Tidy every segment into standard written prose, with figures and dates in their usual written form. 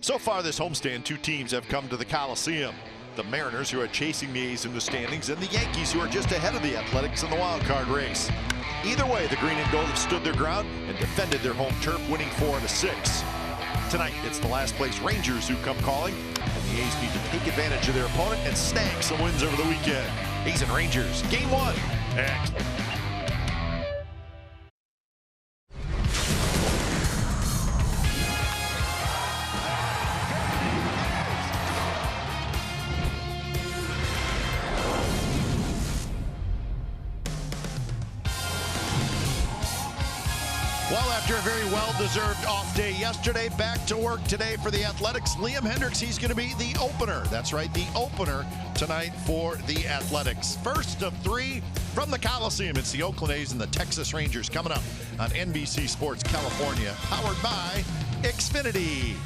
So far this homestand, two teams have come to the Coliseum. The Mariners, who are chasing the A's in the standings, and the Yankees, who are just ahead of the Athletics in the wild card race. Either way, the green and gold have stood their ground and defended their home turf, winning 4-6. Tonight, it's the last place Rangers who come calling, and the A's need to take advantage of their opponent and snag some wins over the weekend. A's and Rangers, Game 1, next. Well, after a very well-deserved off day yesterday, back to work today for the Athletics. Liam Hendriks, he's going to be the opener. That's right, the opener tonight for the Athletics. First of three from the Coliseum. It's the Oakland A's and the Texas Rangers coming up on NBC Sports California, powered by Xfinity.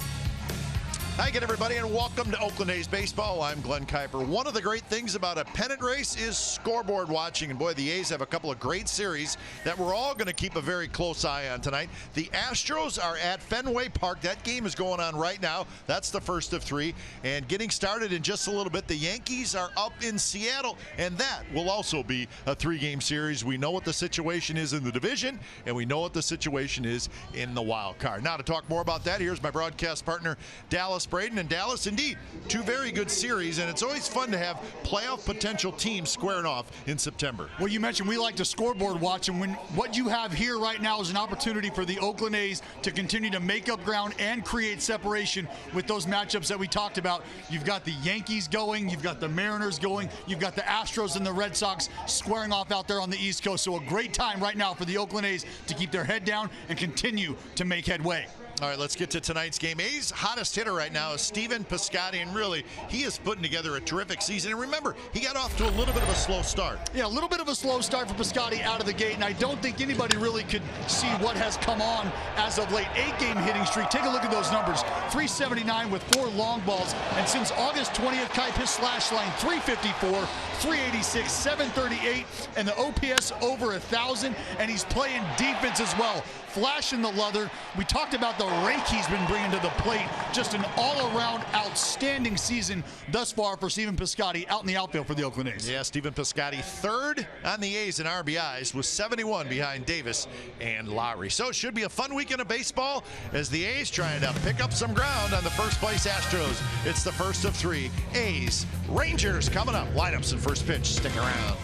Hi again, everybody, and welcome to Oakland A's Baseball. I'm Glenn Kuiper. One of the great things about a pennant race is scoreboard watching. And boy, the A's have a couple of great series that we're all going to keep a very close eye on tonight. The Astros are at Fenway Park. That game is going on right now. That's the first of three. And getting started in just a little bit, the Yankees are up in Seattle, and that will also be a three-game series. We know what the situation is in the division, and we know what the situation is in the wild card. Now, to talk more about that, here's my broadcast partner, Dallas Braden. And Dallas, indeed, two very good series, and it's always fun to have playoff potential teams squaring off in September. Well, you mentioned we like to scoreboard watch, and what you have here right now is an opportunity for the Oakland A's to continue to make up ground and create separation with those matchups that we talked about. You've got the Yankees going, you've got the Mariners going, you've got the Astros and the Red Sox squaring off out there on the East Coast. So a great time right now for the Oakland A's to keep their head down and continue to make headway. All right, let's get to tonight's game. A's hottest hitter right now is Stephen Piscotty, and really, he is putting together a terrific season. And remember, he got off to a little bit of a slow start. Yeah, a little bit of a slow start for Piscotty out of the gate, and I don't think anybody really could see what has come on as of late. 8-game hitting streak. Take a look at those numbers. 379 with 4 long balls, and since August 20th, Kuip, his slash line 354, 386, 738, and the OPS over 1,000, and he's playing defense as well. Flash in the leather. We talked about the rake he's been bringing to the plate. Just an all-around outstanding season thus far for Stephen Piscotty out in the outfield for the Oakland A's. Yeah, Stephen Piscotty third on the A's in RBIs with 71 behind Davis and Lowry. So it should be a fun weekend of baseball as the A's trying to pick up some ground on the first place Astros. It's the first of three. A's, Rangers coming up. Lineups and first pitch. Stick around.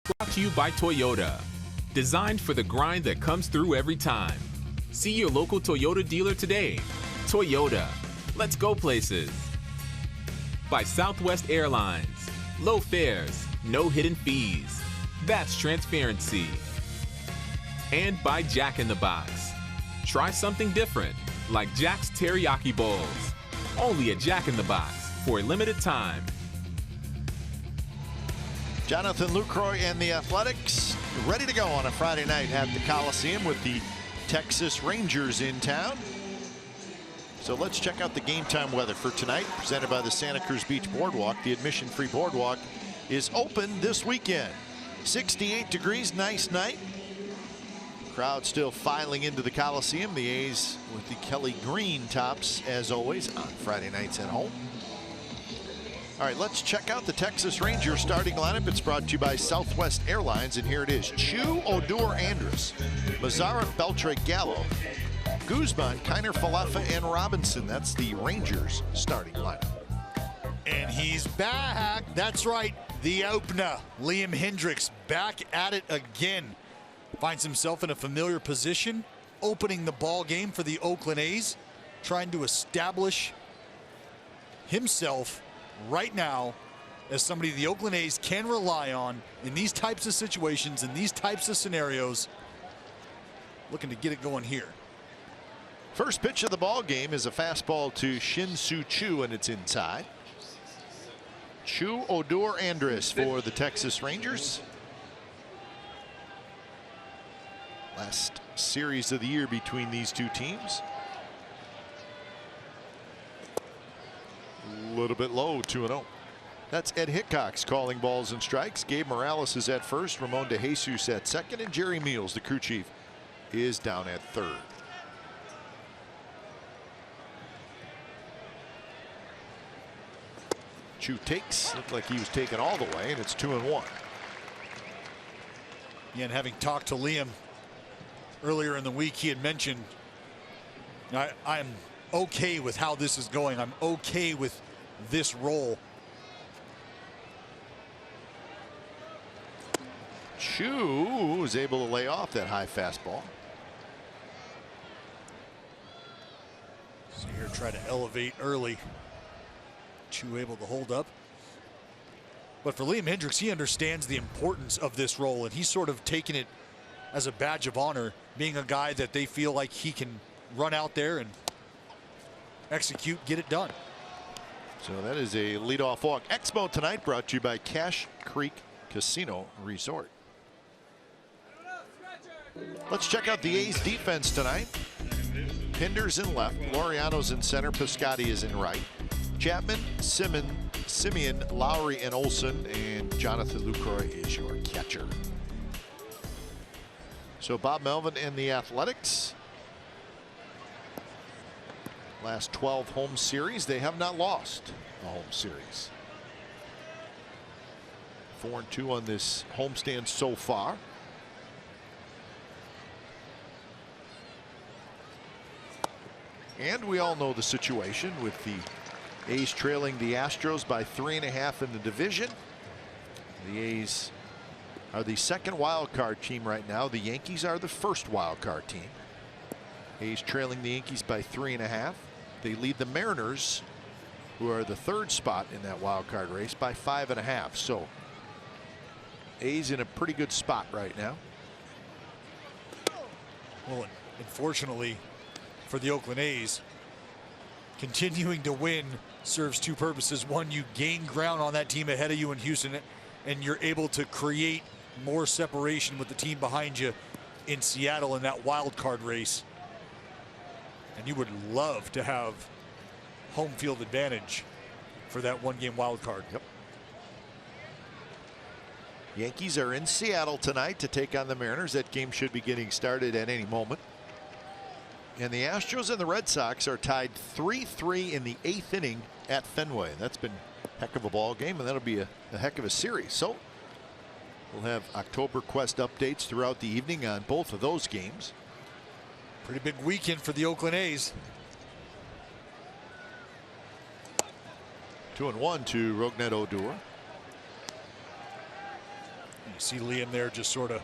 Brought to you by Toyota. Designed for the grind that comes through every time. See your local Toyota dealer today. Toyota. Let's go places. By Southwest Airlines. Low fares, no hidden fees. That's transparency. And by Jack in the Box. Try something different, like Jack's Teriyaki Bowls. Only at Jack in the Box for a limited time. Jonathan Lucroy and the Athletics ready to go on a Friday night at the Coliseum with the Texas Rangers in town. So let's check out the game time weather for tonight, presented by the Santa Cruz Beach Boardwalk. The admission-free boardwalk is open this weekend. 68 degrees, nice night. Crowd still filing into the Coliseum. The A's with the Kelly green tops, as always, on Friday nights at home. All right, let's check out the Texas Rangers starting lineup. It's brought to you by Southwest Airlines, and here it is. Chu, Odor, Andrus, Mazara, Beltre, Gallo, Guzman, Kiner, Falefa, and Robinson. That's the Rangers starting lineup. And he's back. That's right. The opener, Liam Hendriks, back at it again. Finds himself in a familiar position, opening the ball game for the Oakland A's, trying to establish himself right now as somebody the Oakland A's can rely on in these types of situations, in these types of scenarios. Looking to get it going here. First pitch of the ball game is a fastball to Shin-Soo Choo, and it's inside. Chu, Odor, Andrus for the Texas Rangers. Last series of the year between these two teams. A little bit low, 2-0. That's Ed Hickox calling balls and strikes. Gabe Morales is at first, Ramon De Jesus at second, and Jerry Meals, the crew chief, is down at third. Chu takes, looked like he was taken all the way, and it's 2-1. Yeah, and having talked to Liam earlier in the week, he had mentioned, I'm okay with how this is going. I'm okay with this role. Chu was able to lay off that high fastball. So here, try to elevate early. Chu able to hold up. But for Liam Hendriks, he understands the importance of this role, and he's sort of taken it as a badge of honor, being a guy that they feel like he can run out there and execute, get it done. So that is a leadoff walk. Expo tonight brought to you by Cache Creek Casino Resort. Let's check out the A's defense tonight. Pinder's in left, Laureano's in center, Piscotty is in right. Chapman, Simeon, Lowry, and Olson, and Jonathan Lucroy is your catcher. So Bob Melvin and the Athletics. Last 12 home series, they have not lost a home series. 4-2 on this homestand so far. And we all know the situation with the A's trailing the Astros by 3.5 in the division. The A's are the second wild card team right now. The Yankees are the first wild card team. A's trailing the Yankees by 3.5. They lead the Mariners, who are the third spot in that wild card race, by 5.5. So A's in a pretty good spot right now. Well, unfortunately for the Oakland A's, continuing to win serves two purposes. One, you gain ground on that team ahead of you in Houston, and you're able to create more separation with the team behind you in Seattle in that wild card race. And you would love to have home field advantage for that one-game wild card. Yep. Yankees are in Seattle tonight to take on the Mariners. That game should be getting started at any moment. And the Astros and the Red Sox are tied 3-3 in the 8th inning at Fenway. That's been a heck of a ball game, and that'll be a heck of a series. So we'll have October Quest updates throughout the evening on both of those games. Pretty big weekend for the Oakland A's. 2-1 to Rougned Odor. You see Liam there just sort of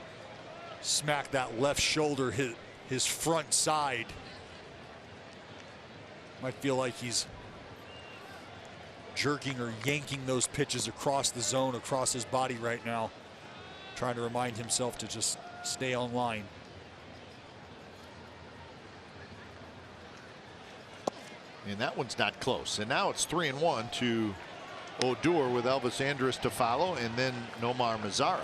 smack that left shoulder, his front side. Might feel like he's jerking or yanking those pitches across the zone, across his body right now, trying to remind himself to just stay on line. And that one's not close. And now it's 3-1 to Odor with Elvis Andrus to follow, and then Nomar Mazara.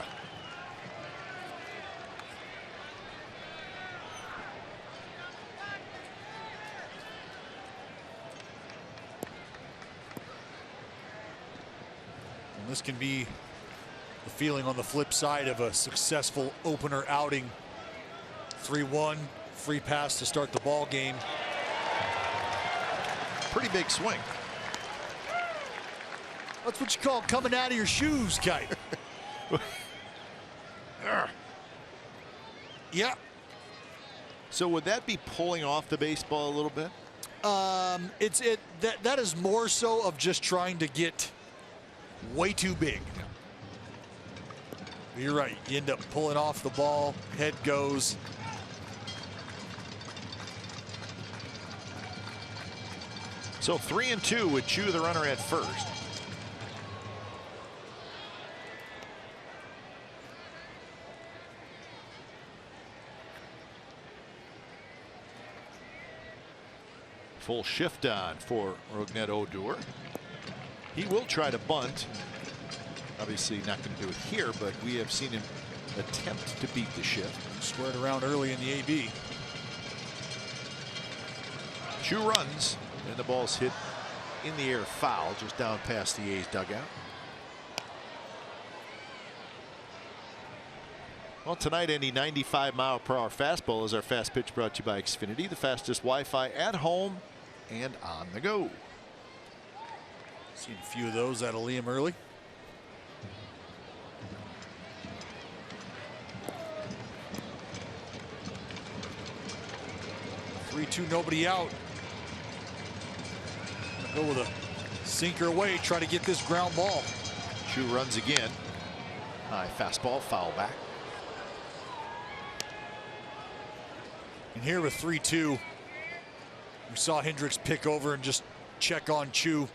And this can be the feeling on the flip side of a successful opener outing. 3-1, free pass to start the ball game. Pretty big swing. That's what you call coming out of your shoes, Kite. Yeah. So would that be pulling off the baseball a little bit? That is more so of just trying to get way too big. You're right. You end up pulling off the ball. Head goes. So 3-2 with Chu, the runner, at first. Full shift on for Rougned Odor. He will try to bunt. Obviously not going to do it here, but we have seen him attempt to beat the shift. Squared around early in the AB. Chu runs, and the ball's hit in the air foul just down past the A's dugout. Well, tonight, any 95-mile-per-hour fastball is our fast pitch, brought to you by Xfinity, the fastest Wi-Fi at home and on the go. Seen a few of those out of Liam early. Three-two, nobody out. Go with a sinker away, try to get this ground ball. Chu runs again. High fastball, foul back. And here with 3-2, we saw Hendricks pick over and just check on Chu.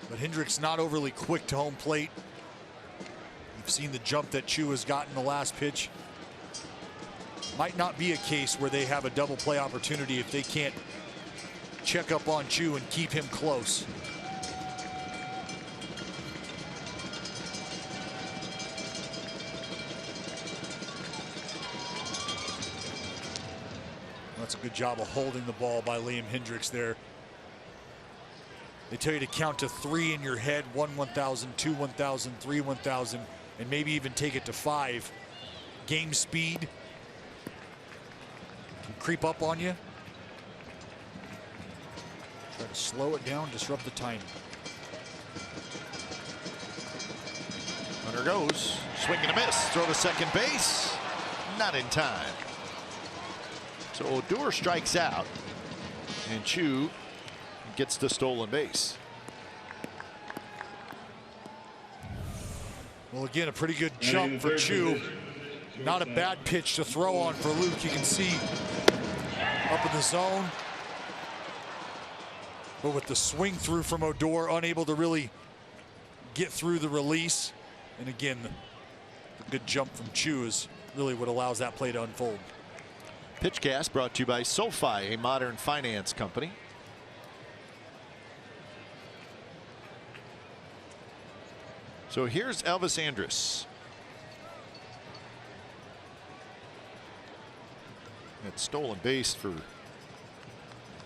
But Hendricks not overly quick to home plate. You've seen the jump that Chu has gotten the last pitch. Might not be a case where they have a double play opportunity if they can't check up on Chu and keep him close. That's a good job of holding the ball by Liam Hendricks there. They tell you to count to 3 in your head: 1 1,000, 2 1,000, 3 1,000, and maybe even take it to 5. Game speed can creep up on you. Try to slow it down, disrupt the timing. Runner goes, swing and a miss, throw to second base, not in time. So Odor strikes out, and Chu gets the stolen base. Well, again, a pretty good jump for Chu. Not a bad pitch to throw on for Luke. You can see up in the zone. But with the swing through from Odor, unable to really get through the release. And again, the good jump from Chu is really what allows that play to unfold. Pitchcast brought to you by SoFi, a modern finance company. So here's Elvis Andrus. That stolen base for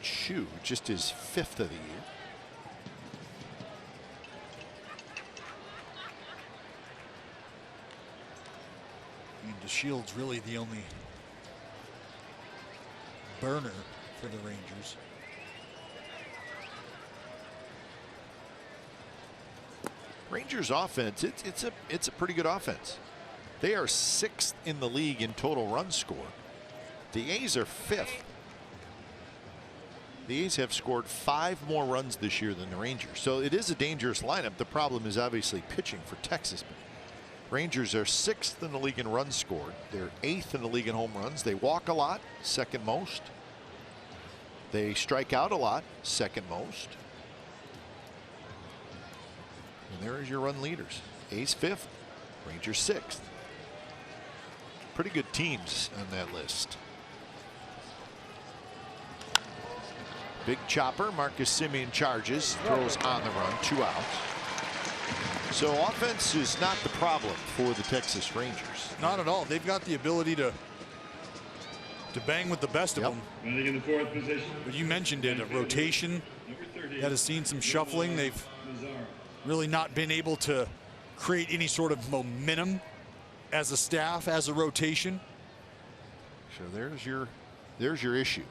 Chu, just his 5th of the year. And DeShield's really the only burner for the Rangers. Rangers offense, it's a pretty good offense. They are 6th in the league in total runs scored. The A's are 5th. The A's have scored 5 more runs this year than the Rangers. So it is a dangerous lineup. The problem is obviously pitching for Texas. Rangers are 6th in the league in runs scored. They're 8th in the league in home runs. They walk a lot, 2nd most. They strike out a lot, 2nd most. And there is your run leaders. A's 5th, Rangers 6th. Pretty good teams on that list. Big chopper. Marcus Semien charges, throws on the run, 2 outs. So offense is not the problem for the Texas Rangers. Not at all. They've got the ability to bang with the best of them. Running in the 4th position. But you mentioned it, a rotation that has seen some shuffling. They've really not been able to create any sort of momentum as a staff, as a rotation. So there's your issue.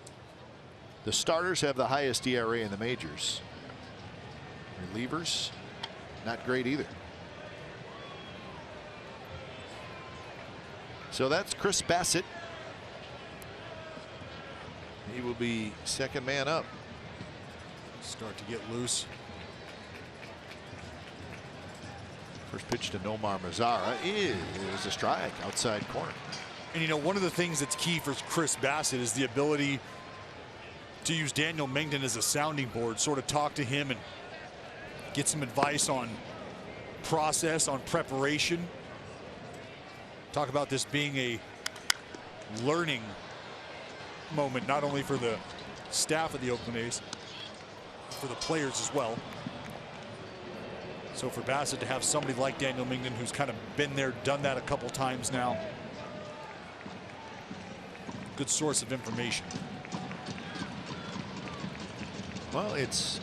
The starters have the highest ERA in the majors. Relievers, not great either. So that's Chris Bassett. He will be 2nd man up. Start to get loose. First pitch to Nomar Mazara is a strike outside corner. And you know, one of the things that's key for Chris Bassett is the ability to use Daniel Mengden as a sounding board, sort of talk to him and get some advice on process, on preparation. Talk about this being a learning moment, not only for the staff of the Oakland A's, for the players as well. So for Bassett to have somebody like Daniel Mengden, who's kind of been there, done that a couple times now, good source of information. Well, it's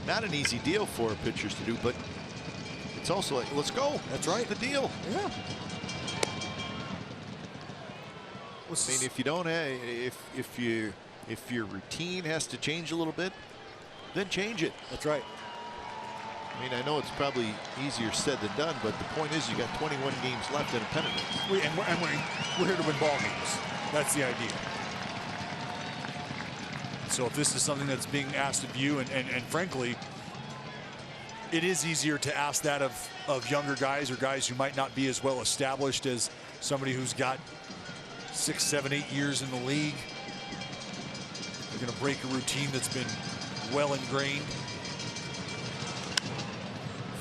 not an easy deal for pitchers to do, but it's also like, let's go. That's right. The deal. Yeah. I mean, if you don't have, if your routine has to change a little bit, then change it. That's right. I mean, I know it's probably easier said than done, but the point is you got 21 games left in a pennant race. And we're here to win ball games. That's the idea. So if this is something that's being asked of you, and frankly, it is easier to ask that of younger guys or guys who might not be as well established as somebody who's got 6, 7, 8 years in the league. They're going to break a routine that's been well ingrained.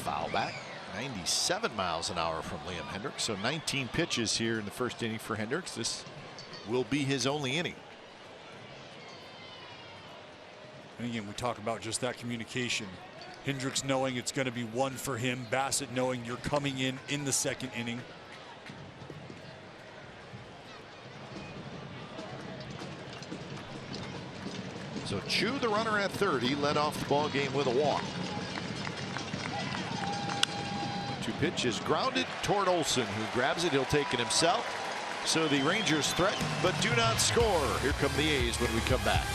Foul back, 97 miles an hour from Liam Hendriks. So 19 pitches here in the first inning for Hendriks. This will be his only inning. And again, we talk about just that communication. Hendriks knowing it's going to be one for him. Bassett knowing you're coming in the 2nd inning. So Chu, the runner at third, he led off the ball game with a walk. 2 pitches grounded toward Olsen, who grabs it. He'll take it himself. So the Rangers threaten but do not score. Here come the A's when we come back.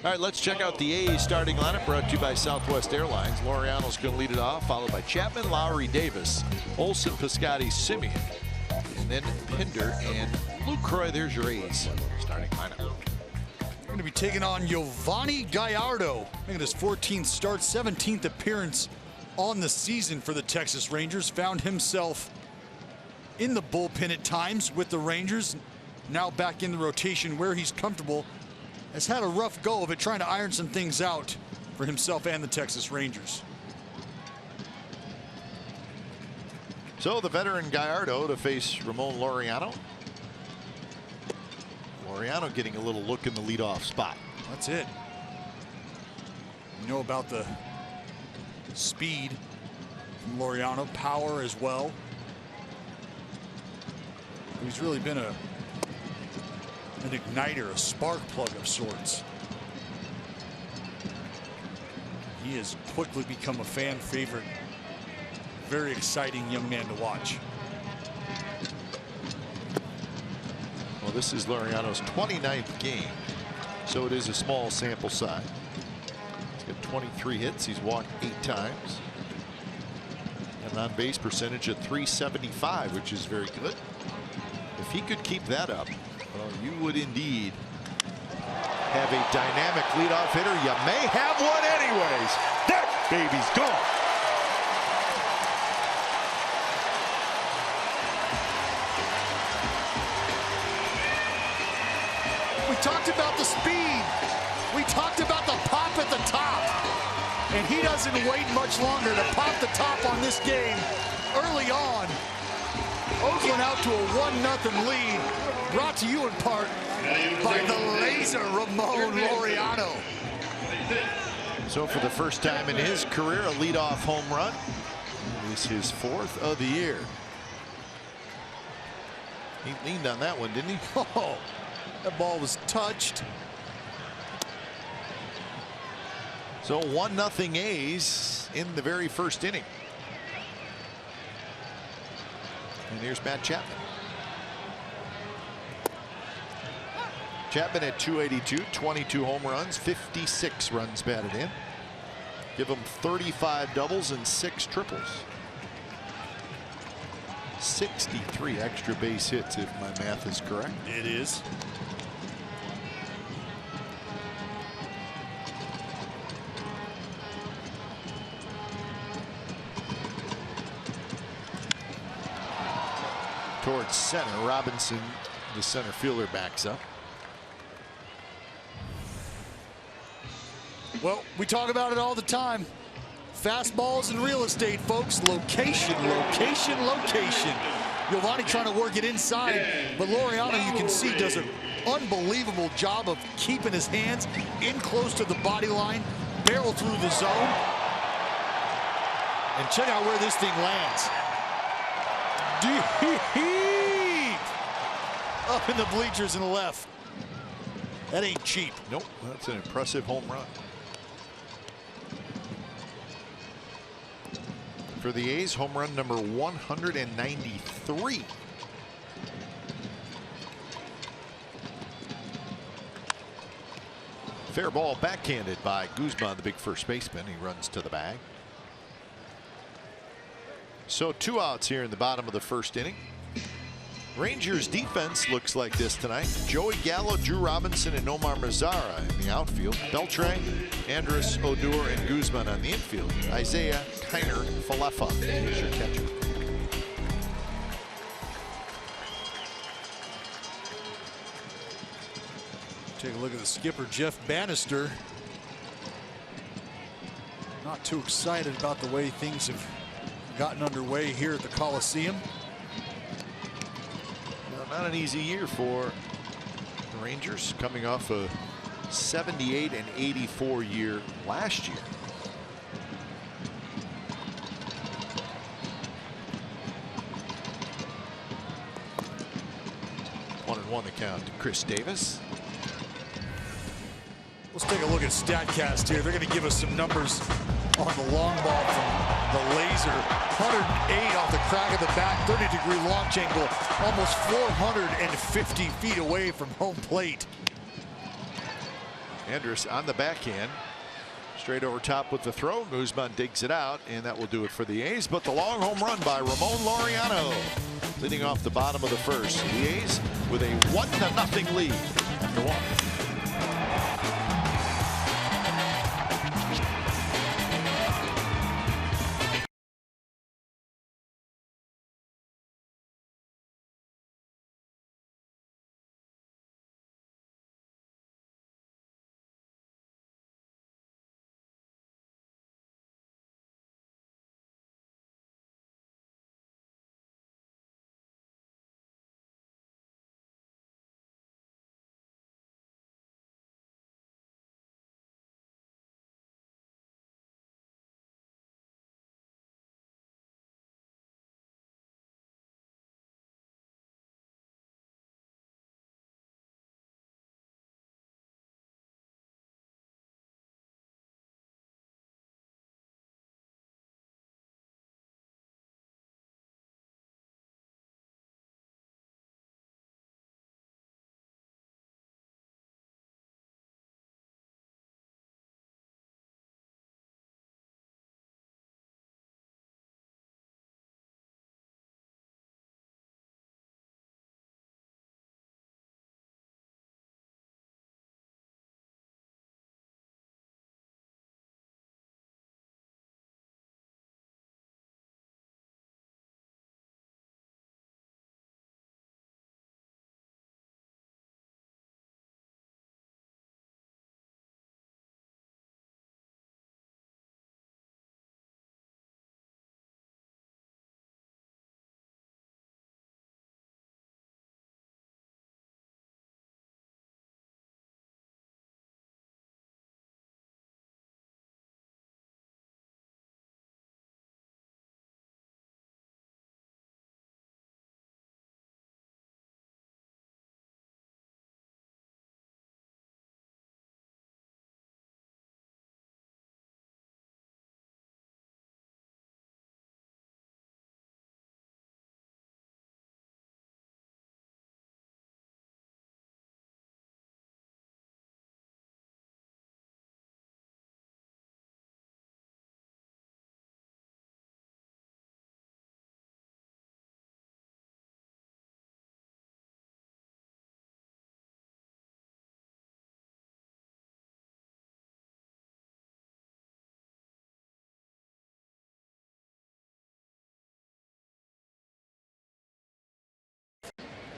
All right, let's check out the A's starting lineup brought to you by Southwest Airlines. Laureano's going to lead it off, followed by Chapman, Lowry, Davis, Olson, Piscotty, Simeon, and then Pinder and Lucroy. There's your A's starting lineup. We're going to be taking on Giovanni Gallardo, making his 14th start, 17th appearance on the season for the Texas Rangers. Found himself in the bullpen at times with the Rangers. Now back in the rotation where he's comfortable. Has had a rough go of it, trying to iron some things out for himself and the Texas Rangers. So the veteran Gallardo to face Ramon Laureano. Laureano getting a little look in the leadoff spot. That's it. You know about the speed from Laureano, power as well. He's really been an igniter, a spark plug of sorts. He has quickly become a fan favorite. Very exciting young man to watch. Well, this is Laureano's 29th game, so it is a small sample size. He's got 23 hits. He's walked 8 times. And on-base percentage at .375, which is very good. If he could keep that up, well, you would indeed have a dynamic leadoff hitter. You may have one anyways. That baby's gone. We talked about the speed. We talked about the pop at the top. And he doesn't wait much longer to pop the top on this game early on. Oakland out to a 1-0 lead, brought to you in part by the laser Ramon Laureano. So for the first time in his career, a leadoff home run. It is his 4th of the year. He leaned on that one, didn't he? Oh, that ball was touched. So 1-0 A's in the very first inning. And here's Matt Chapman. Chapman at .282, 22 home runs, 56 runs batted in. Give him 35 doubles and 6 triples. 63 extra base hits, if my math is correct. It is. Towards center, Robinson, the center fielder, backs up. Well, we talk about it all the time. Fastballs and real estate, folks. Location, location, location. Giovanni trying to work it inside, but Laureano, you can see, does an unbelievable job of keeping his hands in close to the body line, barrel through the zone. And check out where this thing lands. Deep up in the bleachers in the left. That ain't cheap. Nope, that's an impressive home run. For the A's, home run number 193. Fair ball backhanded by Guzman, the big first baseman. He runs to the bag. So 2 outs here in the bottom of the first inning. Rangers defense looks like this tonight. Joey Gallo, Drew Robinson, and Nomar Mazara in the outfield. Beltran, Andrus, Odor, and Guzman on the infield. Isaiah, Kiner, Falefa is your catcher. Take a look at the skipper, Jeff Bannister. Not too excited about the way things have gotten underway here at the Coliseum. Not an easy year for the Rangers, coming off a 78 and 84 year last year. One and one the count to Chris Davis. Let's take a look at StatCast here. They're going to give us some numbers on the long ball from the laser. 108 off the crack of the bat, 30-degree launch angle, almost 450 feet away from home plate. Hendricks on the backhand. Straight over top with the throw. Guzman digs it out, and that will do it for the A's. But the long home run by Ramon Laureano, leading off the bottom of the first. The A's with a 1-0 lead after one.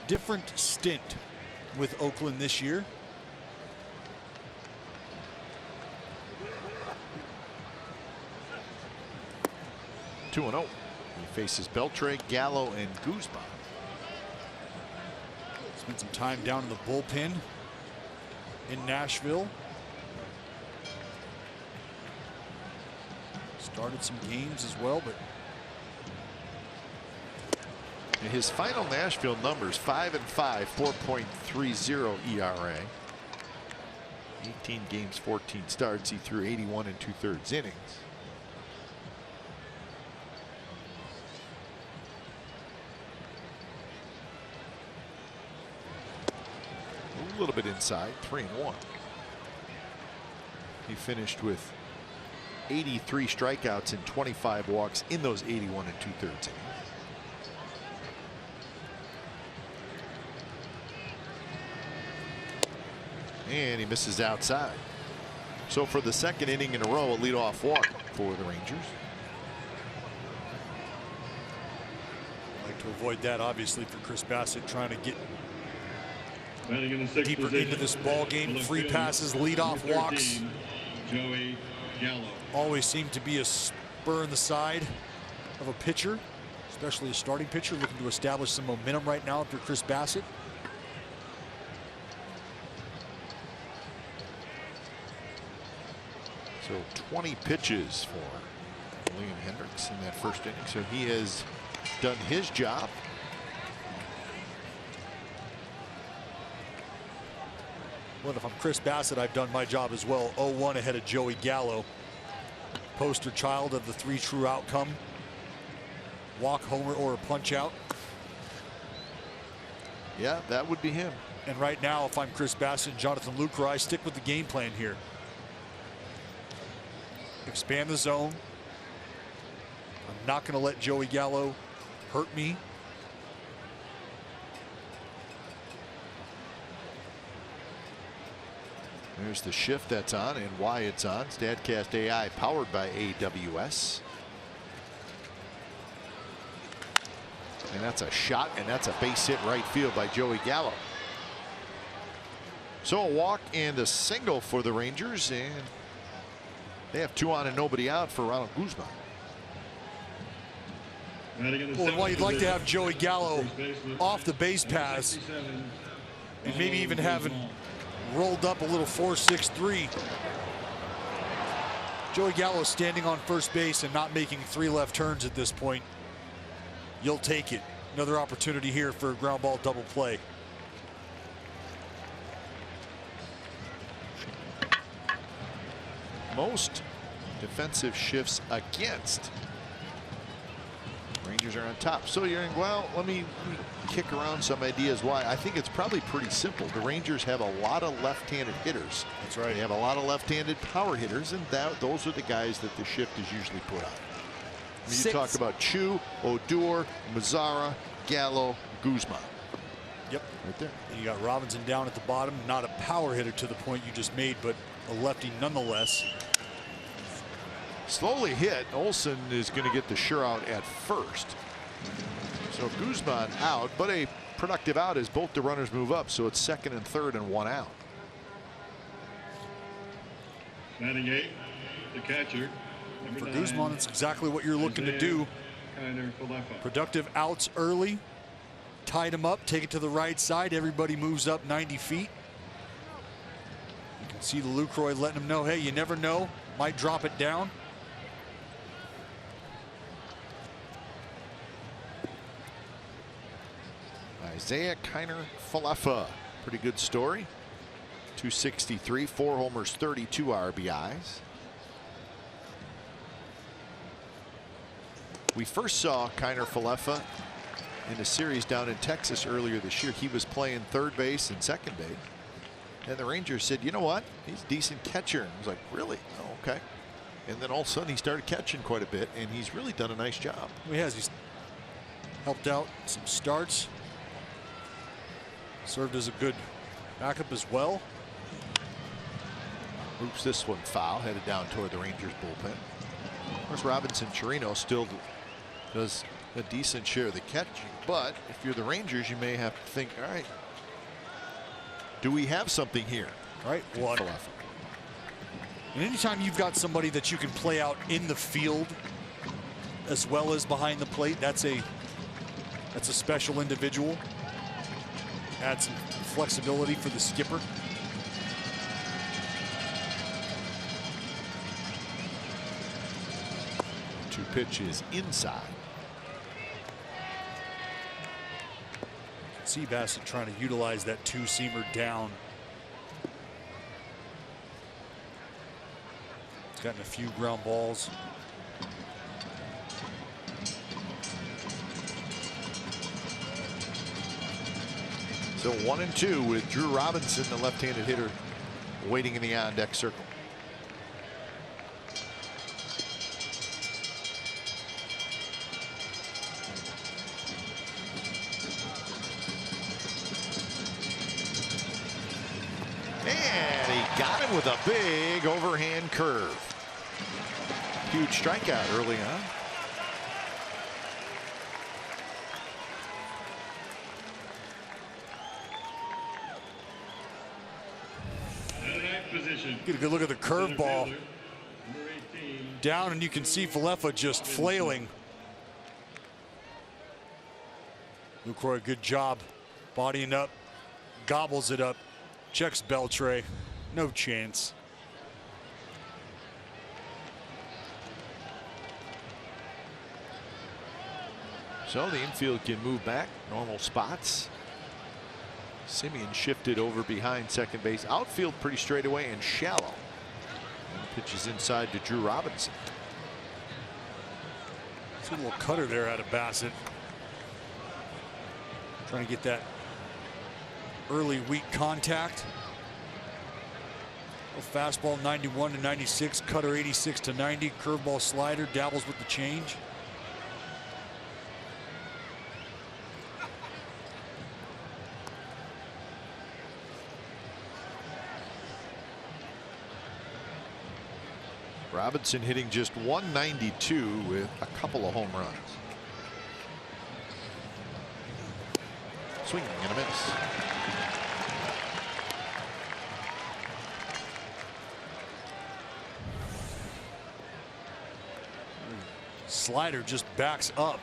Different stint with Oakland this year. Two 2-0. He faces Beltre, Gallo, and Guzman. Spent some time down in the bullpen in Nashville. Started some games as well, but his final Nashville numbers: 5-5, 4.30 ERA. 18 games, 14 starts. He threw 81 2/3 innings. A little bit inside, 3-1. He finished with 83 strikeouts and 25 walks in those 81 2/3 innings. And he misses outside. So for the second inning in a row, a leadoff walk for the Rangers. I'd like to avoid that, obviously, for Chris Bassett, trying to get deeper into this ball game. Free passes, leadoff walks. Joey Gallo. Always seem to be a spur in the side of a pitcher, especially a starting pitcher looking to establish some momentum right now after Chris Bassett. So 20 pitches for Liam Hendricks in that first inning. So he has done his job. Well, if I'm Chris Bassett, I've done my job as well. 0-1 ahead of Joey Gallo. Poster child of the 3 true outcome. Walk, homer, or a punch out. Yeah, that would be him. And right now, if I'm Chris Bassett and Jonathan Lucroy, I stick with the game plan here. Expand the zone. I'm not going to let Joey Gallo hurt me. There's the shift that's on and why it's on. StatCast AI powered by AWS. And that's a shot, and that's a base hit right field by Joey Gallo. So a walk and a single for the Rangers, and they have 2 on and nobody out for Ronald Guzman. Well, while you'd like to have Joey Gallo off the base pass, and maybe even having rolled up a little 4-6-3. Joey Gallo standing on first base and not making 3 left turns at this point. You'll take it. Another opportunity here for a ground ball double play. Most defensive shifts against. Rangers are on top. So you're in, well, let me kick around some ideas why. I think it's probably pretty simple. The Rangers have a lot of left-handed hitters. That's right. They have a lot of left-handed power hitters, and those are the guys that the shift is usually put on. I mean, you talk about Chu, Odor, Mazzara, Gallo, Guzman. Yep. Right there. And you got Robinson down at the bottom. Not a power hitter to the point you just made, but a lefty nonetheless. Slowly hit. Olsen is going to get the sure out at first. So Guzman out, but a productive out as both the runners move up. So it's second and third and 1 out. Batting 8, the catcher. For Guzman, it's exactly what you're looking to do. Productive outs early. Tied him up, take it to the right side. Everybody moves up 90 feet. You can see the Lucroy letting him know, hey, you never know. Might drop it down. Isaiah Kiner-Falefa. Pretty good story. 263, 4 homers, 32 RBIs. We first saw Kiner-Falefa in a series down in Texas earlier this year. He was playing third base and second base. And the Rangers said, you know what? He's a decent catcher. And I was like, really? Oh, okay. And then all of a sudden he started catching quite a bit, and he's really done a nice job. He has. He's helped out some starts. Served as a good backup as well. Oops, this one foul, headed down toward the Rangers bullpen. Of course, Robinson Chirino still does a decent share of the catching, but if you're the Rangers, you may have to think, all right, do we have something here? Right. One. And anytime you've got somebody that you can play out in the field as well as behind the plate, that's a special individual. Add some flexibility for the skipper. Two pitches inside. See Bassett trying to utilize that 2-seamer down. He's gotten a few ground balls. So 1-2 with Drew Robinson, the left-handed hitter, waiting in the on-deck circle. And he got him with a big overhand curve. Huge strikeout early on. Get a good look at the curveball. Down, and you can see Falefa just flailing. Lucroy, good job bodying up, gobbles it up, checks Beltre. No chance. So the infield can move back, normal spots. Simeon shifted over behind second base. Outfield pretty straight away and shallow. And pitches inside to Drew Robinson. See a little cutter there out of Bassett. Trying to get that early weak contact. Fastball 91 to 96, cutter 86 to 90, curveball slider, dabbles with the change. Robinson hitting just 192 with a couple of home runs. Swinging and a miss. Slider just backs up.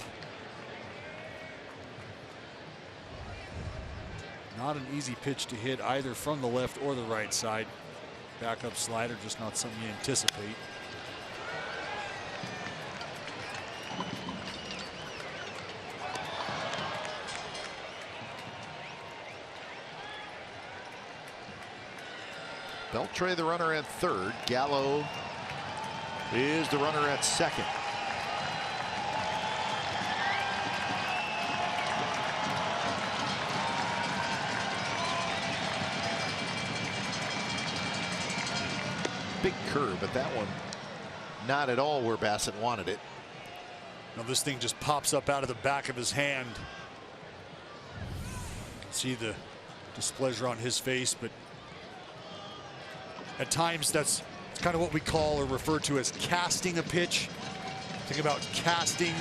Not an easy pitch to hit either from the left or the right side. Backup slider, just not something you anticipate. Beltre the runner at third. Gallo is the runner at second. Big curve, but that one not at all where Bassett wanted it. Now this thing just pops up out of the back of his hand. See the displeasure on his face, but at times that's kind of what we call or refer to as casting a pitch. Think about casting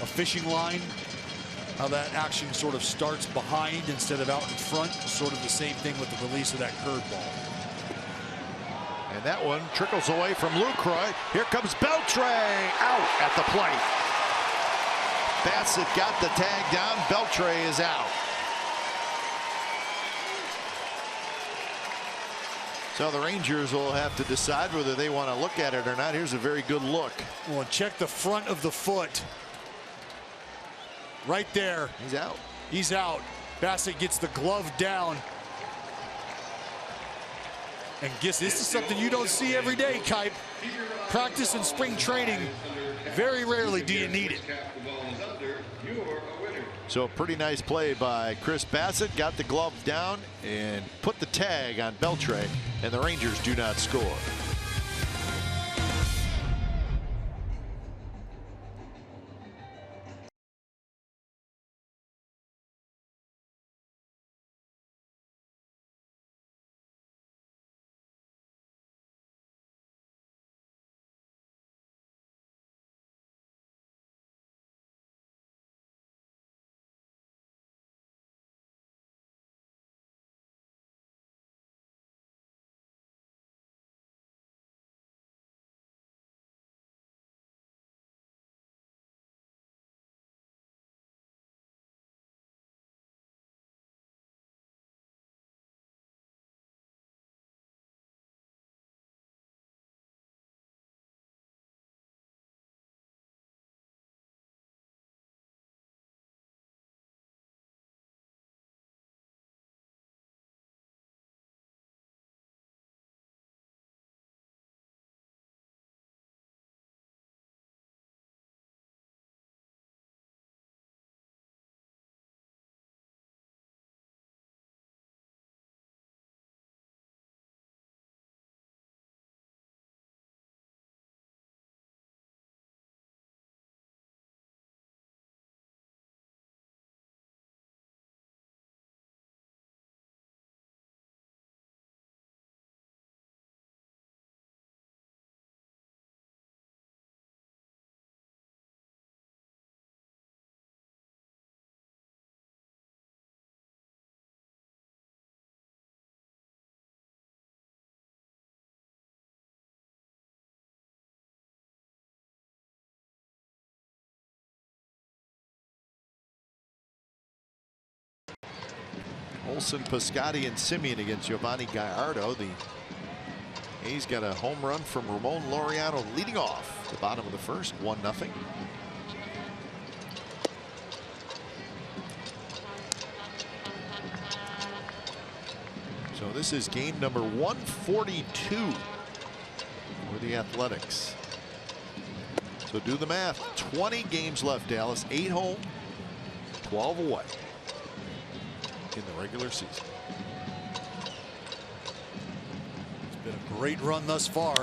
a fishing line, how that action sort of starts behind instead of out in front. Sort of the same thing with the release of that curveball. And that one trickles away from Lucroy. Here comes Beltre out at the plate. Bassett got the tag down. Beltre is out. So the Rangers will have to decide whether they want to look at it or not. Here's a very good look. Well, check the front of the foot. Right there. He's out. He's out. Bassett gets the glove down. And guess this is something you don't see every day, Kipe. Practice and spring training, very rarely do you need it. So a pretty nice play by Chris Bassett. Got the glove down and put the tag on Beltre, and the Rangers do not score. Olson, Piscotti, and Simeon against Giovanni Gallardo. The A's got a home run from Ramon Laureano leading off the bottom of the first, 1-0. So this is game number 142 for the Athletics. So do the math. 20 games left, Dallas. 8 home, 12 away. in the regular season. It's been a great run thus far.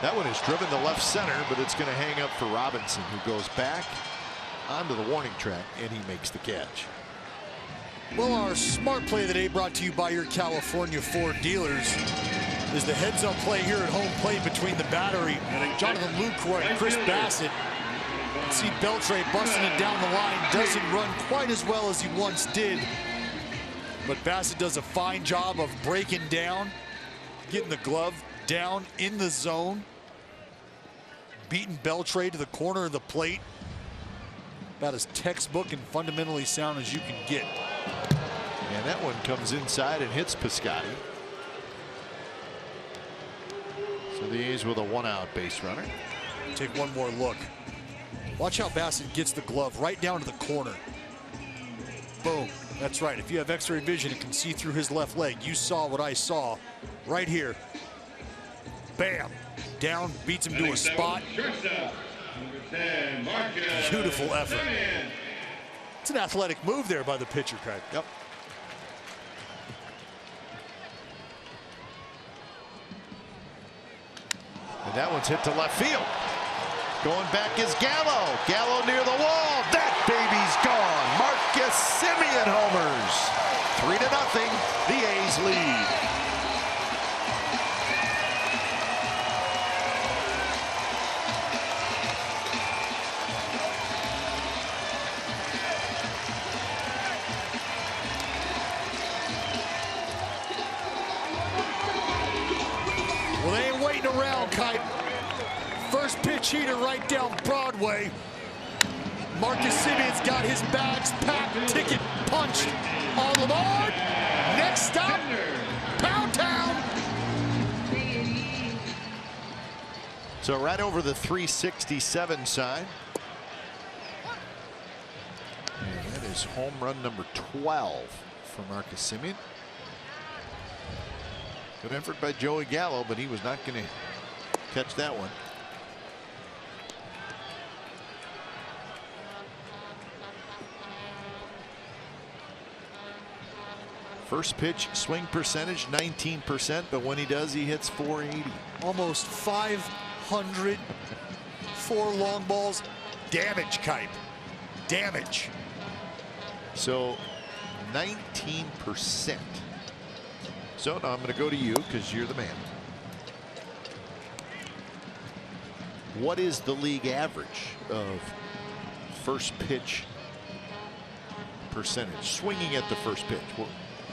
That one is driven to left center, but it's going to hang up for Robinson, who goes back onto the warning track, and he makes the catch. Well, our smart play of the day, brought to you by your California Ford dealers, is the heads-up play here at home plate between the battery, Jonathan Lucroy and Chris Bassett. See Beltre busting it down the line. Doesn't run quite as well as he once did, but Bassett does a fine job of breaking down, getting the glove down in the zone, beating Beltre to the corner of the plate. About as textbook and fundamentally sound as you can get. And that one comes inside and hits Piscotty. So the A's with a 1-out base runner. Take one more look. Watch how Bassett gets the glove right down to the corner. Boom. That's right. If you have X-ray vision, it can see through his left leg. You saw what I saw right here. Bam. Down, beats him to a spot. Beautiful effort. It's an athletic move there by the pitcher, Craig. Yep. And that one's hit to left field. Going back is Gallo. Gallo near the wall. That baby's gone. Marcus Semien homers. 3-0. The A's lead. Well, they ain't waiting around, Kite. First pitch heater right down Broadway. Marcus Semien's got his bags packed, ticket punched on the board. Next stop, Pound Town. So right over the 367 sign. And that is home run number 12 for Marcus Semien. Good effort by Joey Gallo, but he was not going to catch that one. First pitch swing percentage 19%, but when he does, he hits 480. Almost 500 4 long balls. Damage, Kite. Damage. So 19%. So now I'm going to go to you because you're the man. What is the league average of first pitch percentage? Swinging at the first pitch. Well,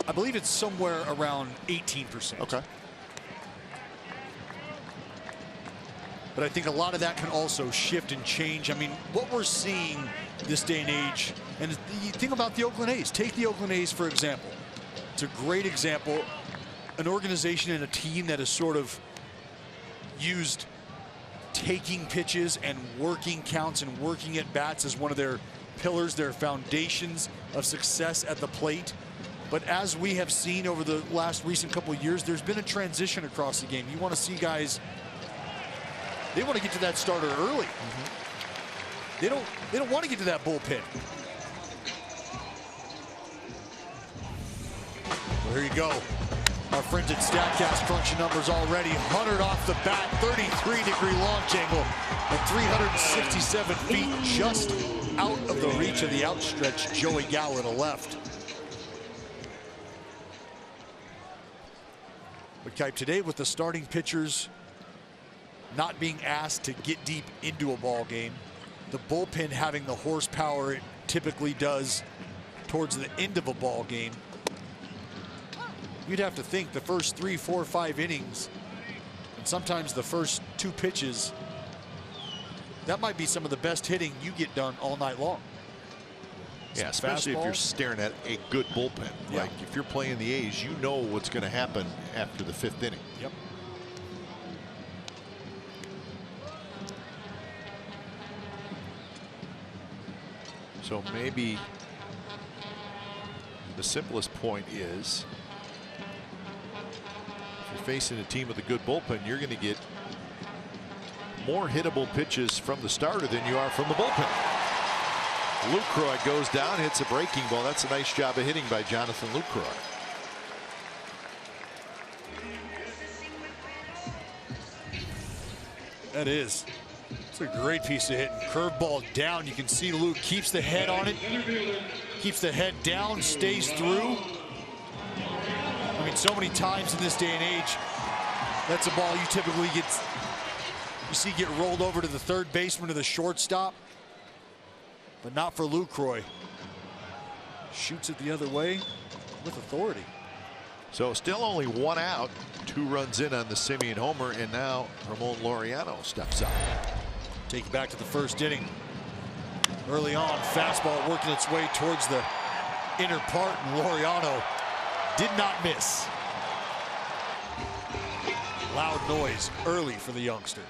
I believe it's somewhere around 18%. okay. But I think a lot of that can also shift and change. I mean, what we're seeing this day and age, and you think about the Oakland A's. Take the Oakland A's, for example. It's a great example. An organization and a team that has sort of used taking pitches and working counts and working at bats as one of their pillars, their foundations of success at the plate. But as we have seen over the last recent couple of years, there's been a transition across the game. You want to see guys, they want to get to that starter early. They don't want to get to that bullpen. Well, here you go. Our friends at StatCast crunching numbers already. 100 off the bat, 33-degree launch angle, and 367 feet just out of the reach of the outstretched Joey Gallo to left. But Kipe, today with the starting pitchers not being asked to get deep into a ball game, the bullpen having the horsepower it typically does towards the end of a ball game, you'd have to think the first 3, 4, 5 innings, and sometimes the first 2 pitches, that might be some of the best hitting you get done all night long. Yeah, especially if you're staring at a good bullpen. Yeah. Like if you're playing the A's, you know what's going to happen after the 5th inning. Yep. So maybe the simplest point is, if you're facing a team with a good bullpen, you're going to get more hittable pitches from the starter than you are from the bullpen. Lucroy goes down, hits a breaking ball. That's a nice job of hitting by Jonathan Lucroy. That is. It's a great piece of hitting. Curveball down. You can see Luke keeps the head on it. Keeps the head down, stays through. I mean, so many times in this day and age, that's a ball you typically see get rolled over to the third baseman or the shortstop. But not for Lucroy. Shoots it the other way with authority. So still only 1 out, 2 runs in on the Simeon homer, and now Ramon Laureano steps up. Take it back to the first inning. Early on, fastball working its way towards the inner part, and Laureano did not miss. Loud noise early for the youngster.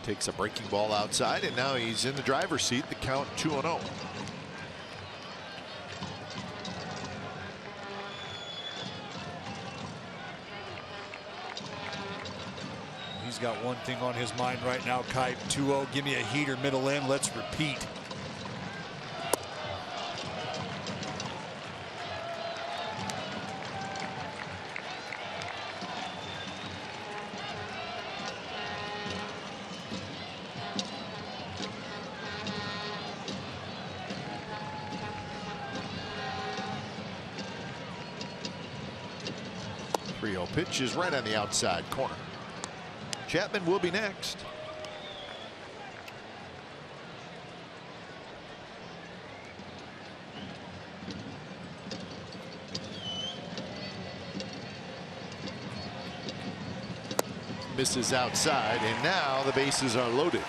Takes a breaking ball outside, and now he's in the driver's seat. The count 2-0. He's got one thing on his mind right now, Kite. 2-0, give me a heater middle in. Let's repeat. Pitch is right on the outside corner. Chapman will be next. Misses outside, and now the bases are loaded.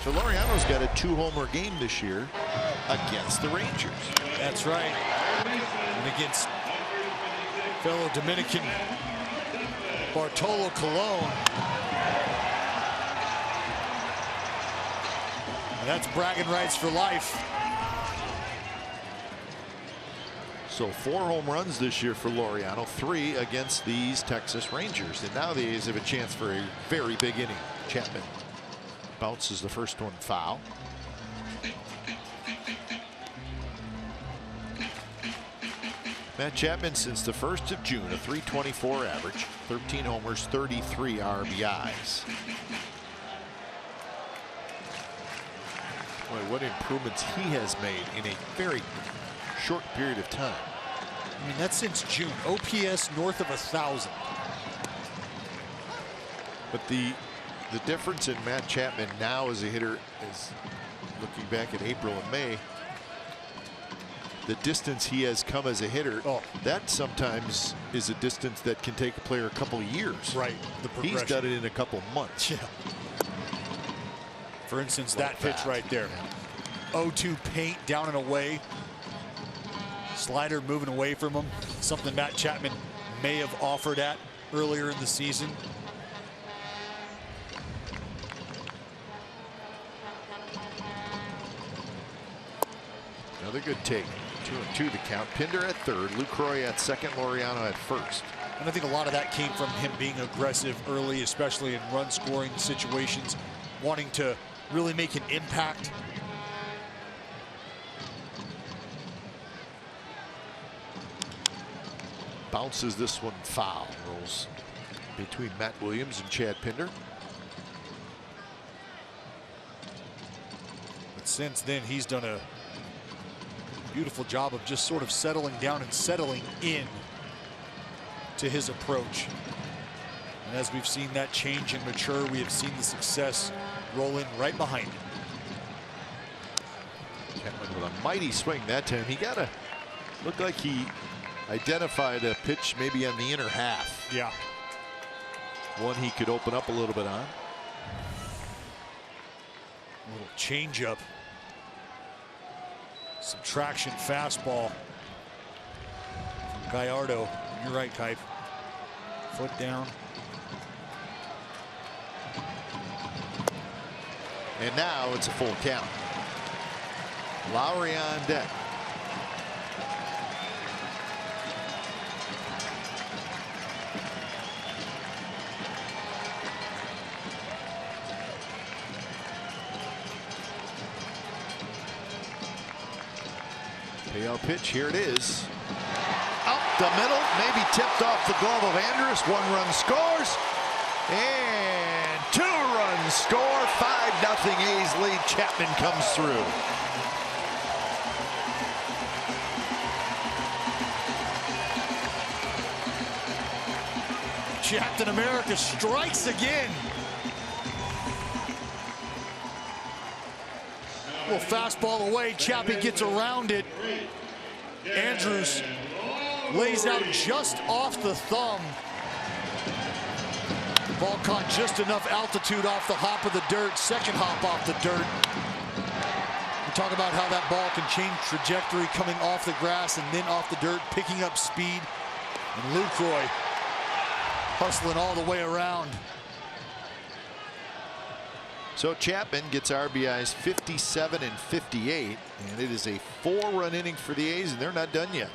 So Laureano's got a 2-homer game this year against the Rangers. That's right. And against fellow Dominican Bartolo Colon. And that's bragging rights for life. So 4 home runs this year for Laureano, 3 against these Texas Rangers. And now the A's have a chance for a very big inning. Chapman bounces the first one foul. Matt Chapman, since the 1st of June, a .324 average, 13 homers, 33 RBIs. Boy, what improvements he has made in a very short period of time. I mean, that's since June. OPS north of 1,000. But the difference in Matt Chapman now as a hitter is, looking back at April and May, the distance he has come as a hitter, that sometimes is a distance that can take a player a couple of years. Right. He's done it in a couple months. Yeah. For instance, that pitch right there. 0-2 paint down and away. Slider moving away from him. Something Matt Chapman may have offered at earlier in the season. Another good take. 2-2 the count. Pinder at third, Lucroy at second, Laureano at first. And I think a lot of that came from him being aggressive early, especially in run scoring situations, wanting to really make an impact. Bounces this one foul. Rolls between Matt Williams and Chad Pinder. But since then, he's done a beautiful job of just sort of settling down and settling in to his approach. And as we've seen that change and mature, we have seen the success roll in right behind him. Chapman with a mighty swing that time. He got a, looked like he identified a pitch maybe on the inner half. Yeah. One he could open up a little bit on. A little changeup. Subtraction fastball from Gallardo. You're right, Kipe. Foot down. And now it's a full count. Lowry on deck. Payout pitch, here it is. Up the middle, maybe tipped off the glove of Andrus. 1 run scores. And 2 runs score. 5-0 A's lead. Chapman comes through. Captain America strikes again. Little fastball away. Chappie gets around it. Andrus lays out just off the thumb. Ball caught just enough altitude off the hop of the dirt. Second hop off the dirt. We talk about how that ball can change trajectory coming off the grass and then off the dirt, picking up speed. And Lucroy hustling all the way around. So Chapman gets RBIs 57 and 58, and it is a 4-run inning for the A's, and they're not done yet.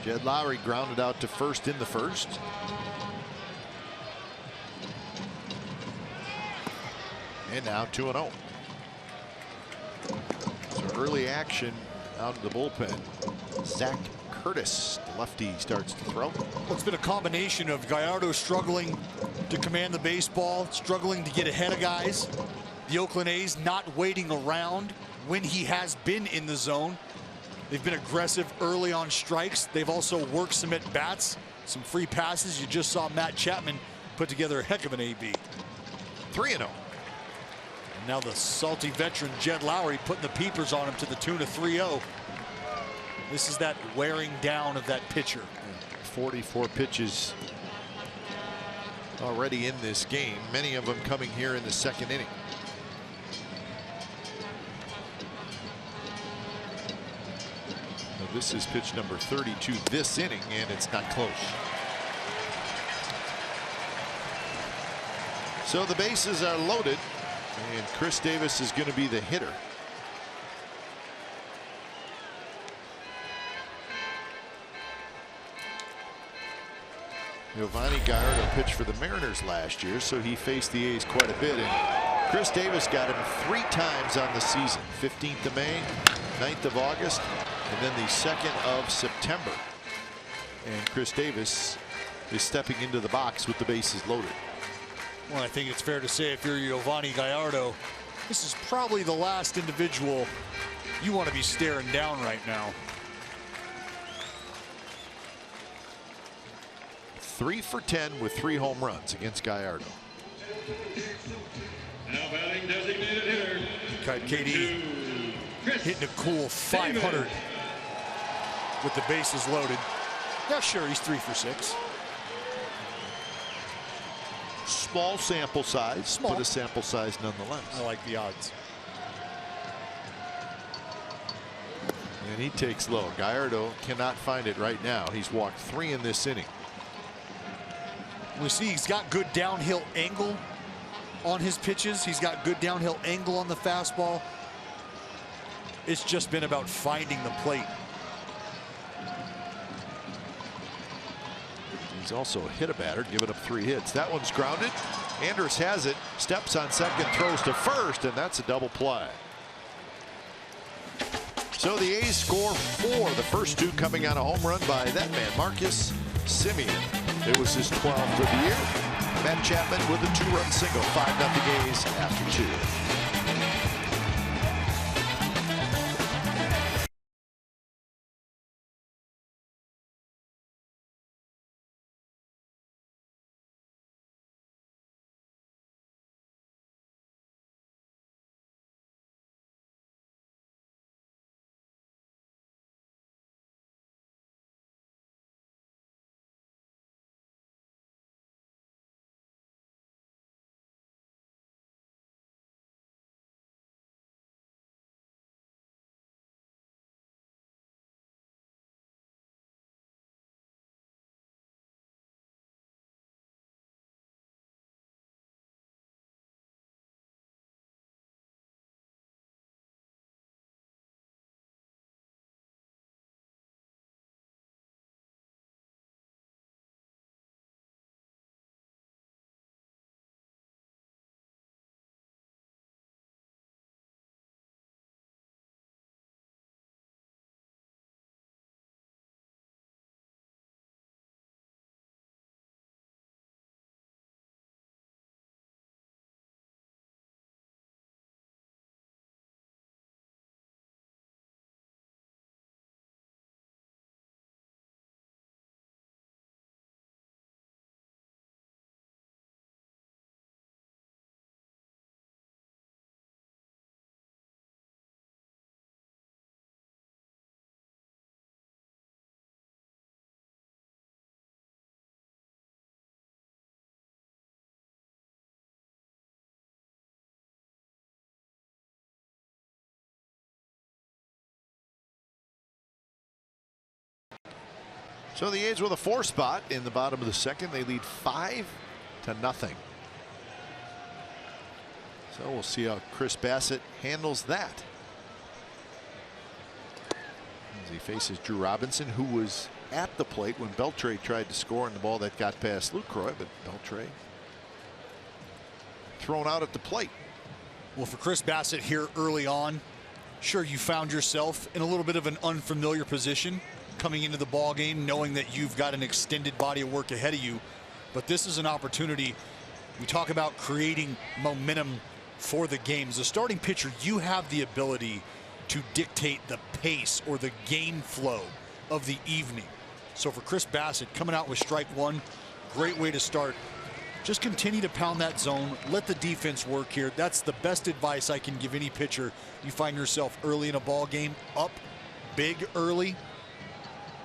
Jed Lowry grounded out to first in the first. And now 2-0. So early action out of the bullpen. Zach Curtis, the lefty, starts to throw. It's been a combination of Gallardo struggling to command the baseball, struggling to get ahead of guys. The Oakland A's not waiting around when he has been in the zone. They've been aggressive early on strikes. They've also worked some at bats, some free passes. You just saw Matt Chapman put together a heck of an AB. 3-0. Now the salty veteran Jed Lowry putting the peepers on him to the tune of 3-0. This is that wearing down of that pitcher. 44 pitches already in this game, many of them coming here in the second inning. Now this is pitch number 32 this inning, and it's not close. So the bases are loaded. And Chris Davis is going to be the hitter. Giovanni Gallardo pitched for the Mariners last year, so he faced the A's quite a bit. And Chris Davis got him 3 times on the season. 15th of May, 9th of August, and then the 2nd of September. And Chris Davis is stepping into the box with the bases loaded. Well, I think it's fair to say if you're Giovanni Gallardo, this is probably the last individual you want to be staring down right now. 3 for 10 with 3 home runs against Gallardo. Now batting designated hitter. KD hitting a cool 500 with the bases loaded. Yeah, sure, he's 3 for 6. Small sample size, but a sample size nonetheless. I like the odds. And he takes low. Gallardo cannot find it right now. He's walked 3 in this inning. We see he's got good downhill angle on his pitches. He's got good downhill angle on the fastball. It's just been about finding the plate. He's also hit a batter, given up 3 hits. That one's grounded. Andrus has it, steps on second, throws to first, and that's a double play. So the A's score 4, the first 2 coming on a home run by that man, Marcus Semien. It was his 12th of the year. Matt Chapman with a 2-run single, 5-0 A's after 2. So the A's with a 4 spot in the bottom of the second. They lead 5-0. So we'll see how Chris Bassett handles that as he faces Drew Robinson, who was at the plate when Beltre tried to score on the ball that got past Lucroy, but Beltre thrown out at the plate. Well, for Chris Bassett here early on, sure, you found yourself in a little bit of an unfamiliar position coming into the ball game, knowing that you've got an extended body of work ahead of you. But this is an opportunity. We talk about creating momentum for the game. As a starting pitcher, you have the ability to dictate the pace or the game flow of the evening. So for Chris Bassett, coming out with strike one, great way to start. Just continue to pound that zone. Let the defense work here. That's the best advice I can give any pitcher. You find yourself early in a ball game, up big early.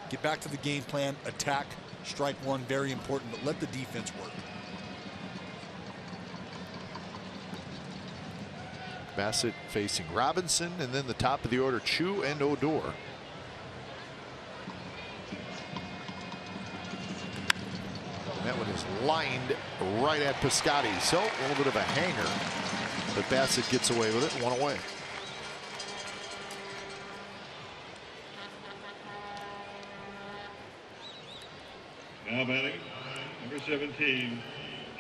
Get back to the game plan, attack, strike one, very important, but let the defense work. Bassett facing Robinson, and then the top of the order, Chu and Odor. And that one is lined right at Piscotty. So a little bit of a hanger, but Bassett gets away with it, 1 away. Now batting, number 17,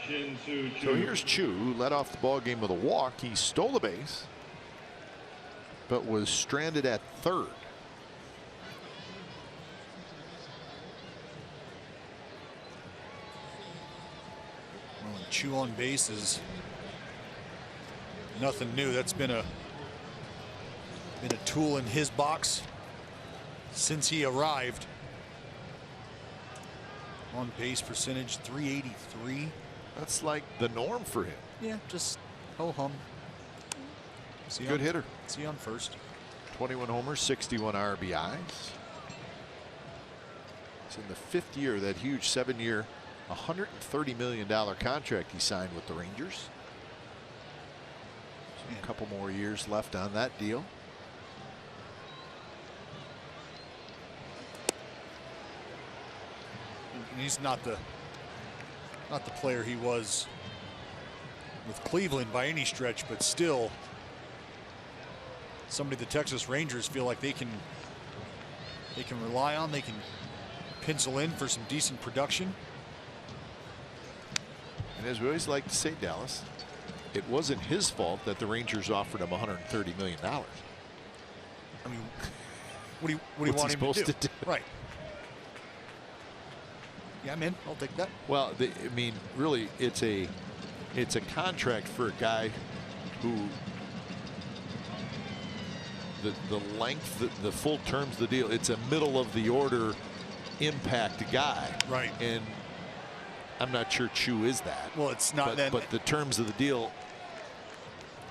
Shin Soo Chu. So here's Chu, who led off the ball game with a walk. He stole the base, but was stranded at third. Well, Chu on base is nothing new. That's been a tool in his box since he arrived. On base percentage 383. That's like the norm for him. Yeah, just ho-hum. Good hitter. See on first. 21 homers, 61 RBIs. It's in the 5th year, that huge 7-year, $130 million contract he signed with the Rangers. So a couple more years left on that deal. And he's not the player he was with Cleveland by any stretch, but still somebody the Texas Rangers feel like they can rely on, they can pencil in for some decent production. And as we always like to say, Dallas, it wasn't his fault that the Rangers offered him $130 million. I mean, what do you want him supposed to do? Right. Yeah, I'm in. I'll take that. Well, I mean, really, it's a contract for a guy who the length, the full terms of the deal. It's a middle of the order impact guy. Right. And I'm not sure Chu is that. Well, it's not that. But the terms of the deal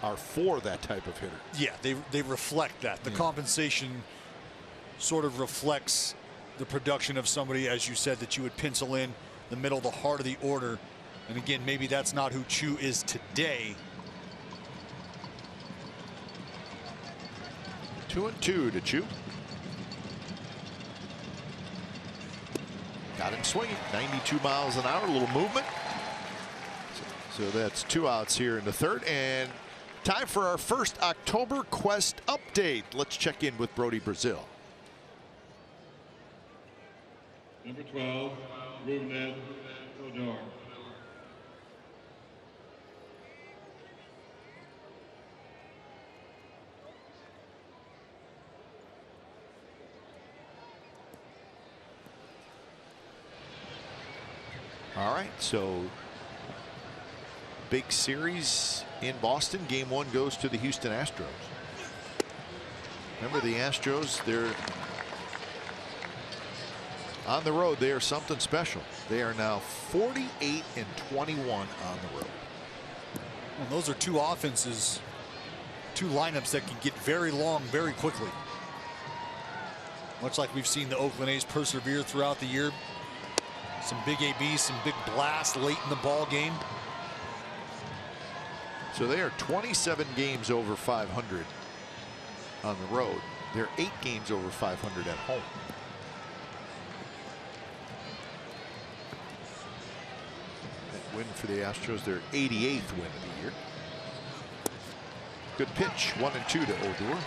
are for that type of hitter. Yeah, they reflect that. The compensation sort of reflects the production of somebody, as you said, that you would pencil in the middle, the heart of the order. And again, maybe that's not who Chu is today. 2-2 to Chu. Got him swinging, 92 miles an hour, a little movement. So that's 2 outs here in the third, and time for our first October Quest update. Let's check in with Brody Brazil. Number 12, Rougned Odor. All right, so big series in Boston. Game 1 goes to the Houston Astros. Remember, the Astros, they're on the road. They are something special. They are now 48-21 on the road. Well, those are two offenses, two lineups that can get very long very quickly. Much like we've seen the Oakland A's persevere throughout the year. Some big ABs, some big blasts late in the ball game. So they are 27 games over 500 on the road. They're 8 games over 500 at home. win for the Astros, their 88th win of the year. Good pitch, 1-2 to Odor.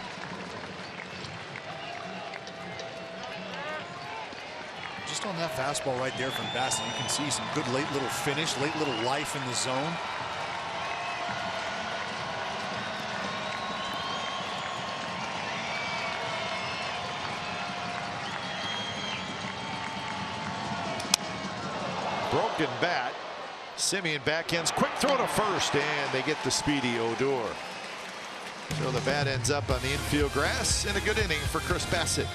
Just on that fastball right there from Bassett, you can see some good late little finish, late little life in the zone. Broken bat. Simeon backhands, quick throw to first, and they get the speedy Odor. So the bat ends up on the infield grass in a good inning for Chris Bassett.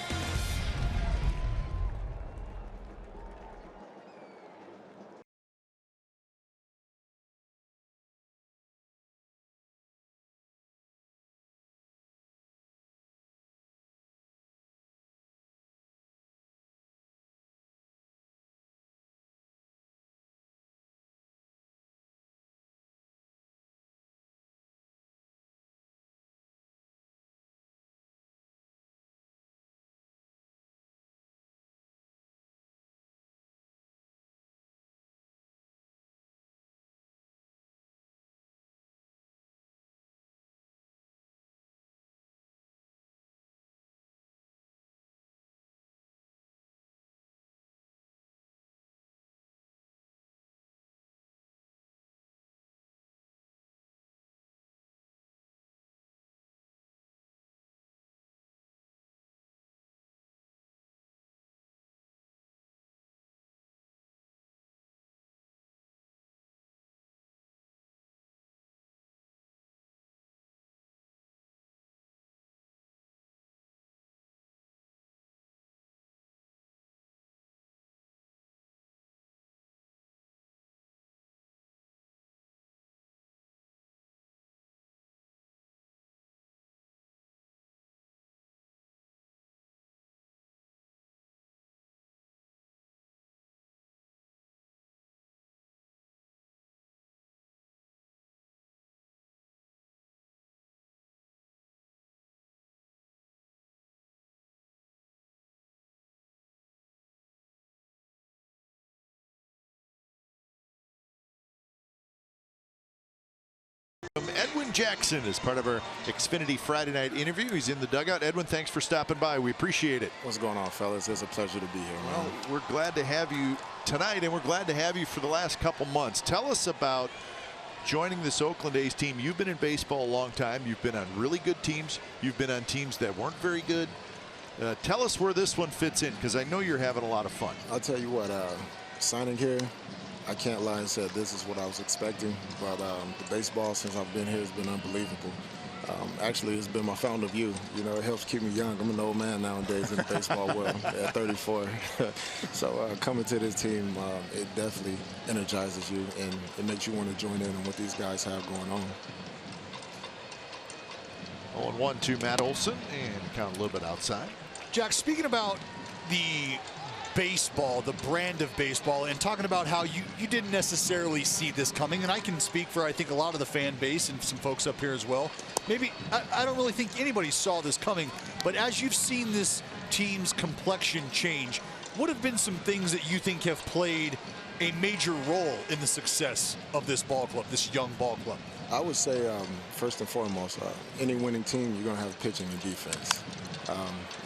Edwin Jackson is part of our Xfinity Friday night interview. He's in the dugout. Edwin, thanks for stopping by. We appreciate it. What's going on, fellas? It's a pleasure to be here, man. Well, we're glad to have you tonight, and we're glad to have you for the last couple months. Tell us about joining this Oakland A's team. You've been in baseball a long time. You've been on really good teams. You've been on teams that weren't very good. Tell us where this one fits in, because I know you're having a lot of fun. I'll tell you what, signing here, I can't lie and say this is what I was expecting, but the baseball since I've been here has been unbelievable. Actually, it's been my fountain of youth. You know, it helps keep me young. I'm an old man nowadays in the baseball world at 34. So coming to this team, it definitely energizes you, and it makes you want to join in on what these guys have going on. 0-1 to Matt Olson, and count a little bit outside. Jack, speaking about the baseball, the brand of baseball, and talking about how you didn't necessarily see this coming, and I can speak for, I think, a lot of the fan base and some folks up here as well. Maybe, I don't really think anybody saw this coming, but as you've seen this team's complexion change, what have been some things that you think have played a major role in the success of this ball club, this young ball club? I would say, first and foremost, any winning team, you're going to have pitching and defense.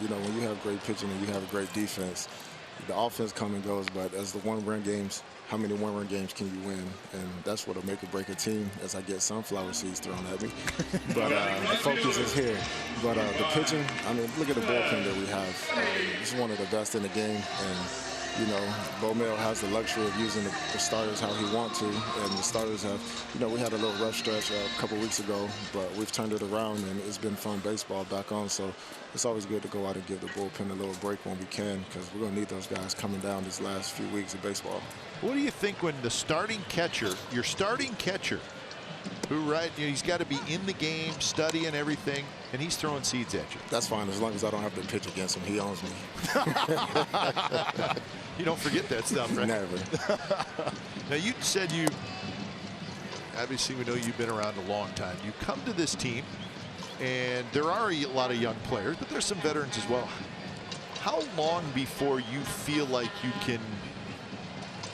You know, when you have great pitching and you have a great defense, the offense comes and goes, but as the one-run games, how many one-run games can you win? And that's what'll make or break a team, as I get sunflower seeds thrown at me. But the focus is here. But the pitching, I mean, look at the bullpen that we have. It's one of the best in the game. And, you know, Bomel has the luxury of using the starters how he wants to. And the starters have, you know, we had a little rough stretch a couple weeks ago, but we've turned it around, and it's been fun baseball back on. So it's always good to go out and give the bullpen a little break when we can, because we're going to need those guys coming down these last few weeks of baseball. What do you think when the starting catcher, your starting catcher, who, right, you know, he's got to be in the game, studying everything, and he's throwing seeds at you? That's fine, as long as I don't have to pitch against him. He owns me. You don't forget that stuff, right? Never. Now, you said obviously we know you've been around a long time. You come to this team, and there are a lot of young players, but there's some veterans as well. How long before you feel like you can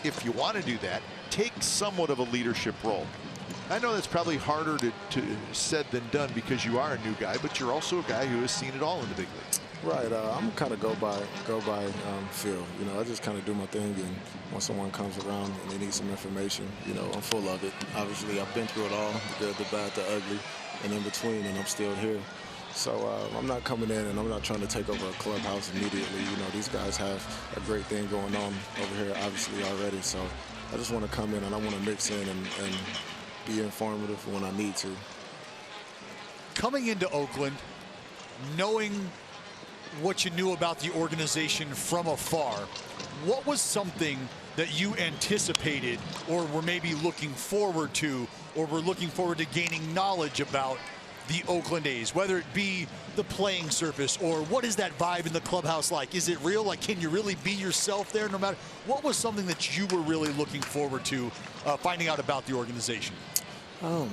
if you want to do that, take somewhat of a leadership role. I know that's probably harder to said than done because you are a new guy, but you're also a guy who has seen it all in the big leagues. Right. I'm kind of go by feel. You know, I just kind of do my thing, and when someone comes around and they need some information, you know, I'm full of it. Obviously, I've been through it all, the good, the bad, the ugly, and in between, and I'm still here. So I'm not coming in and I'm not trying to take over a clubhouse immediately. You know, these guys have a great thing going on over here, obviously, already. So I just want to come in and I want to mix in and be informative when I need to. Coming into Oakland, knowing what you knew about the organization from afar, what was something that you anticipated or were maybe looking forward to, or were looking forward to gaining knowledge about the Oakland A's, whether it be the playing surface or what is that vibe in the clubhouse like? Is it real? Like, can you really be yourself there no matter? What was something that you were really looking forward to finding out about the organization?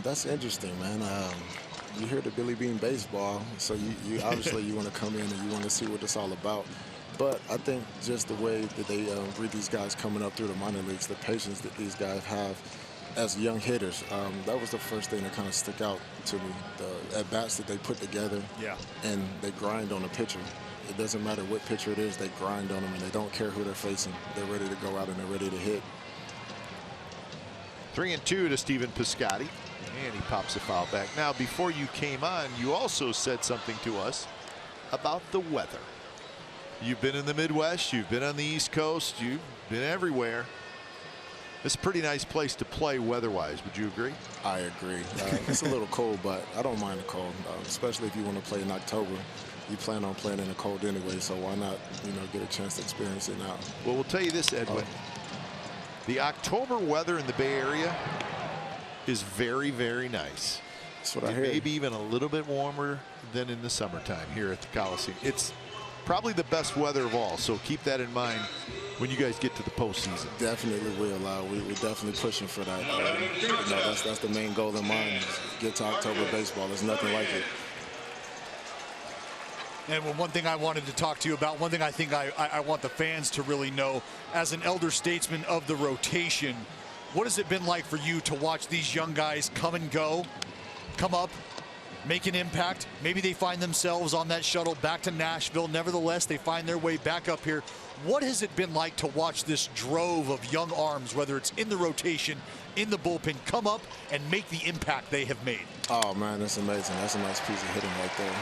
That's interesting, man. You hear the Billy Bean baseball, so you obviously you want to come in and you want to see what it's all about. But I think just the way that they read these guys coming up through the minor leagues, the patience that these guys have as young hitters, that was the first thing that kind of stuck out to me. The at-bats that they put together, and they grind on a pitcher. It doesn't matter what pitcher it is, they grind on them, and they don't care who they're facing. They're ready to go out and they're ready to hit. 3-2 to Stephen Piscotty, and he pops a foul back. Now, before you came on, you also said something to us about the weather. You've been in the Midwest, you've been on the East Coast, you've been everywhere. It's a pretty nice place to play weather-wise. Would you agree? I agree. It's a little cold, but I don't mind the cold, especially if you want to play in October. You plan on playing in the cold anyway, so why not, you know, get a chance to experience it now? Well, we'll tell you this, Edwin. The October weather in the Bay Area is very, very nice. That's what I hear. Maybe even a little bit warmer than in the summertime here at the Coliseum. It's probably the best weather of all, so keep that in mind when you guys get to the postseason. Definitely will. We're definitely pushing for that. You know, that's the main goal in mind, is get to October baseball. There's nothing like it. And one thing I wanted to talk to you about, one thing I think I want the fans to really know, as an elder statesman of the rotation, what has it been like for you to watch these young guys come and go, come up, make an impact? Maybe they find themselves on that shuttle back to Nashville. Nevertheless, they find their way back up here. What has it been like to watch this drove of young arms, whether it's in the rotation, in the bullpen, come up and make the impact they have made? Oh, man, that's amazing. That's a nice piece of hitting right there.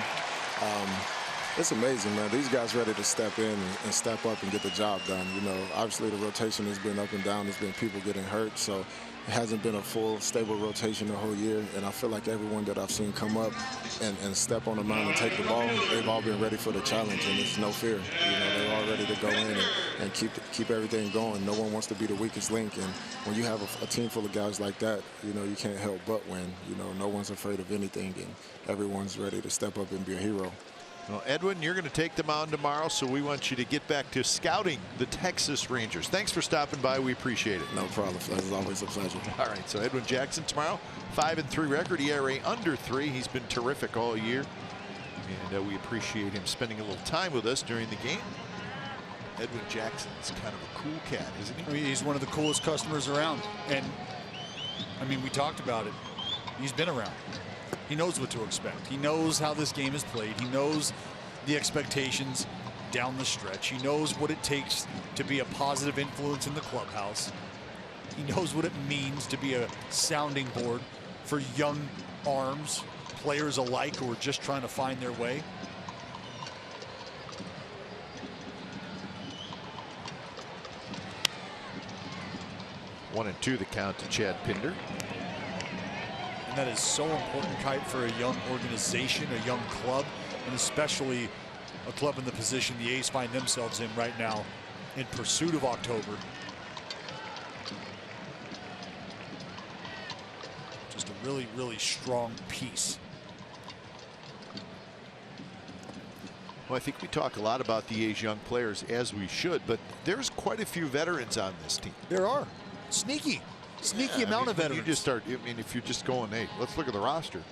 It's amazing, man. These guys ready to step in and step up and get the job done. You know, obviously the rotation has been up and down. There's been people getting hurt, so it hasn't been a full, stable rotation the whole year. And I feel like everyone that I've seen come up and step on the mound and take the ball, they've all been ready for the challenge, and there's no fear. You know, they're all ready to go in and keep everything going. No one wants to be the weakest link, and when you have a team full of guys like that, you know, you can't help but win. You know, no one's afraid of anything, and everyone's ready to step up and be a hero. Well, Edwin, you're going to take them on tomorrow, so we want you to get back to scouting the Texas Rangers. Thanks for stopping by. We appreciate it. No problem. It's always a pleasure. All right, so Edwin Jackson tomorrow, 5-3 record, ERA under 3. He's been terrific all year, and we appreciate him spending a little time with us during the game. Edwin Jackson's kind of a cool cat, isn't he? I mean, he's one of the coolest customers around, and I mean, we talked about it. He's been around. He knows what to expect. He knows how this game is played. He knows the expectations down the stretch. He knows what it takes to be a positive influence in the clubhouse. He knows what it means to be a sounding board for young arms, players alike who are just trying to find their way. One and two the count to Chad Pinder. That is so important, Kite, for a young organization, a young club, and especially a club in the position the A's find themselves in right now in pursuit of October. Just a really, really strong piece. Well, I think we talk a lot about the A's young players, as we should, but there's quite a few veterans on this team. There are. Sneaky amount of veterans. You just start, I mean, if you're just going, hey, let's look at the roster.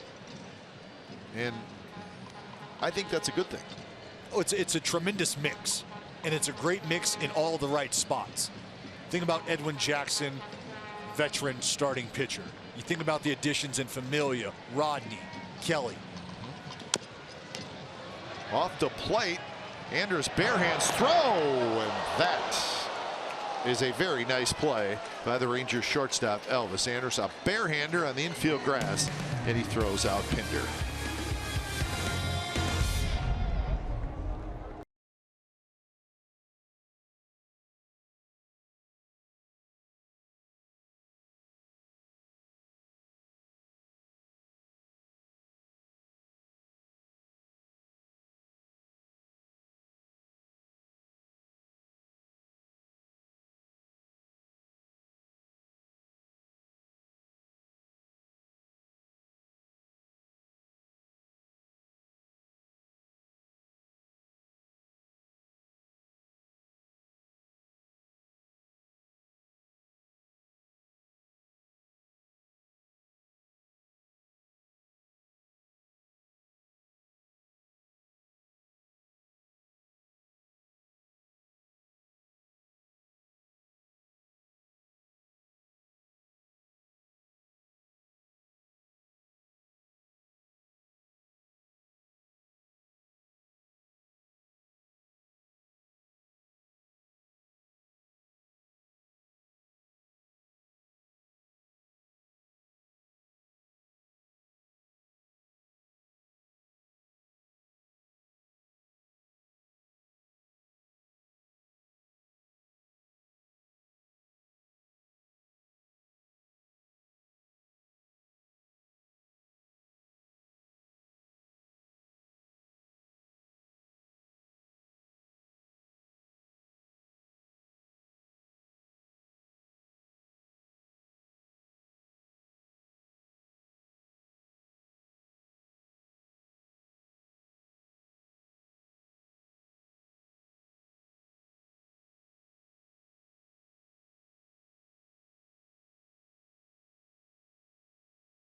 And I think that's a good thing. Oh, it's a tremendous mix, and it's a great mix in all the right spots. Think about Edwin Jackson, veteran starting pitcher. You think about the additions in Familia, Rodney, Kelly. Off the plate, Anders bare hands throw, and that is a very nice play by the Rangers shortstop Elvis Anders. A barehander on the infield grass, and he throws out Pinder.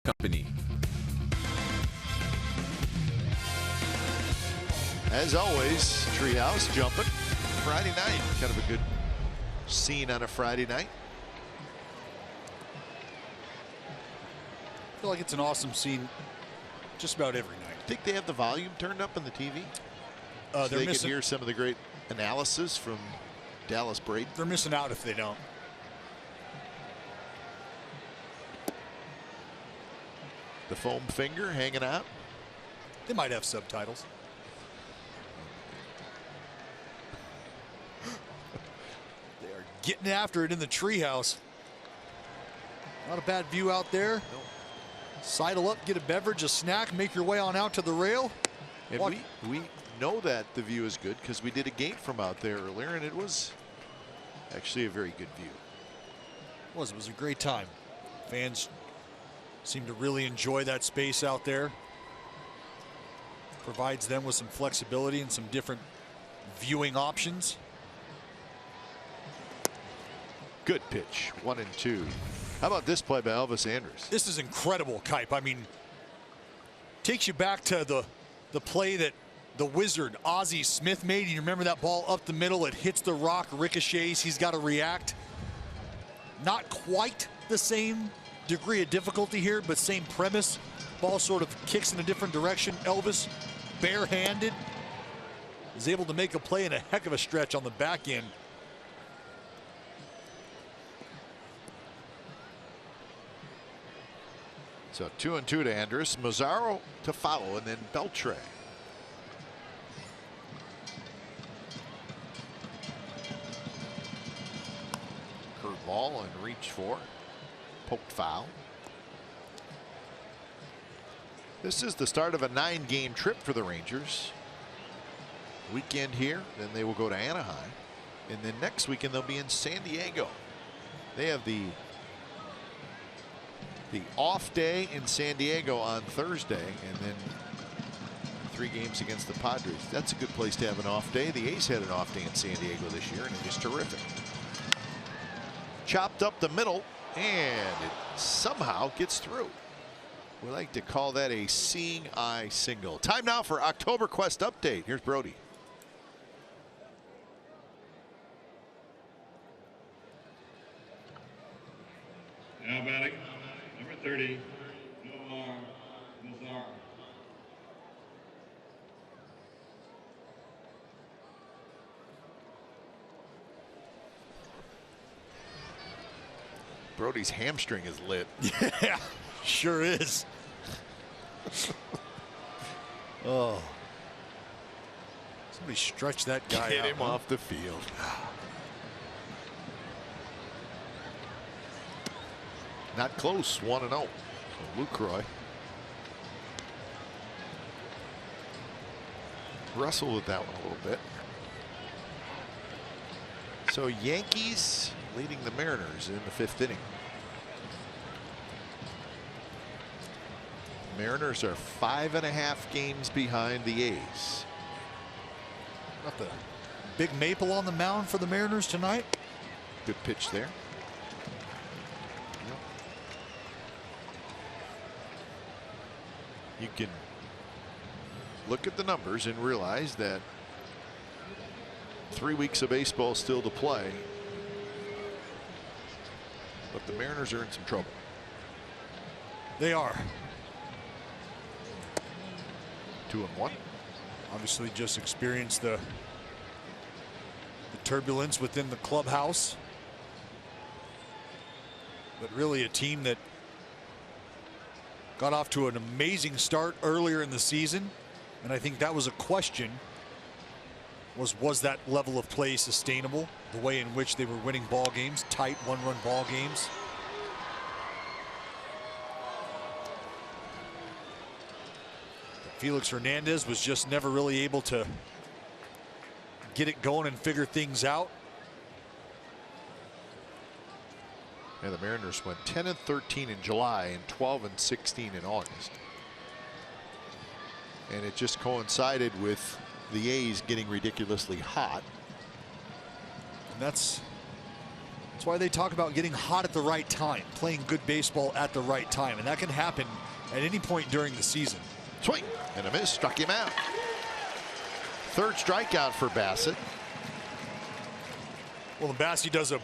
Company. As always, Treehouse jumping. Friday night, kind of a good scene on a Friday night. I feel like it's an awesome scene just about every night. Think they have the volume turned up on the TV? So They're they missing, could hear some of the great analysis from Dallas Braden. they're missing out if they don't. The foam finger hanging out. They might have subtitles. They are getting after it in the treehouse. Not a bad view out there. No. Sidle up, get a beverage, a snack, make your way on out to the rail. And we know that the view is good because we did a game from out there earlier, and it was actually a very good view. It was a great time. Fans seem to really enjoy that space out there. Provides them with some flexibility and some different viewing options. Good pitch, 1-2. How about this play by Elvis Anders? This is incredible, Kipe. I mean, takes you back to the play that the Wizard, Ozzie Smith, made. You remember that ball up the middle, it hits the rock, ricochets, he's got to react. Not quite the same degree of difficulty here, but same premise. Ball sort of kicks in a different direction. Elvis, barehanded, is able to make a play in a heck of a stretch on the back end. So 2-2 to Anders, Mazzaro to follow, and then Beltre. Curveball and reach for. Poked foul. This is the start of a 9-game trip for the Rangers. Weekend here, then they will go to Anaheim. And then next weekend they'll be in San Diego. They have the off day in San Diego on Thursday, and then 3 games against the Padres. That's a good place to have an off day. The A's had an off day in San Diego this year, and it was terrific. Chopped up the middle, and it somehow gets through. We like to call that a seeing eye single. Time now for October Quest update. Here's Brody. Now batting, number 30, Nomar Nazar. Brody's hamstring is lit. Yeah, sure is. Oh. Somebody stretch that guy Get out. him off the field. Not close, 1-0. So Lucroy wrestled with that one a little bit. So Yankees leading the Mariners in the 5th inning. Mariners are 5.5 games behind the A's. Got the big maple on the mound for the Mariners tonight. Good pitch there. You can look at the numbers and realize that 3 weeks of baseball still to play. But the Mariners are in some trouble. They are. 2-1. Obviously just experienced the turbulence within the clubhouse. But really a team that got off to an amazing start earlier in the season. And I think that was a question. Was that level of play sustainable? The way in which they were winning ball games, tight one-run ball games. Felix Hernandez was just never really able to get it going and figure things out. And the Mariners went 10-13 in July and 12-16 in August. And it just coincided with the A's getting ridiculously hot. And that's why they talk about getting hot at the right time, playing good baseball at the right time. And that can happen at any point during the season. Swing and a miss, struck him out. 3rd strikeout for Bassett. Well, Bassett does a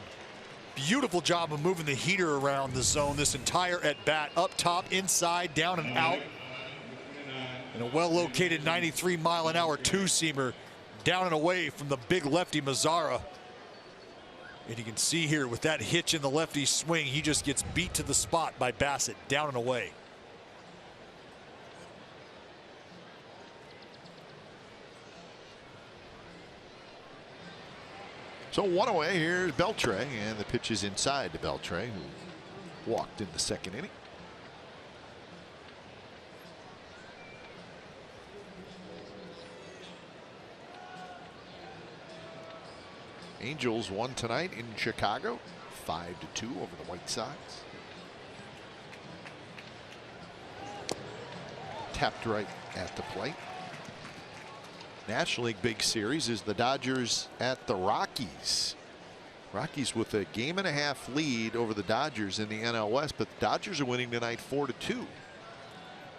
beautiful job of moving the heater around the zone this entire at bat, up top, inside, down and out. And a well-located 93-mile-an-hour two-seamer down and away from the big lefty Mazzara. And you can see here with that hitch in the lefty swing, he just gets beat to the spot by Bassett, down and away. So 1 away, here's Beltre, and the pitch is inside to Beltre, who walked in the 2nd inning. Angels won tonight in Chicago, 5-2 over the White Sox. Tapped right at the plate. National League big series is the Dodgers at the Rockies. Rockies with a 1.5 lead over the Dodgers in the NL West, but the Dodgers are winning tonight 4-2.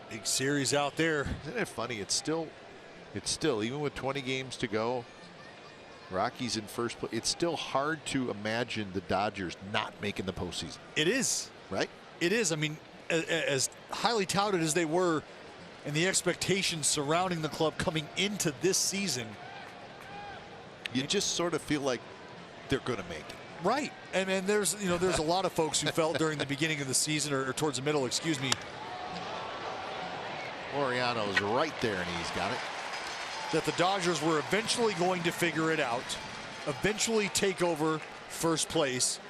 Big series out there. Isn't it funny? It's still even with 20 games to go, Rockies in first place. It's still hard to imagine the Dodgers not making the postseason. It is. Right? It is. I mean, as highly touted as they were, and the expectations surrounding the club coming into this season, you just sort of feel like they're going to make it. Right. And there's a lot of folks who felt during the beginning of the season, or towards the middle, excuse me. Laureano's right there, and he's got it. That the Dodgers were eventually going to figure it out, eventually take over first place,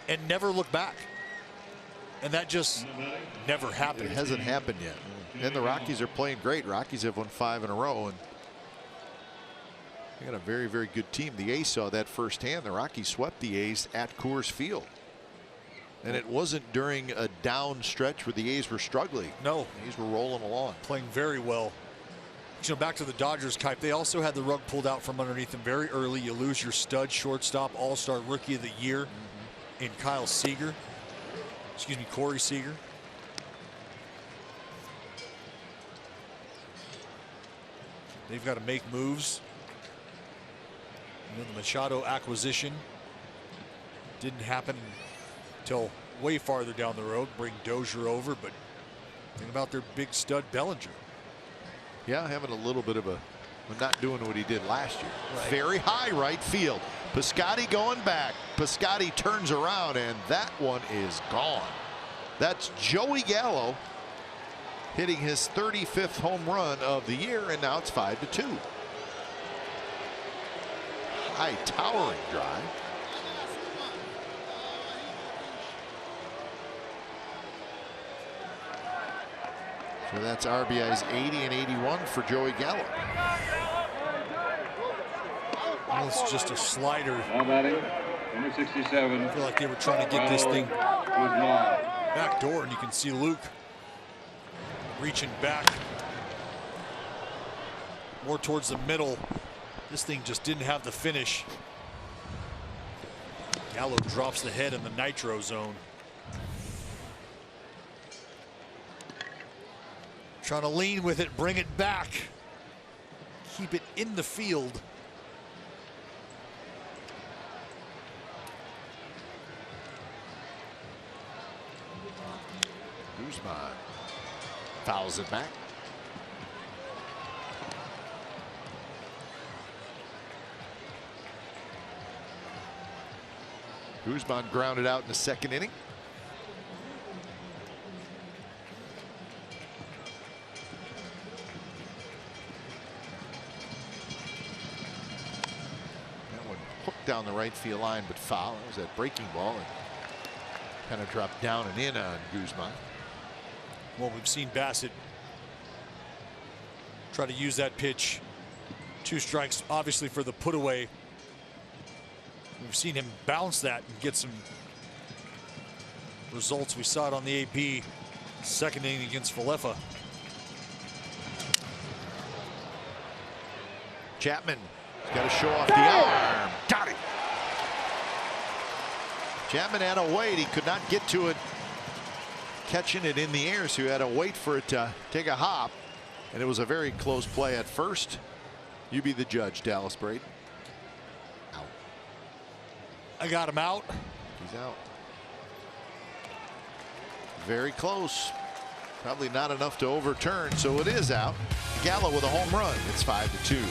and never look back. And that just never happened. It hasn't happened yet. And the Rockies are playing great. Rockies have won 5 in a row, and they got a very, very good team. The A's saw that firsthand. The Rockies swept the A's at Coors Field. And it wasn't during a down stretch where the A's were struggling. No. The A's were rolling along. Playing very well. Back to the Dodgers, Kipe, they also had the rug pulled out from underneath them very early. You lose your stud shortstop, all-star rookie of the year in Kyle Seager. Excuse me, Corey Seager. They've got to make moves. The Machado acquisition didn't happen until way farther down the road, bring Dozier over, but think about their big stud Bellinger. Yeah, having a little bit of a, not doing what he did last year. Right. Very high right field. Piscotty going back. Piscotty turns around, and that one is gone. That's Joey Gallo hitting his 35th home run of the year, and now it's 5-2. High towering drive. So that's RBIs 80 and 81 for Joey Gallo. Well, it's just a slider. Now batting, number 67. I feel like they were trying to get this thing back door, and you can see Luke reaching back more towards the middle. This thing just didn't have the finish. Gallo drops the head in the nitro zone. Trying to lean with it, bring it back, keep it in the field. Guzman fouls it back. Guzman grounded out in the second inning. That one hooked down the right field line, but foul. It was that breaking ball and kind of dropped down and in on Guzman. Well, we've seen Bassett try to use that pitch. 2 strikes, obviously, for the put away. We've seen him bounce that and get some results. We saw it on the AP second inning against Falefa. Chapman got to show off the arm. Got it. Chapman had to wait. He could not get to it, catching it in the air, so he had to wait for it to take a hop. And it was a very close play at first. You be the judge, Dallas Braden. Out. I got him out. He's out. Very close. Probably not enough to overturn, so it is out. Gallo with a home run. It's 5-2.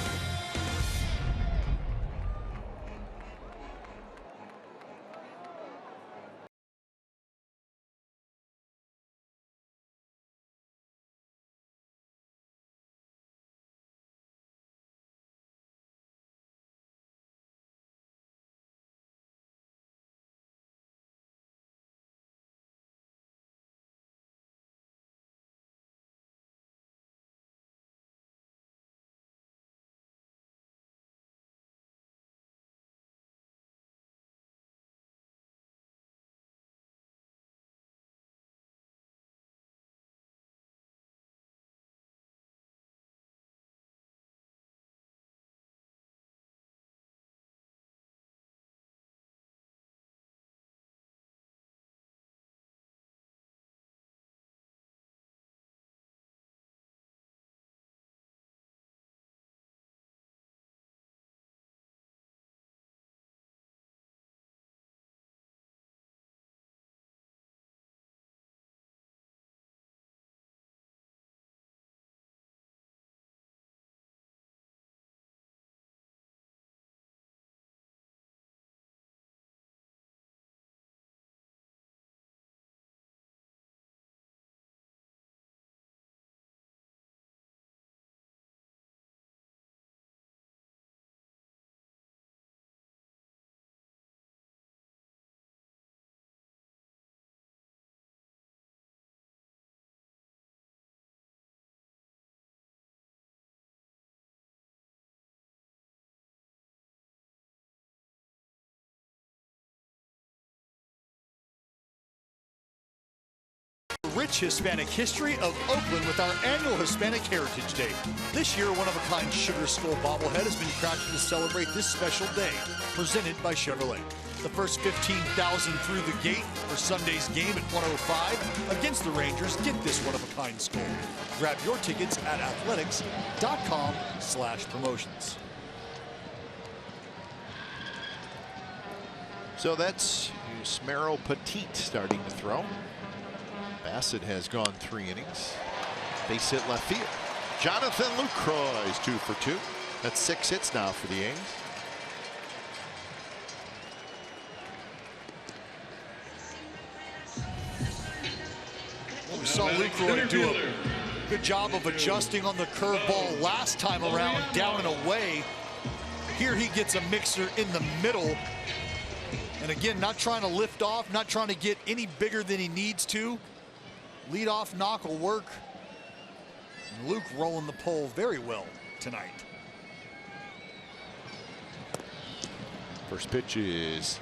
Rich Hispanic history of Oakland with our annual Hispanic Heritage Day. This year, one-of-a-kind Sugar Skull bobblehead has been crafted to celebrate this special day, presented by Chevrolet. The first 15,000 through the gate for Sunday's game at 105 against the Rangers get this one-of-a-kind skull. Grab your tickets at athletics.com/promotions. So that's Smero Petit starting to throw. Bassett has gone 3 innings. Base hit left field. Jonathan Lucroy is 2 for 2. That's 6 hits now for the A's. Well, we saw Lucroy do a good job of adjusting on the curveball last time around, down and away. Here he gets a mixer in the middle. And again, not trying to lift off, not trying to get any bigger than he needs to. Leadoff knock will work. And Luke rolling the pole very well tonight. First pitch is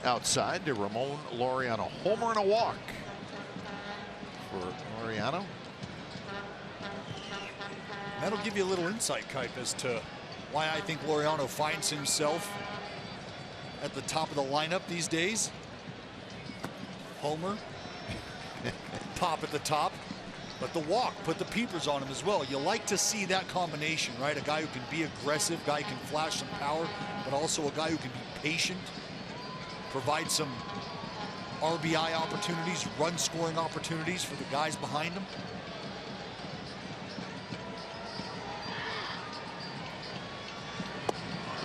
outside to Ramon Laureano. Homer and a walk for Laureano. That'll give you a little insight, Kipe, as to why I think Laureano finds himself at the top of the lineup these days. Homer, pop at the top, but the walk put the peepers on him as well. You like to see that combination, right? A guy who can be aggressive, guy who can flash some power, but also a guy who can be patient, provide some RBI opportunities, run scoring opportunities for the guys behind him.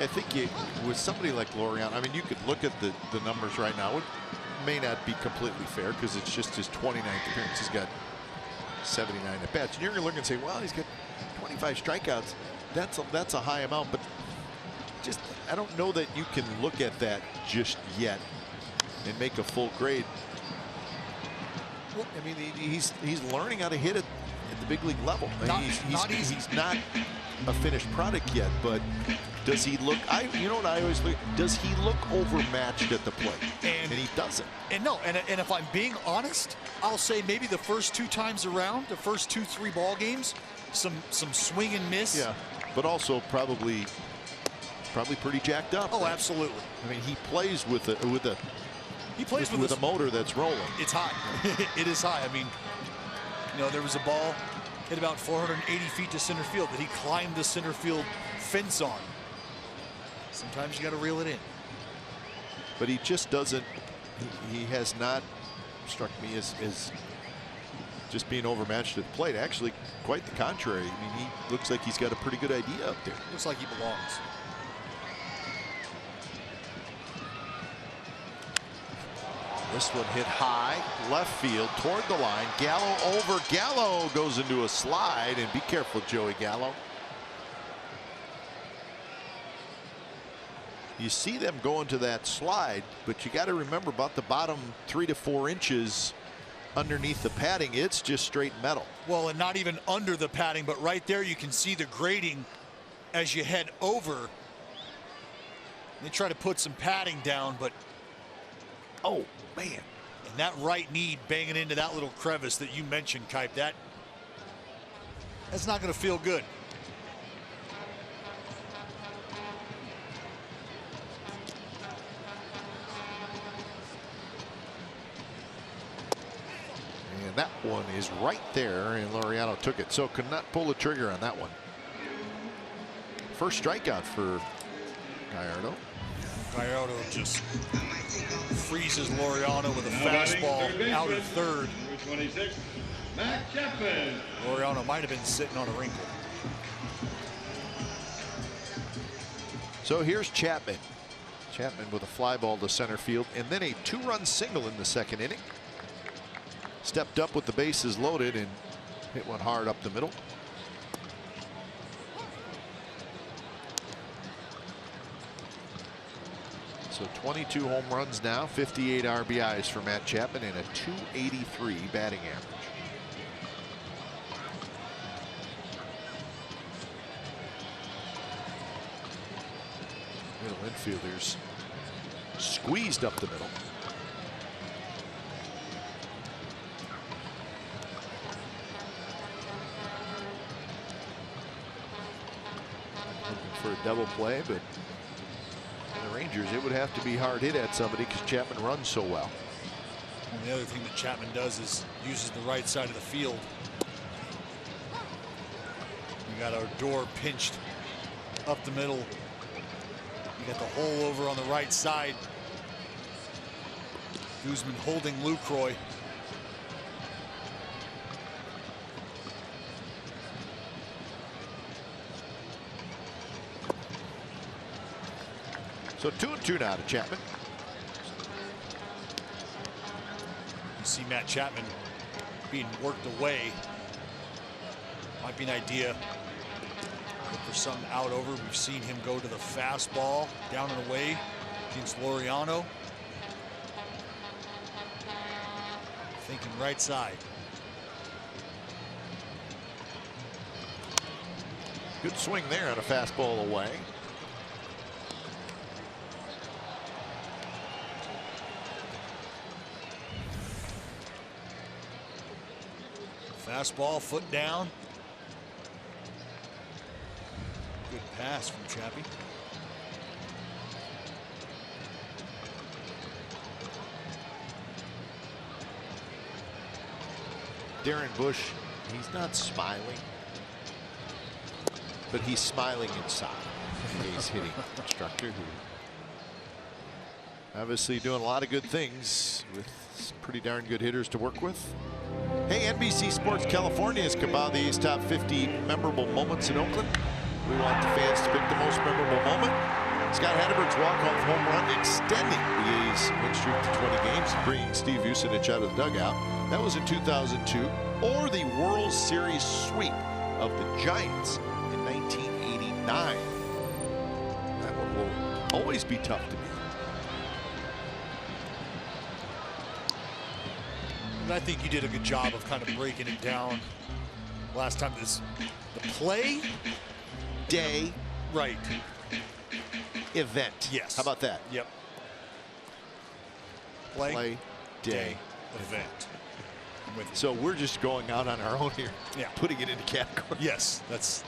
I think with somebody like Laureano, I mean, you could look at the numbers right now. It may not be completely fair because it's just his 29th appearance. He's got 79 at bats. And you're going to look and say, well, he's got 25 strikeouts. That's a high amount, but just I don't know that you can look at that just yet and make a full grade. Well, I mean, he's learning how to hit it at the big league level. He's not a finished product yet, but does he look? You know what I always look? Does he look overmatched at the plate? And he doesn't. And no, and if I'm being honest, I'll say maybe the first 2 times around, the first 2-3 ball games, some swing and miss. Yeah, but also probably pretty jacked up. Oh, right? Absolutely. I mean, he plays with a motor that's rolling. It's high. It is high. I mean, you know, there was a ball hit about 480 feet to center field that he climbed the center field fence on. Sometimes you got to reel it in. But he just doesn't. He has not struck me as just being overmatched at the plate. Actually, quite the contrary. I mean, he looks like he's got a pretty good idea up there. Looks like he belongs. This one hit high, left field, toward the line. Gallo over. Gallo goes into a slide, and be careful, Joey Gallo. You see them go into that slide, but you got to remember about the bottom 3 to 4 inches underneath the padding. It's just straight metal. Well, and not even under the padding, but right there you can see the grading as you head over. They try to put some padding down, but oh man, and that right knee banging into that little crevice that you mentioned, Kipe, that's not going to feel good. And that one is right there, and Laureano took it, so could not pull the trigger on that one. First strikeout for Gallardo. Gallardo just freezes Laureano with a fastball out of third. Number 26, Matt Chapman. Laureano might have been sitting on a wrinkle. So here's Chapman. Chapman with a fly ball to center field, and then a 2-run single in the second inning. Stepped up with the bases loaded and hit one hard up the middle. So 22 home runs now, 58 RBIs for Matt Chapman, and a .283 batting average. Middle infielders squeezed up the middle. Looking for a double play, but the Rangers, it would have to be hard hit at somebody because Chapman runs so well. And the other thing that Chapman does is uses the right side of the field. You got Odor pinched up the middle. You got the hole over on the right side. Guzman holding Lucroy. So 2-2 now to Chapman. You see Matt Chapman being worked away. Might be an idea. Look for something out over. We've seen him go to the fastball down and away against Laureano. Thinking right side. Good swing there on a fastball away. Fastball, foot down. Good pass from Chappie. Darren Bush, he's not smiling, but he's smiling inside. He's hitting instructor who obviously doing a lot of good things with some pretty darn good hitters to work with. Hey, NBC Sports California has compiled the A's top 50 memorable moments in Oakland. We want the fans to pick the most memorable moment. Scott Hatteberg's walk-off home run extending the A's win streak to 20 games and bringing Steve Vucinich out of the dugout. That was in 2002. Or the World Series sweep of the Giants in 1989. That one will always be tough to beat. And I think you did a good job of kind of breaking it down last time. The play, Day, right? Event. Yes. How about that? Yep. Play, day, event. I'm with you. So we're just going out on our own here, Yeah. putting it into category. Yes, it's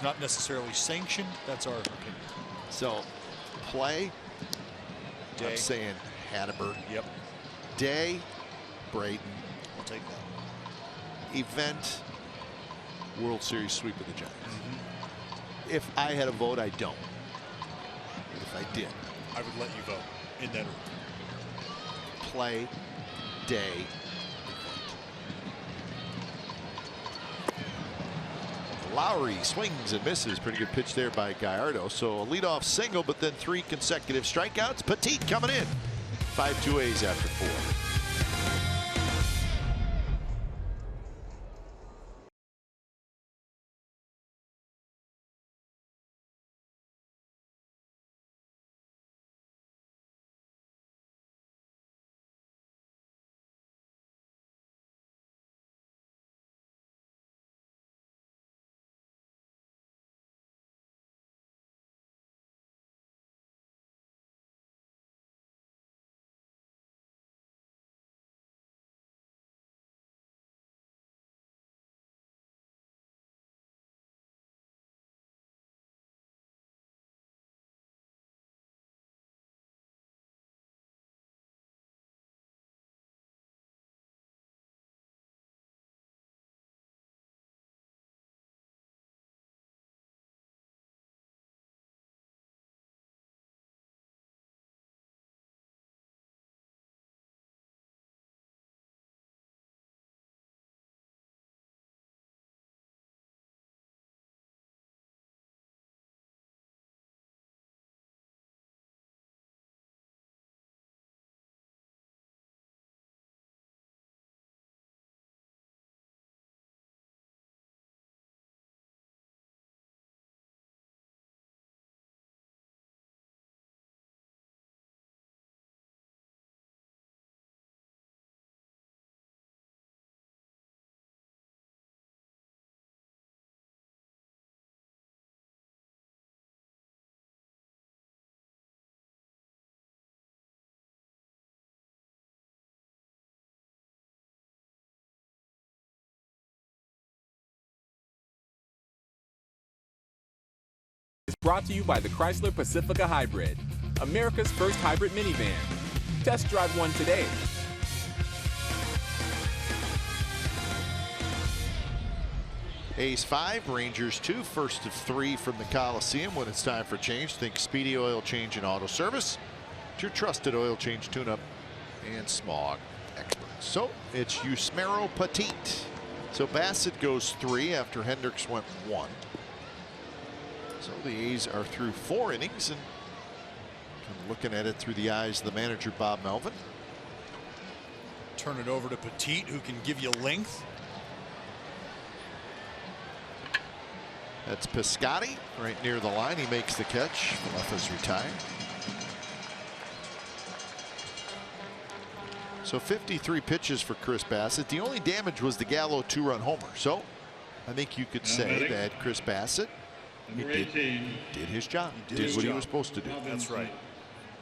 not necessarily sanctioned. That's our opinion. So play, Day. I'm saying Hatteberg. Yep. Day, Brayton. I'll take that. Event, World Series sweep of the Giants. If I had a vote, I don't. But if I did, I would let you vote in that order. play, day, Lowry swings and misses. Pretty good pitch there by Gallardo. So a leadoff single, but then 3 consecutive strikeouts. Petit coming in. 5-2 A's after 4. Is brought to you by the Chrysler Pacifica Hybrid, America's first hybrid minivan. Test drive one today. A's 5, Rangers 2, first of 3 from the Coliseum. When it's time for change, think Speedy Oil Change and Auto Service. Your trusted oil change, tune-up, and smog experts. So it's Yusmeiro Petit. So Bassett goes 3 after Hendricks went 1. So the A's are through 4 innings, and kind of looking at it through the eyes of the manager, Bob Melvin. Turn it over to Petit, who can give you length. That's Piscotty right near the line. He makes the catch. Left is retired. So 53 pitches for Chris Bassett. The only damage was the Gallo 2-run homer. So I think you could say that Chris Bassett did his job. He did what he was supposed to do. That's right.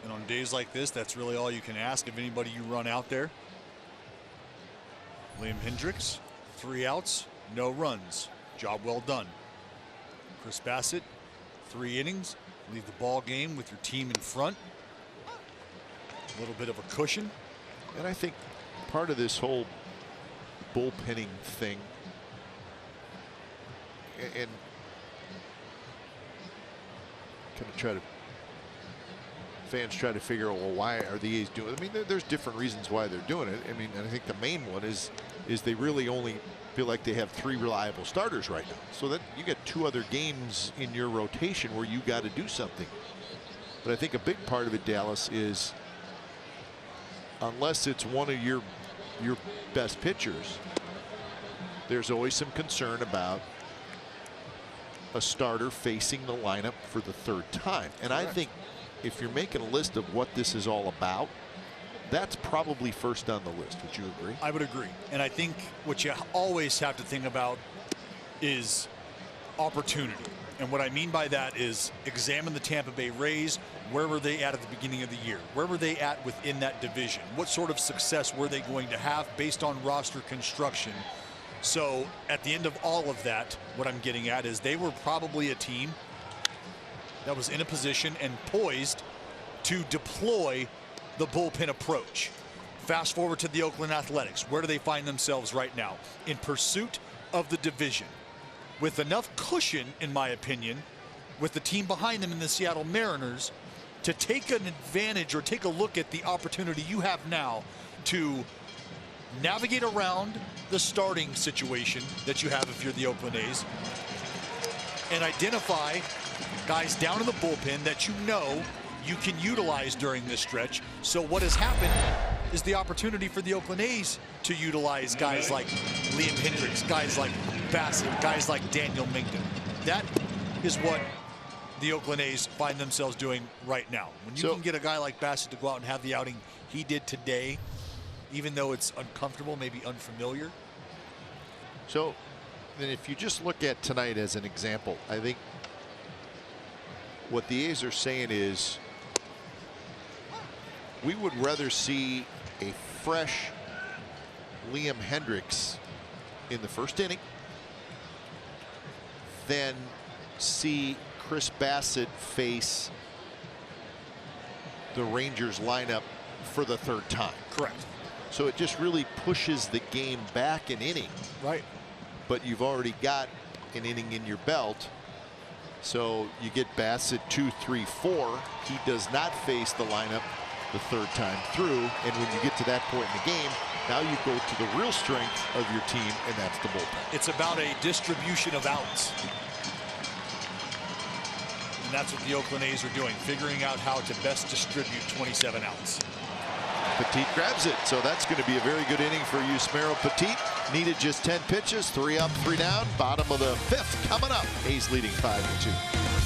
And on days like this, that's really all you can ask of anybody you run out there. Liam Hendricks, 3 outs, no runs. Job well done. Chris Bassett, 3 innings. Leave the ball game with your team in front. A little bit of a cushion. And I think part of this whole bullpenning thing, and kind of fans try to figure out, well, why are the A's doing it? I mean, there's different reasons why they're doing it. I mean, and I think the main one is they really only feel like they have 3 reliable starters right now. So that you get 2 other games in your rotation where you got to do something. But I think a big part of it, Dallas, is unless it's one of your best pitchers, there's always some concern about a starter facing the lineup for the 3rd time. And Correct. I think if you're making a list of what this is all about, that's probably first on the list. Would you agree? I would agree. And I think what you always have to think about is opportunity. And what I mean by that is examine the Tampa Bay Rays. Where were they at the beginning of the year? Where were they at within that division? What sort of success were they going to have based on roster construction? So at the end of all of that, what I'm getting at is they were probably a team that was in a position and poised to deploy the bullpen approach. Fast forward to the Oakland Athletics. Where do they find themselves right now? In pursuit of the division. With enough cushion, in my opinion, with the team behind them in the Seattle Mariners, to take an advantage or take a look at the opportunity you have now to navigate around the starting situation that you have if you're the Oakland A's and identify guys down in the bullpen that you know you can utilize during this stretch. So what has happened is the opportunity for the Oakland A's to utilize guys like Liam Hendricks, guys like Bassett, guys like Daniel Mington. That is what the Oakland A's find themselves doing right now. When you can get a guy like Bassett to go out and have the outing he did today, even though it's uncomfortable, maybe unfamiliar. So then if you just look at tonight as an example, I think what the A's are saying is we would rather see a fresh Liam Hendricks in the 1st inning than see Chris Bassett face the Rangers lineup for the 3rd time. Correct. So it just really pushes the game back an inning. Right. But you've already got an inning in your belt. So you get Bassett 2, 3, 4. He does not face the lineup the 3rd time through. And when you get to that point in the game, now you go to the real strength of your team, and that's the bullpen. It's about a distribution of outs. And that's what the Oakland A's are doing, figuring out how to best distribute 27 outs. Petit grabs it, so that's going to be a very good inning for Yusmeiro Petit. Needed just 10 pitches, 3 up, 3 down. Bottom of the 5th coming up. A's leading 5-2.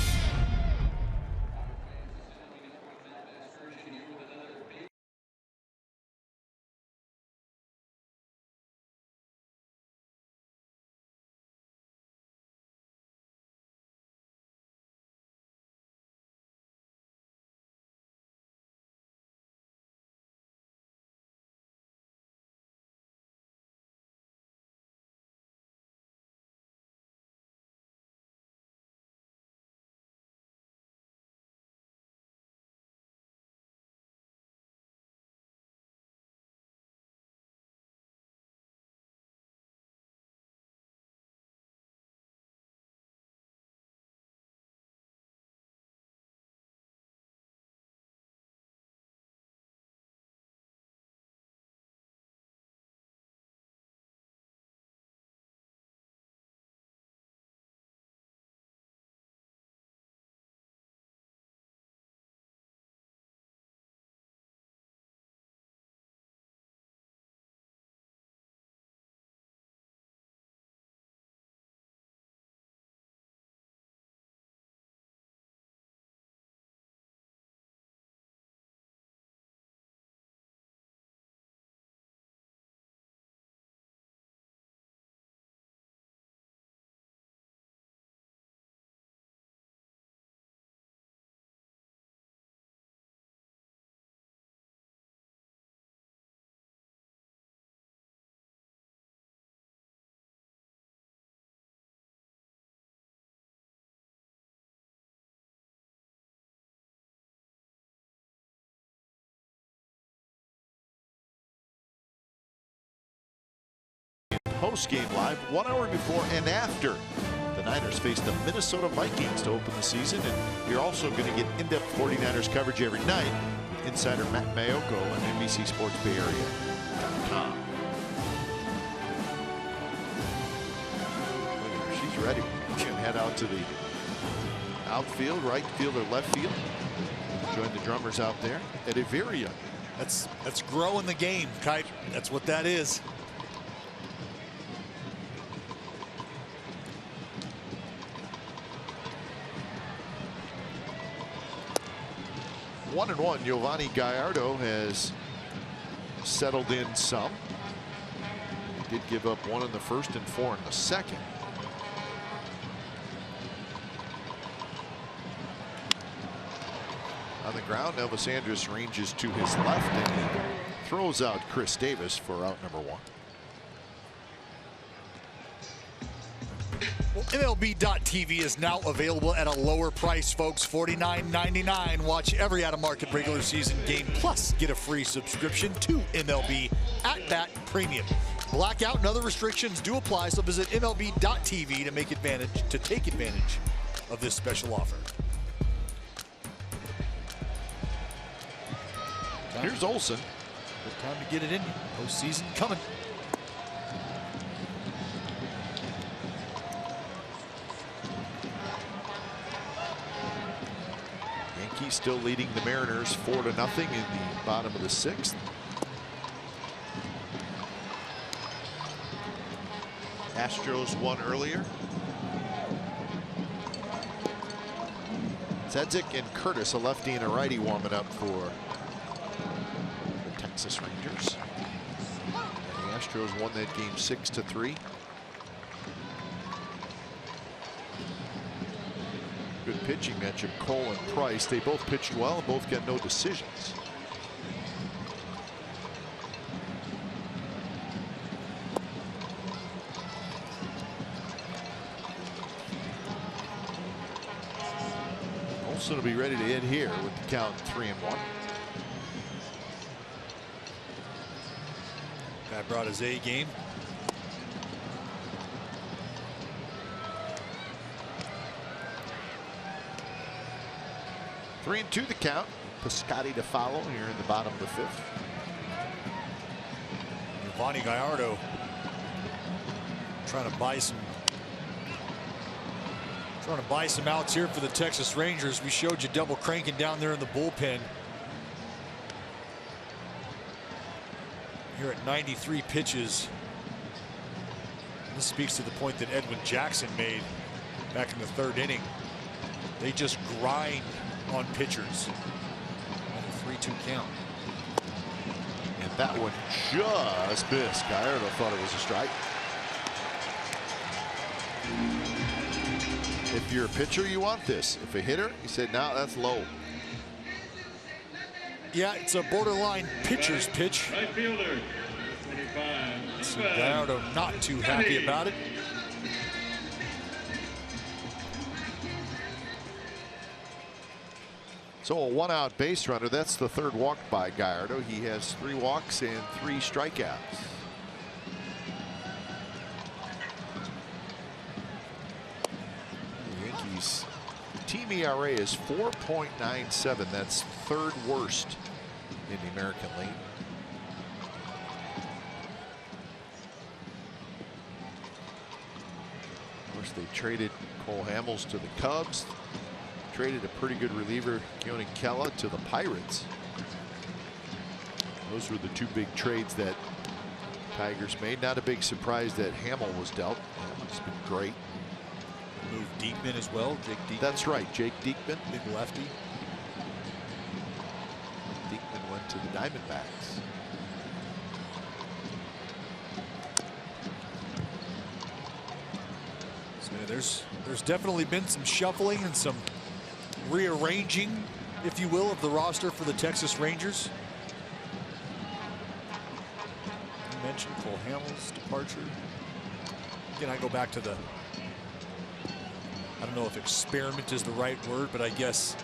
post-game live 1 hour before and after the Niners face the Minnesota Vikings to open the season. And you're also going to get in-depth 49ers coverage every night with insider Matt Mayoko on NBC Sports Bay Area.com. She's ready. She can head out to the outfield, right field, or left field. Join the drummers out there at Averia. That's growing the game, Kite. That's what that is. One and one. Giovanni Gallardo has settled in some. He did give up 1 in the first and 4 in the second. On the ground, Elvis Andrus ranges to his left and he throws out Chris Davis for out number 1. Well, MLB.TV is now available at a lower price, folks. $49.99. Watch every out-of-market regular season game, plus get a free subscription to MLB At Bat Premium. Blackout and other restrictions do apply, so visit MLB.TV to take advantage of this special offer. Here's Olsen. Good time to get it in. Postseason coming. Yankees still leading the Mariners 4-0 in the bottom of the 6th. Astros won earlier. Zedzik and Curtis, a lefty and a righty, warming up for the Texas Rangers. And the Astros won that game 6-3. Good pitching matchup, Cole and Price. They both pitched well and both got no decisions. Olsen will be ready to hit here with the count 3-1. Guy brought his A game. Three and 2 the count. Piscotti to follow here in the bottom of the 5th. Giovanni Gallardo trying to buy some outs here for the Texas Rangers. We showed you double cranking down there in the bullpen. Here at 93 pitches. This speaks to the point that Edwin Jackson made back in the 3rd inning. They just grind on pitchers. On a 3-2 count. And that one just missed. Gallardo thought it was a strike. If you're a pitcher, you want this. If a hitter, you say, no, that's low. Yeah, it's a borderline pitcher's pitch. Right fielder, 25. So Gallardo not too happy about it. So a 1-out base runner. That's the 3rd walk by Gallardo. He has 3 walks and 3 strikeouts. The Yankees team ERA is 4.97. That's 3rd worst in the American League. Of course, they traded Cole Hamels to the Cubs. Traded a pretty good reliever, Keone Kela, to the Pirates. Those were the 2 big trades that Tigers made. Not a big surprise that Hamill was dealt. He's been great. Moved Diekman as well. Jake Diekman. That's right, Jake Diekman. Big lefty. Diekman went to the Diamondbacks. So there's definitely been some shuffling and some rearranging, if you will, of the roster for the Texas Rangers. You mentioned Cole Hamels' departure. Again, I go back to the, I don't know if experiment is the right word, but I guess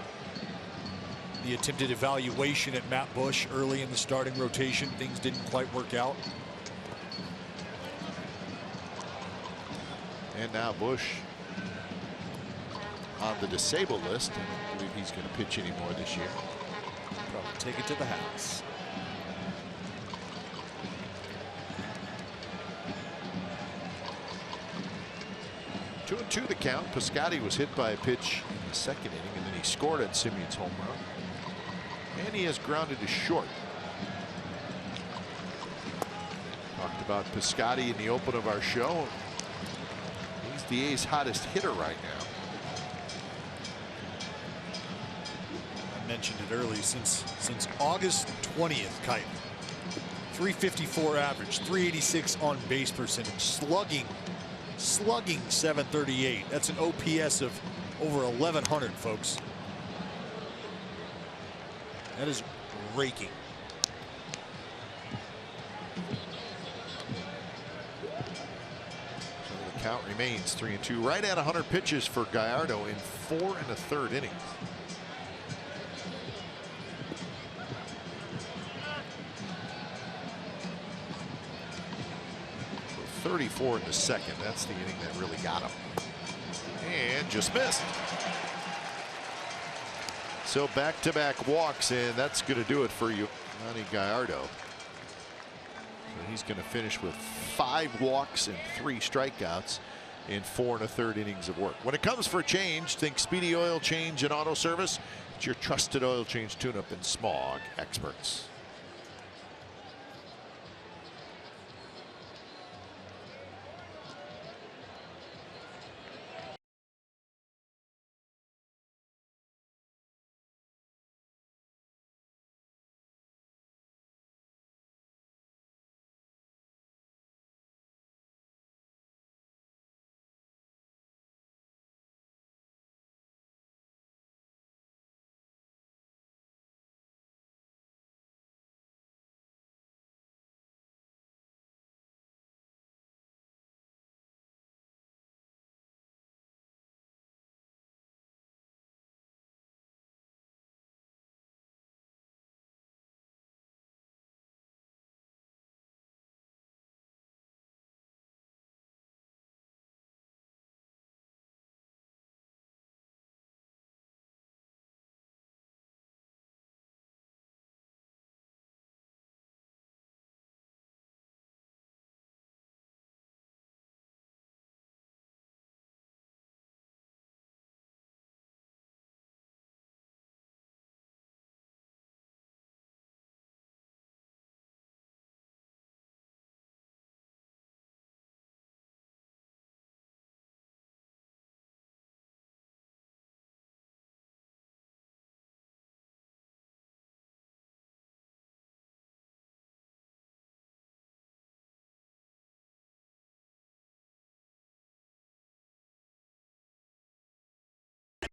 the attempted evaluation at Matt Bush early in the starting rotation. Things didn't quite work out. And now Bush on the disabled list. I don't believe he's going to pitch anymore this year. Probably take it to the house. Two and two the count. Piscotty was hit by a pitch in the second inning, and then he scored on Simeon's home run. And he has grounded to short. Talked about Piscotty in the open of our show. He's the A's hottest hitter right now. I mentioned it early, since August 20th, Kite. 354 average, 386 on base percentage, slugging 738. That's an OPS of over 1,100, folks. That is raking. So the count remains 3-2. Right at 100 pitches for Gallardo in 4 1/3 innings. 34 in the second. That's the inning that really got him. And just missed. So back-to-back walks, and that's going to do it for you, Manny Gallardo. So he's going to finish with 5 walks and 3 strikeouts in 4 1/3 innings of work. When it comes for a change, think Speedy Oil Change and Auto Service. It's your trusted oil change tune-up and smog experts.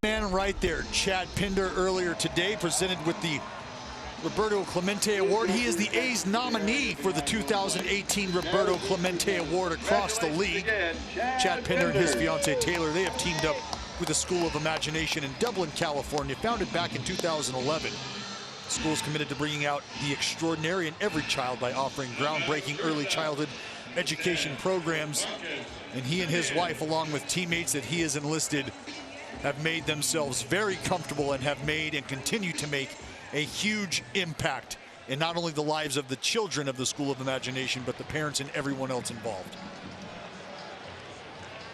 Man right there, Chad Pinder, earlier today, presented with the Roberto Clemente Award. He is the A's nominee for the 2018 Roberto Clemente Award across the league. Chad Pinder and his fiancee Taylor, they have teamed up with the School of Imagination in Dublin, California, founded back in 2011. The school is committed to bringing out the extraordinary in every child by offering groundbreaking early childhood education programs. And he and his wife, along with teammates that he has enlisted, have made themselves very comfortable and have made and continue to make a huge impact in not only the lives of the children of the School of Imagination, but the parents and everyone else involved.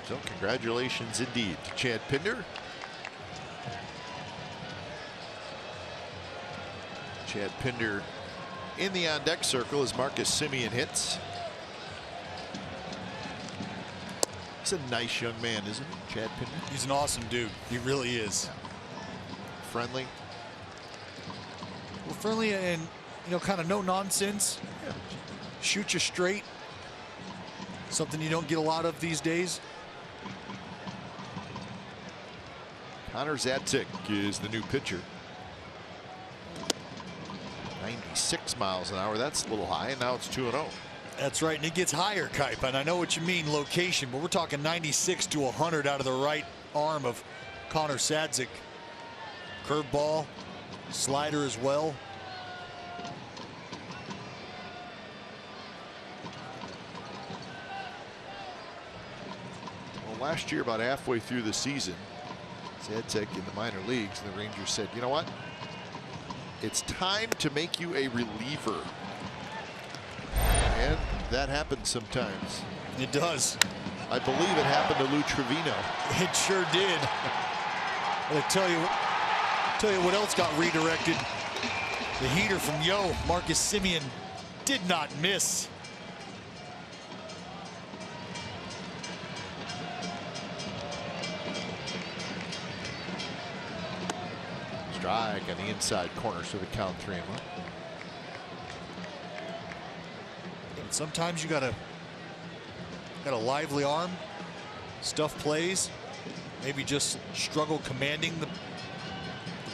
So congratulations indeed to Chad Pinder. Chad Pinder in the on-deck circle as Marcus Semien hits. He's a nice young man, isn't he, Chad Pinder? He's an awesome dude. He really is. Friendly. Well, friendly and, you know, kind of no nonsense. Yeah. Shoot you straight. Something you don't get a lot of these days. Connor Zatzik is the new pitcher. 96 miles an hour. That's a little high, and now it's 2-0. That's right, and it gets higher, Kipe, and I know what you mean, location, but we're talking 96 to 100 out of the right arm of Connor Zatzik. Curveball, slider as well. last year, about halfway through the season, Zadzik in the minor leagues, the Rangers said, you know what? It's time to make you a reliever. And that happens sometimes. It does. I believe it happened to Lou Trevino. It sure did. I'll tell you what else got redirected. The heater from Marcus Semien did not miss. Strike on the inside corner, so the count 3-1. And sometimes you got a lively arm, stuff plays, maybe just struggle commanding the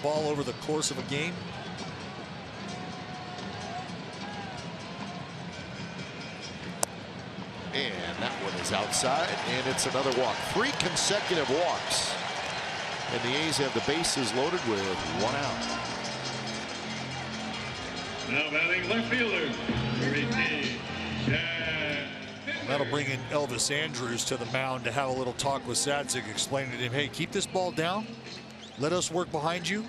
ball over the course of a game. And that one is outside, and it's another walk. 3 consecutive walks. And the A's have the bases loaded with 1 out. Now batting left fielder, number 18, Chad. That'll bring in Elvis Andrews to the mound to have a little talk with Zadzik, explaining to him, hey, keep this ball down. Let us work behind you.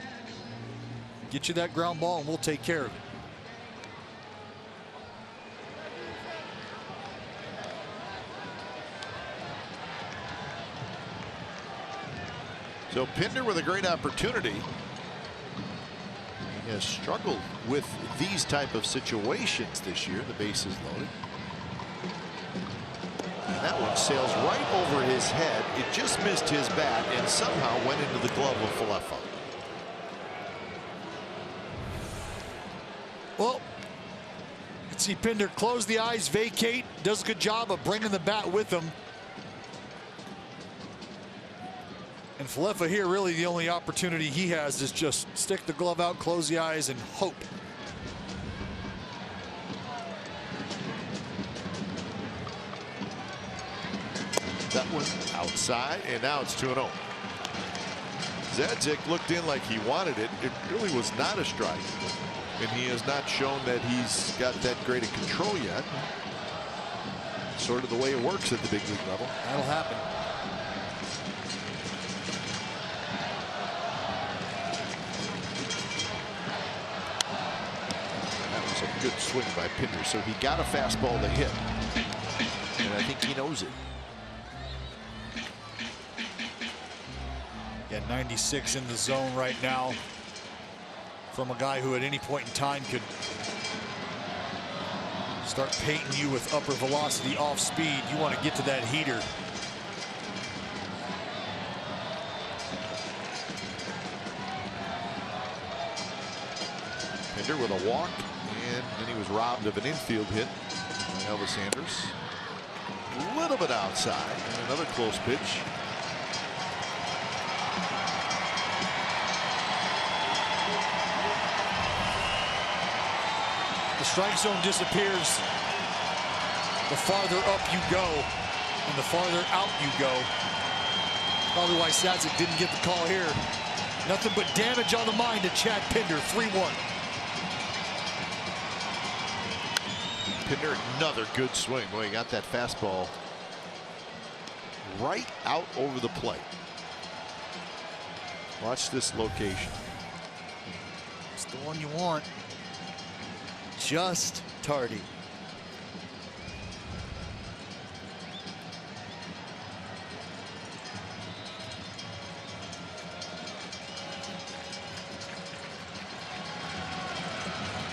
Get you that ground ball, and we'll take care of it. So Pinder with a great opportunity. He has struggled with these type of situations this year. The bases loaded. And that one sails right over his head. It just missed his bat and somehow went into the glove of Falefa. Well, you can see Pinder close the eyes, vacate, does a good job of bringing the bat with him. And Falefa here, really the only opportunity he has is just stick the glove out, close the eyes, and hope. That one outside, and now it's 2-0. Zadzik looked in like he wanted it. It really was not a strike. And he has not shown that he's got that great a control yet. Sort of the way it works at the big league level. That'll happen. A good swing by Pinder, so he got a fastball to hit, and I think he knows it. Yeah, 96 in the zone right now from a guy who at any point in time could start painting you with upper velocity off speed. You want to get to that heater. Pinder with a walk. And then he was robbed of an infield hit by Elvis Andrews. A little bit outside, and another close pitch. The strike zone disappears the farther up you go, and the farther out you go. Probably why Zadzik didn't get the call here. Nothing but damage on the mind to Chad Pinder, 3-1. Pinder, another good swing. Boy, he got that fastball right out over the plate. Watch this location. It's the one you want. Just tardy.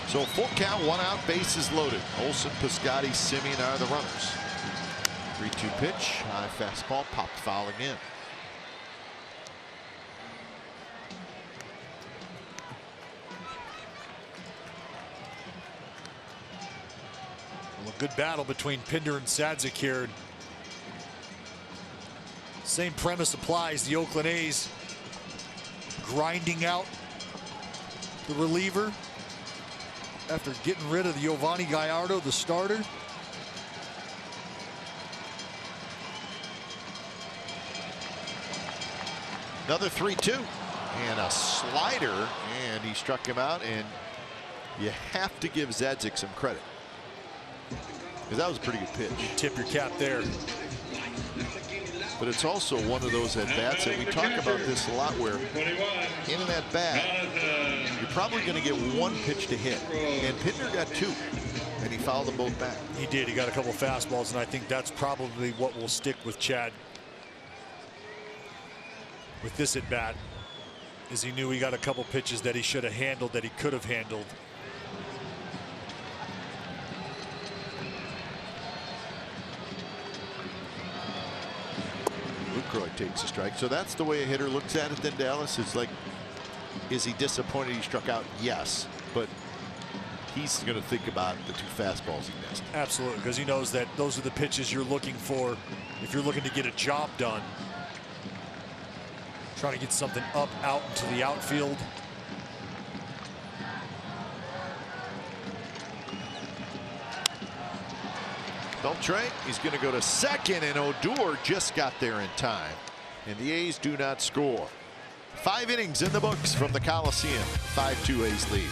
So full count, 1 out, bases loaded. Olson, Piscotty, Semien are the runners. 3-2 pitch, high fastball, popped foul again. Well, a good battle between Pinder and Zadzik here. Same premise applies. The Oakland A's grinding out the reliever after getting rid of the Giovanni Gallardo, the starter. Another 3-2 and a slider, and he struck him out, and you have to give Zadzik some credit because that was a pretty good pitch. Tip your cap there. But it's also one of those at-bats that we talk about this a lot, where in an at-bat, you're probably going to get one pitch to hit. And Pittner got two, and he fouled them both back. He did. He got a couple fastballs, and I think that's probably what will stick with Chad with this at-bat, is he knew he got a couple pitches that he should have handled, that he could have handled. Lucroy takes a strike. So that's the way a hitter looks at it then, Dallas. It's like, is he disappointed he struck out? Yes, but he's going to think about the two fastballs he missed. Absolutely, because he knows that those are the pitches you're looking for if you're looking to get a job done. Trying to get something up, out into the outfield. Beltre, he's going to go to second, and Odor just got there in time. And the A's do not score. 5 innings in the books from the Coliseum. 5-2 A's lead.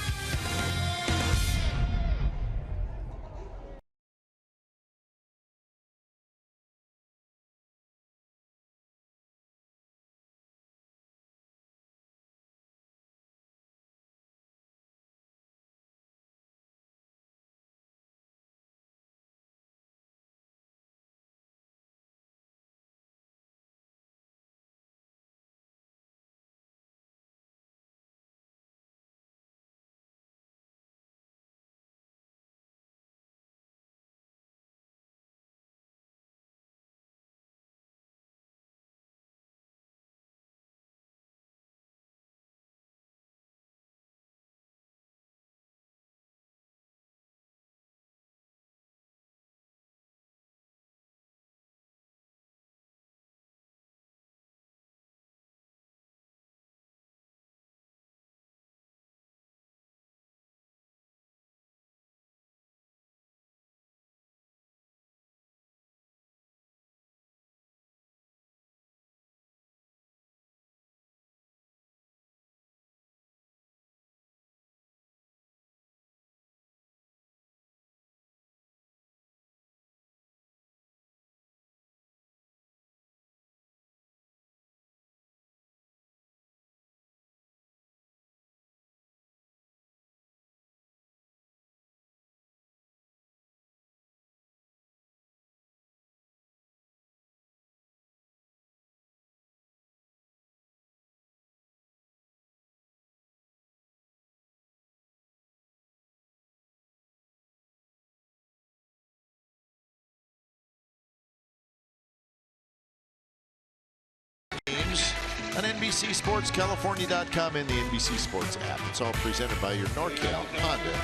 On NBC Sports, California.com, and the NBC Sports app. It's all presented by your NorCal Honda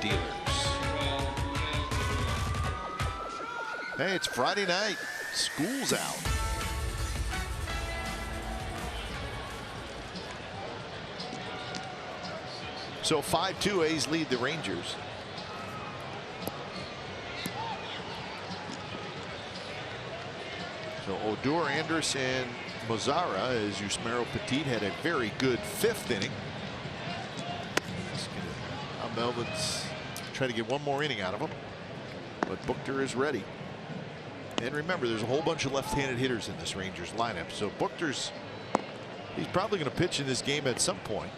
dealers. Hey, it's Friday night. School's out. So 5-2 A's lead the Rangers. So Odor, Andrus, and Mazara, as Yusmeiro Petit had a very good 5th inning. Melvin's trying to get one more inning out of him, but Buchter is ready. And remember, there's a whole bunch of left-handed hitters in this Rangers lineup, so he's probably going to pitch in this game at some point.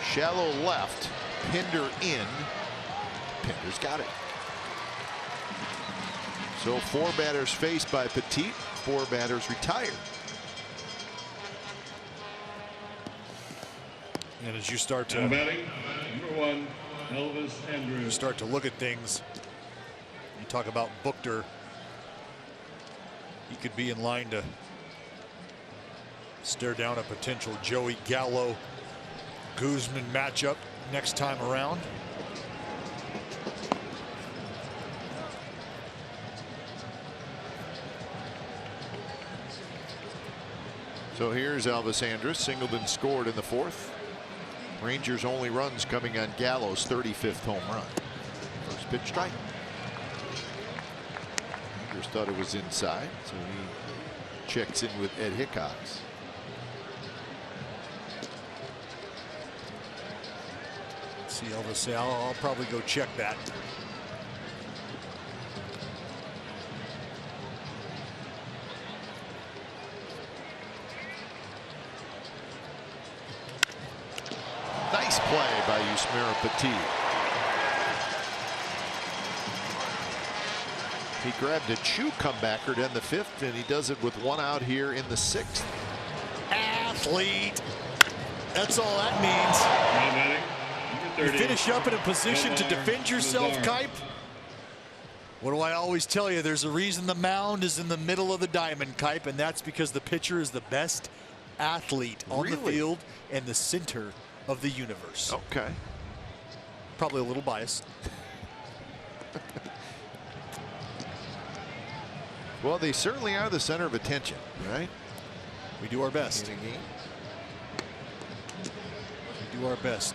Shallow left. Pinder in. Pinder's got it. So 4 batters faced by Petit, 4 batters retired. And as you start to start to look at things, you talk about Buchter. He could be in line to stare down a potential Joey Gallo-Guzman matchup next time around. So here's Elvis Andrus. Singleton scored in the 4th. Rangers' only runs coming on Gallo's 35th home run. First pitch strike. Andrus thought it was inside, so he checks in with Ed Hickox. See Elvis say, I'll probably go check that. Nice play by Yusmeiro Petit. He grabbed a chew comebacker to end the 5th, and he does it with 1 out here in the 6th. Athlete. That's all that means. You finish up in a position to defend yourself, Kipe. What do I always tell you? There's a reason the mound is in the middle of the diamond, Kipe, and that's because the pitcher is the best athlete on the field and the center of the universe. Okay. Probably a little biased. Well, they certainly are the center of attention, right? We do our best. We do our best.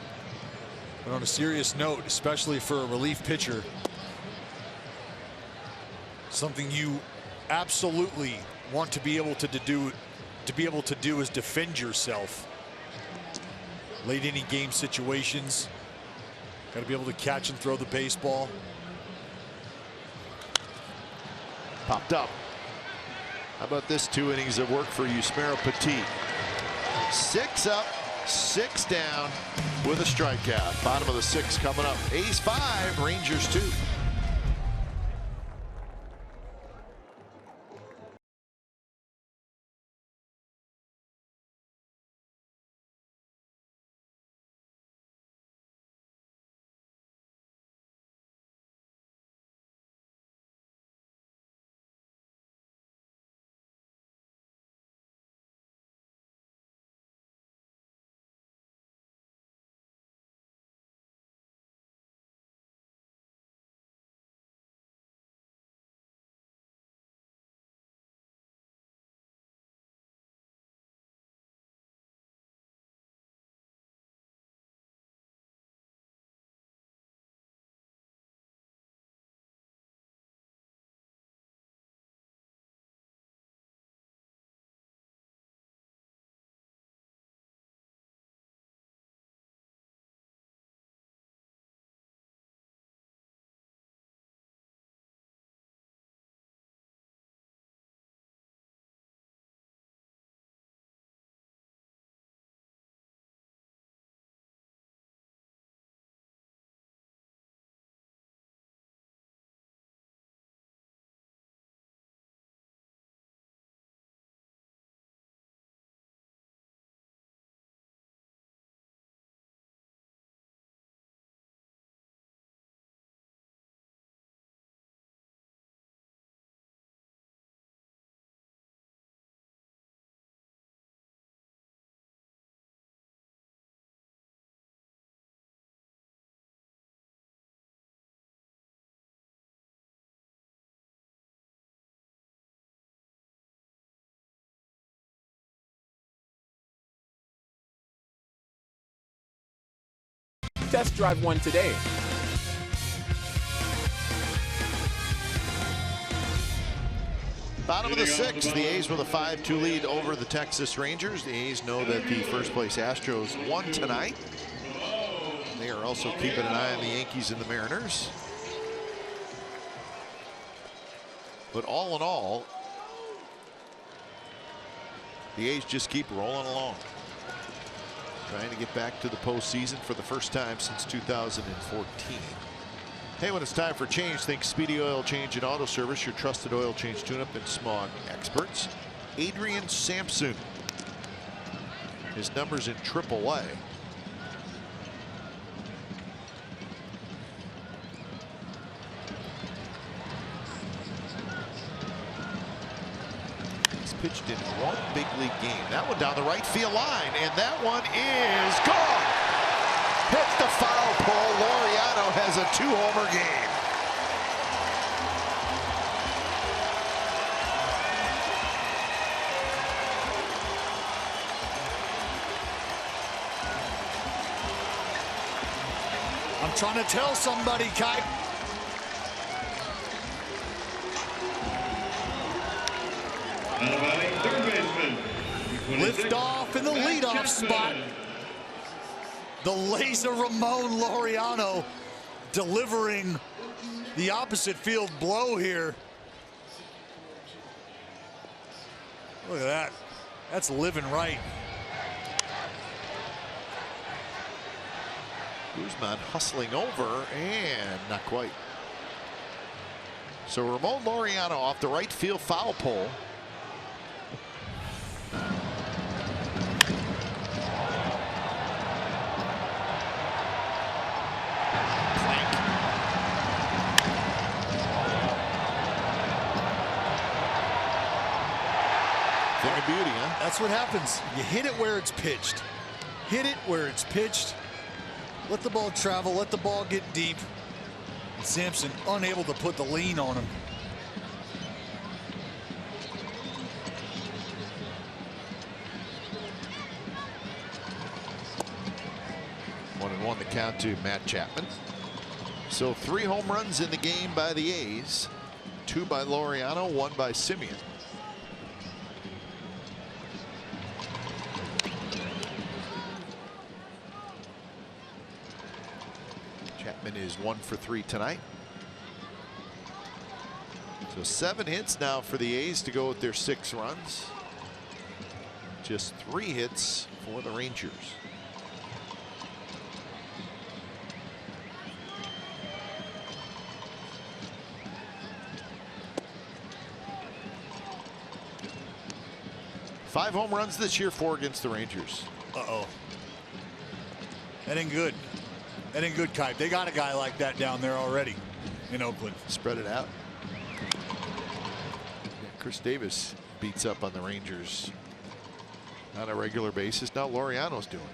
But on a serious note, especially for a relief pitcher, something you absolutely want to be able to do is defend yourself. Late inning game situations, got to be able to catch and throw the baseball. Popped up. How about this 2 innings of work for Yusmeiro Petit? 6 up, 6 down with a strikeout. Bottom of the 6th coming up. A's 5, Rangers 2. Test drive one today. Bottom of the 6th, the A's with a 5-2 lead over the Texas Rangers. The A's know that the first place Astros won tonight. They are also keeping an eye on the Yankees and the Mariners. But all in all, the A's just keep rolling along, trying to get back to the postseason for the first time since 2014. Hey, when it's time for change, think Speedy Oil Change and Auto Service, your trusted oil change tune-up and smog experts. Adrian Sampson. His number's in AAA. He's pitched in one big league game. That one down the right field line, and that one is gone. Hit the foul pole. Laureano has a 2-homer game. I'm trying to tell somebody, Kipe. Third baseman. Lift off in the leadoff spot. The laser Ramon Laureano delivering the opposite field blow here. Look at that. That's living right. Guzman hustling over, and not quite. So Ramon Laureano off the right field foul pole. Thing of beauty, huh? That's what happens. You hit it where it's pitched. Hit it where it's pitched. Let the ball travel. Let the ball get deep. Sampson unable to put the lean on him. One and one the count to Matt Chapman. So 3 home runs in the game by the A's. 2 by Laureano, 1 by Simeon. Chapman is 1 for 3 tonight. So 7 hits now for the A's to go with their 6 runs. Just 3 hits for the Rangers. Five home runs this year, 4 against the Rangers. Uh-oh. That ain't good. That ain't good, Kite. They got a guy like that down there already in Oakland. Spread it out. Yeah, Chris Davis beats up on the Rangers on a regular basis. Now Laureano's doing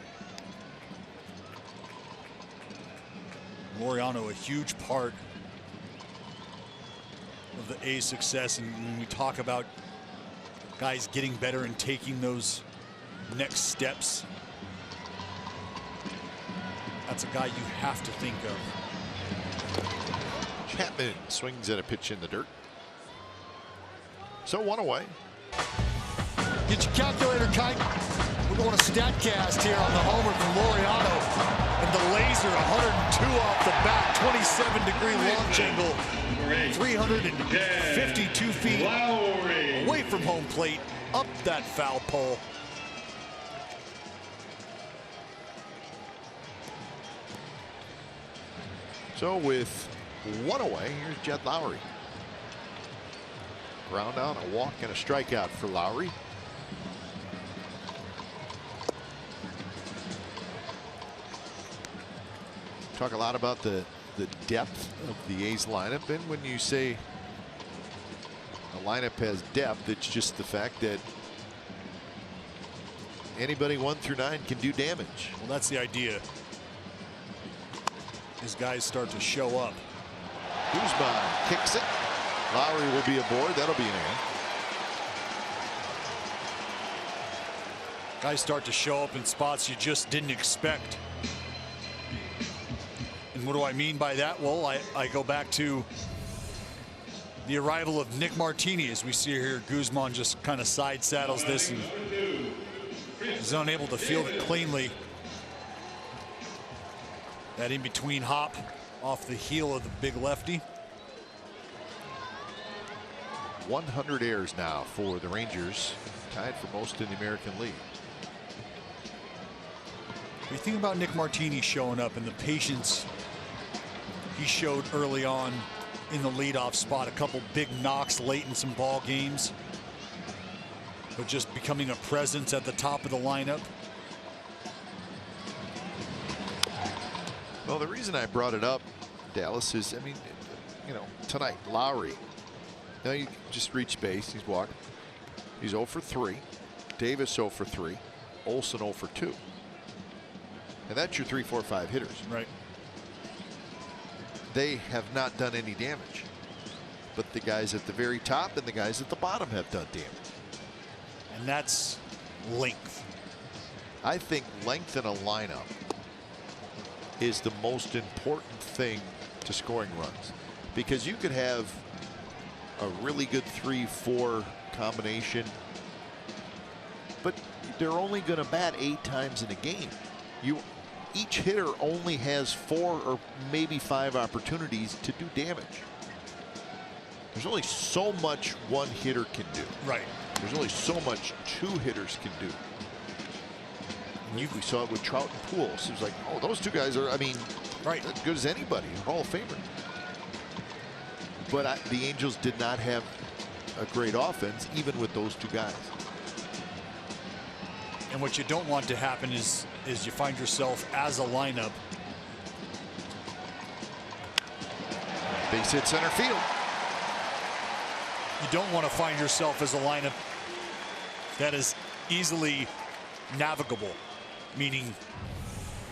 it. Laureano, a huge part of the A's success. And when we talk about guys getting better and taking those next steps, that's a guy you have to think of. Chapman swings at a pitch in the dirt. So 1 away. Get your calculator, Kite. We're going to StatCast here on the homer from Laureano. And the laser, 102 off the bat, 27-degree launch angle, 352 feet away from home plate, up that foul pole. So with 1 away, here's Jed Lowry. Ground out, a walk, and a strikeout for Lowry. Talk a lot about the depth of the A's lineup, and when you say a lineup has depth, it's just the fact that anybody 1 through 9 can do damage. Well, that's the idea. These guys start to show up. Guzman kicks it. Lowry will be aboard. That'll be an A. Guys start to show up in spots you just didn't expect. And what do I mean by that? Well, I go back to the arrival of Nick Martini. As we see here, Guzman just kind of side saddles this and is unable to field it cleanly. That in-between hop off the heel of the big lefty. 100 errors now for the Rangers, tied for most in the American League. We think about Nick Martini showing up and the patience he showed early on in the leadoff spot. A couple big knocks late in some ball games, but just becoming a presence at the top of the lineup. Well, the reason I brought it up, Dallas, is, I mean, you know, tonight, Lowry. Now you just reach base. He's walked. He's 0 for 3. Davis 0 for 3. Olsen 0 for 2. And that's your 3, 4, 5 hitters. Right. They have not done any damage. But the guys at the very top and the guys at the bottom have done damage. And that's length. I think length in a lineup is the most important thing to scoring runs, because you could have a really good 3-4 combination, but they're only going to bat 8 times in a game. each hitter only has 4 or maybe 5 opportunities to do damage. There's only so much one hitter can do. Right. There's only so much 2 hitters can do. We saw it with Trout and Pujols. It was like, oh, those 2 guys are, I mean, right, as good as anybody, Hall of Famer. But the Angels did not have a great offense, even with those 2 guys. And what you don't want to happen is you find yourself as a lineup. Base hit center field. You don't want to find yourself as a lineup that is easily navigable, meaning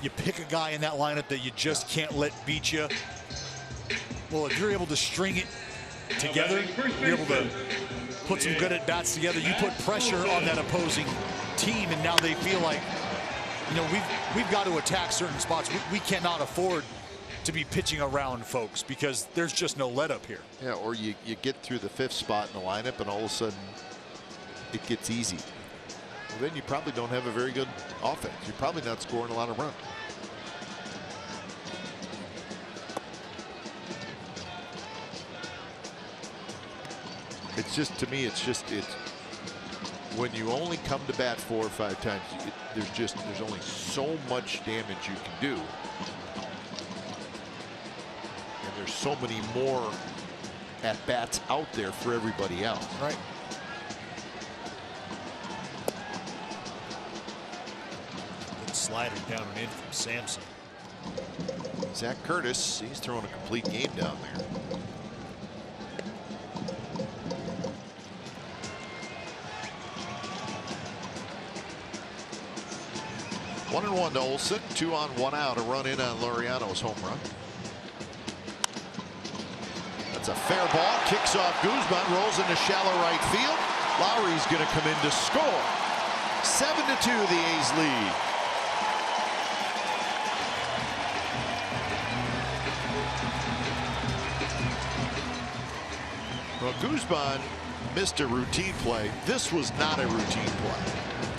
you pick a guy in that lineup that you just can't let beat you. Well, if you're able to string it together, you're able to put some good at-bats together, you put pressure on that opposing team, and now they feel like, you know, we've got to attack certain spots. We cannot afford to be pitching around folks because there's just no let up here. Yeah, or you get through the 5th spot in the lineup and all of a sudden it gets easy. Well, then you probably don't have a very good offense. You're probably not scoring a lot of runs. It's just, to me, it's when you only come to bat 4 or 5 times, there's only so much damage you can do. And there's so many more at-bats out there for everybody else. Right. Good slider down and in from Sampson. Zach Curtis, he's throwing a complete game down there. 1-1 to Olsen. 2 on, 1 out. A run in on Laureano's home run. That's a fair ball. Kicks off Guzman. Rolls into shallow right field. Lowry's going to come in to score. 7-2 the A's lead. Well, Guzman missed a routine play. This was not a routine play.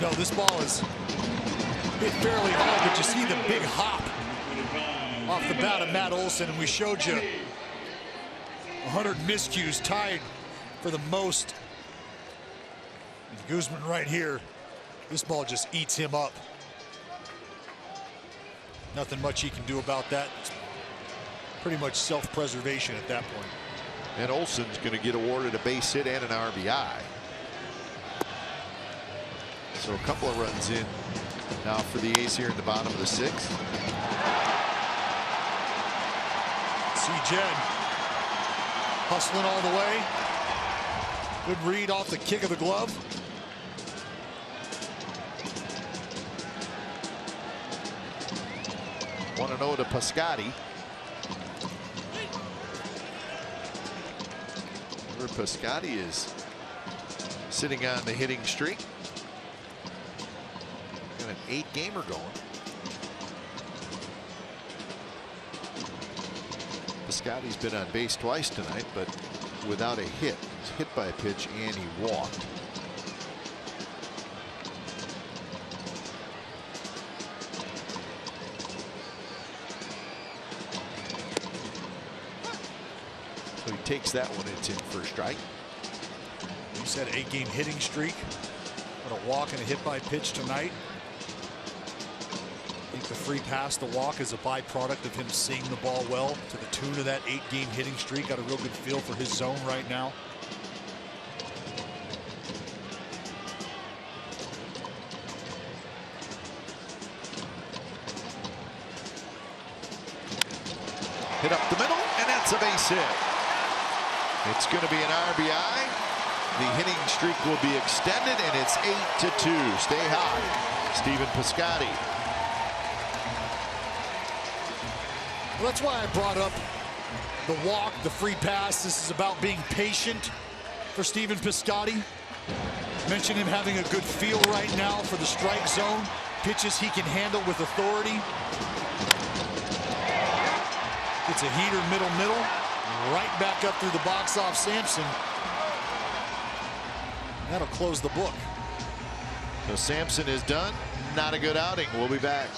No, this ball is hit fairly hard, but you see the big hop off the bat of Matt Olson, and we showed you 100 miscues, tied for the most. And Guzman right here, this ball just eats him up. Nothing much he can do about that. It's pretty much self-preservation at that point. And Olson's going to get awarded a base hit and an RBI. So a couple of runs in now for the A's here in the bottom of the 6th. See Jed hustling all the way. Good read off the kick of the glove. Want to know to Piscotty. Where Piscotty is sitting on the hitting streak. Got an 8-gamer going. Piscotty's been on base twice tonight, but without a hit. He's hit by a pitch and he walked. So he takes that one. It's in for a strike. You said 8-game hitting streak. But a walk and a hit by pitch tonight. I think the free pass, the walk, is a byproduct of him seeing the ball well to the tune of that 8-game hitting streak. Got a real good feel for his zone right now. Hit up the middle, and that's a base hit. It's going to be an RBI. The hitting streak will be extended, and it's 8-2. Stay high, Stephen Piscotty. Well, that's why I brought up the walk, the free pass. This is about being patient for Stephen Piscotty. Mentioned him having a good feel right now for the strike zone. Pitches he can handle with authority. It's a heater, middle. Right back up through the box off Sampson. That'll close the book. So Sampson is done. Not a good outing. We'll be back.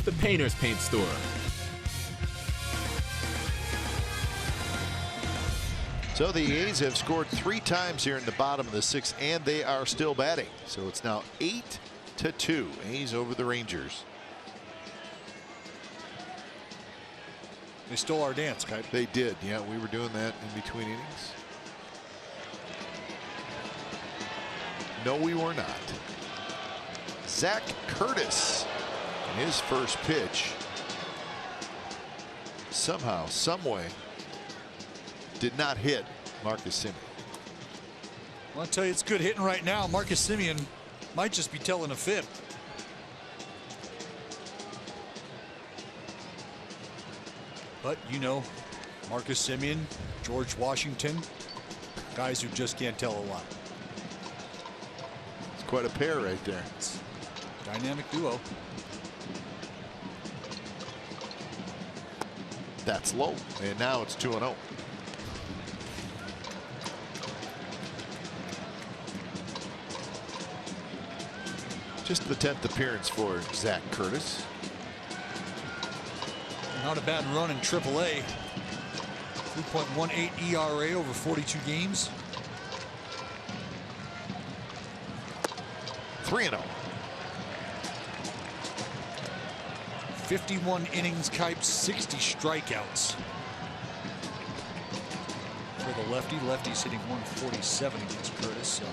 the painter's paint store. So the A's have scored 3 times here in the bottom of the 6th, and they are still batting. So it's now 8-2. A's over the Rangers. They stole our dance, Kite. They did. Yeah, we were doing that in between innings. No, we were not. Zach Curtis, his first pitch, somehow, someway, did not hit Marcus Semien. Well, I'll tell you, it's good hitting right now. Marcus Semien might just be telling a fib. But, you know, Marcus Semien, George Washington, guys who just can't tell a lot. It's quite a pair right there. It's a dynamic duo. That's low, and now it's 2-0. Just the 10th appearance for Zach Curtis. Not a bad run in AAA. 3.18 ERA over 42 games. 3-0. 51 innings, Kipe, 60 strikeouts. For the lefty, lefty's hitting 147 against Curtis. So.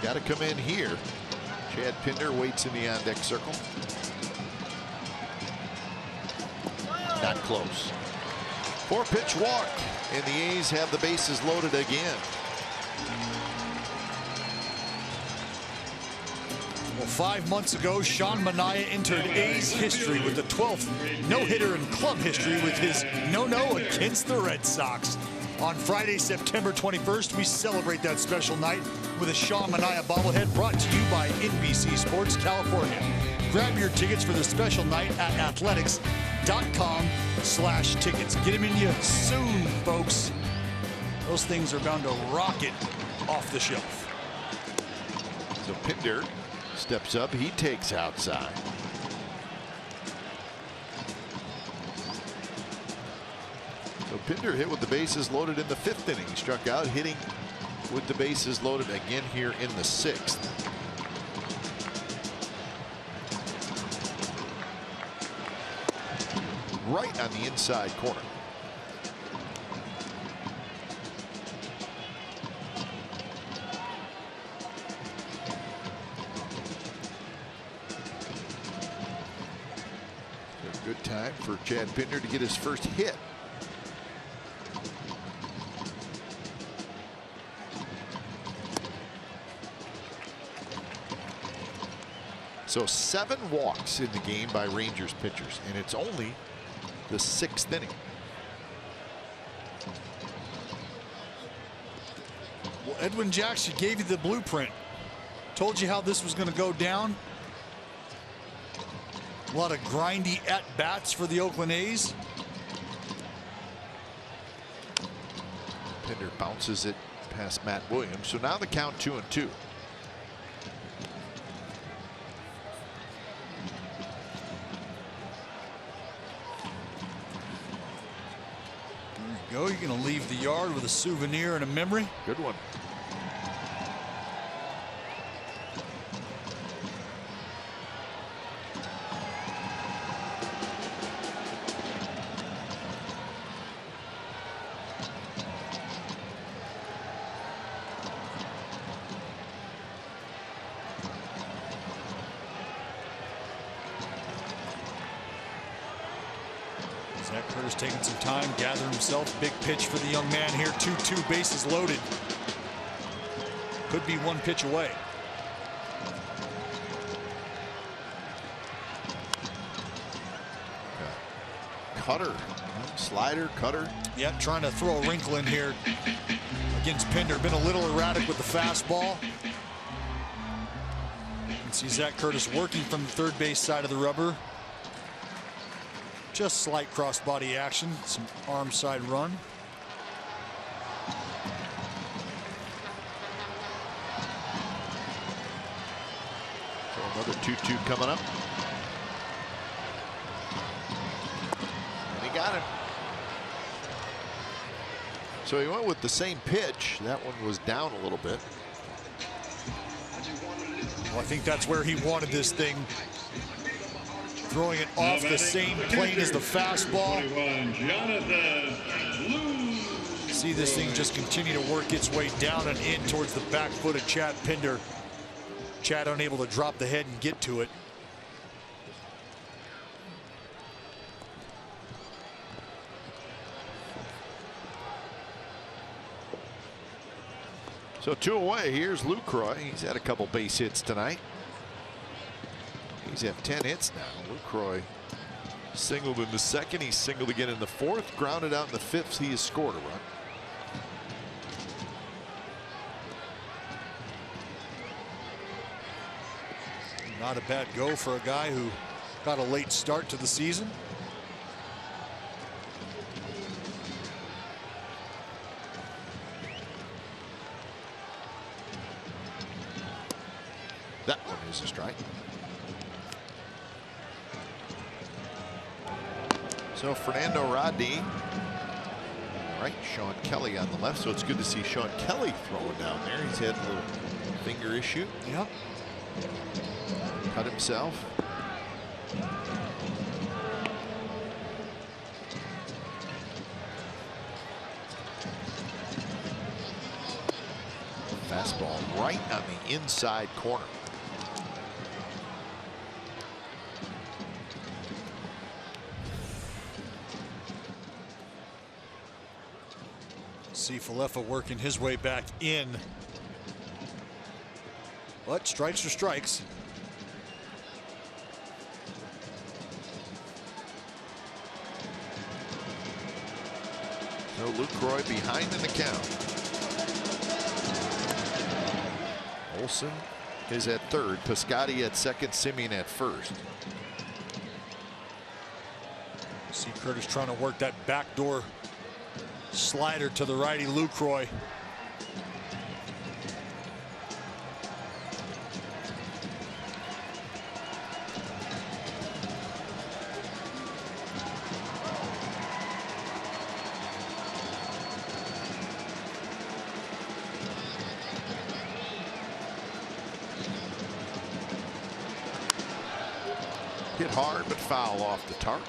Got to come in here. Chad Pinder waits in the on-deck circle. Not close. 4-pitch walk, and the A's have the bases loaded again. Well, 5 months ago, Sean Manaea entered A's history with the 12th no-hitter in club history with his no-no against the Red Sox. On Friday, September 21st, we celebrate that special night with a Sean Manaea bobblehead brought to you by NBC Sports California. Grab your tickets for the special night at athletics.com/tickets. Get them in you soon, folks. Those things are bound to rocket off the shelf. So Pinder steps up. He takes outside. So Pinder hit with the bases loaded in the 5th inning. He struck out, hitting with the bases loaded again here in the 6th. Right on the inside corner. A good time for Chad Pinder to get his first hit. So 7 walks in the game by Rangers pitchers, and it's only the 6th inning. Well, Edwin Jackson gave you the blueprint. Told you how this was going to go down. A lot of grindy at-bats for the Oakland A's. Pinder bounces it past Matt Williams. So now the count 2-2. You're going to leave the yard with a souvenir and a memory. Good one. Zach Curtis taking some time, gathering himself. Big pitch for the young man here. 2-2, bases loaded. Could be 1 pitch away. Cutter, slider, cutter. Yeah, trying to throw a wrinkle in here against Pinder. Been a little erratic with the fastball. You can see Zach Curtis working from the third base side of the rubber. Just slight cross-body action, some arm side run. Another 2-2 coming up. And he got him. So he went with the same pitch. That one was down a little bit. Well, I think that's where he wanted this thing. Throwing it off the same plane as the fastball. See this thing just continue to work its way down and in towards the back foot of Chad Pinder. Chad unable to drop the head and get to it. So 2 away. Here's Lucroy. He's had a couple base hits tonight. He's had 10 hits now. Lucroy singled in the second. He singled again in the fourth. Grounded out in the fifth. He has scored a run. Not a bad go for a guy who got a late start to the season. That one is a strike. So Fernando Rodney, right, Sean Kelly on the left. So it's good to see Sean Kelly throwing down there. He's had a little finger issue. Yep. Cut himself. Fastball right on the inside corner. See Falefa working his way back in. But strikes are strikes. So Lucroy behind in the count. Olson is at third. Piscotty at second. Simeon at first. See Curtis trying to work that backdoor slider to the righty Lucroy. Hit hard but foul off the tarp.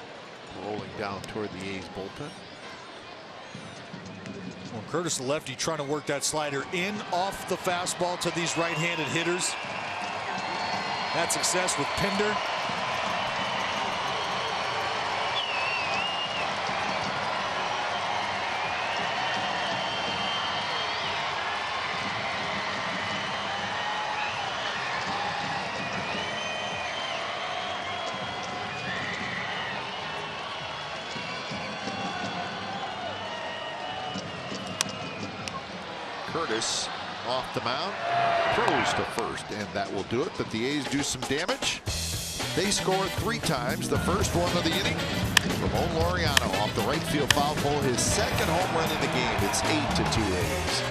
Rolling down toward the A's bullpen. Well, Curtis the lefty trying to work that slider in off the fastball to these right-handed hitters. Had success with Pinder. Curtis off the mound, throws to first, and that will do it. But the A's do some damage. They score 3 times. The first one of the inning, Ramon Laureano off the right field foul pole, his second home run in the game. It's 8-2 A's.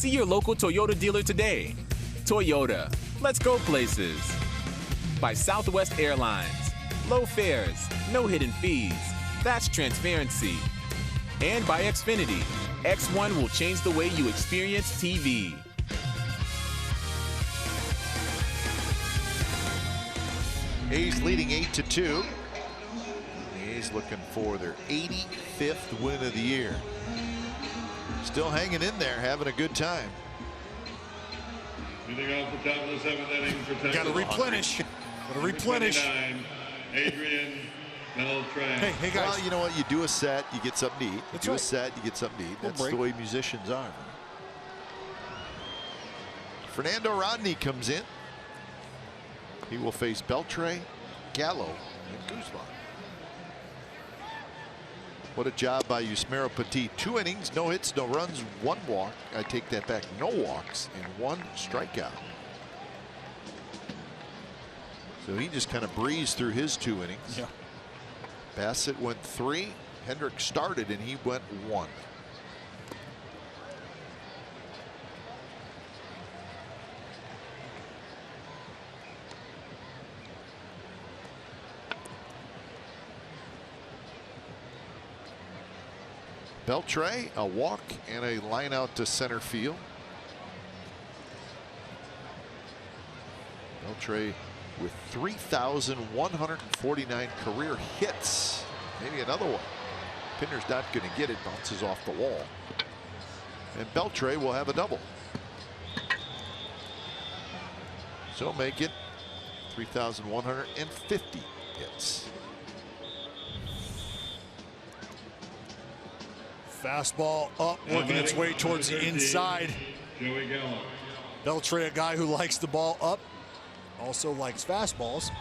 See your local Toyota dealer today. Toyota, let's go places. By Southwest Airlines. Low fares, no hidden fees. That's transparency. And by Xfinity. X1 will change the way you experience TV. A's leading 8-2. The A's looking for their 85th win of the year. Still hanging in there, having a good time. Leading off the top of the 7th inning. Got to replenish. Got to replenish. Adrian Beltran. Hey guys. Well, you know what? You do a set, you get something to eat. That's you do right. a set, you get something to eat. That's the way musicians are. Fernando Rodney comes in. He will face Beltre, Gallo, and Guzman. What a job by Yusmeiro Petit. 2 innings, no hits, no runs, 1 walk. I take that back. No walks and 1 strikeout. So he just kind of breezed through his 2 innings. Yeah. Bassett went 3. Hendricks started and he went 1. Beltre, a walk and a line out to center field. Beltre with 3,149 career hits. Maybe another one. Pinner's not going to get it. Bounces off the wall. And Beltre will have a double. So make it 3,150 hits. Fastball up, working its way towards the inside. Joey Gallo. Beltre, a guy who likes the ball up, also likes fastballs.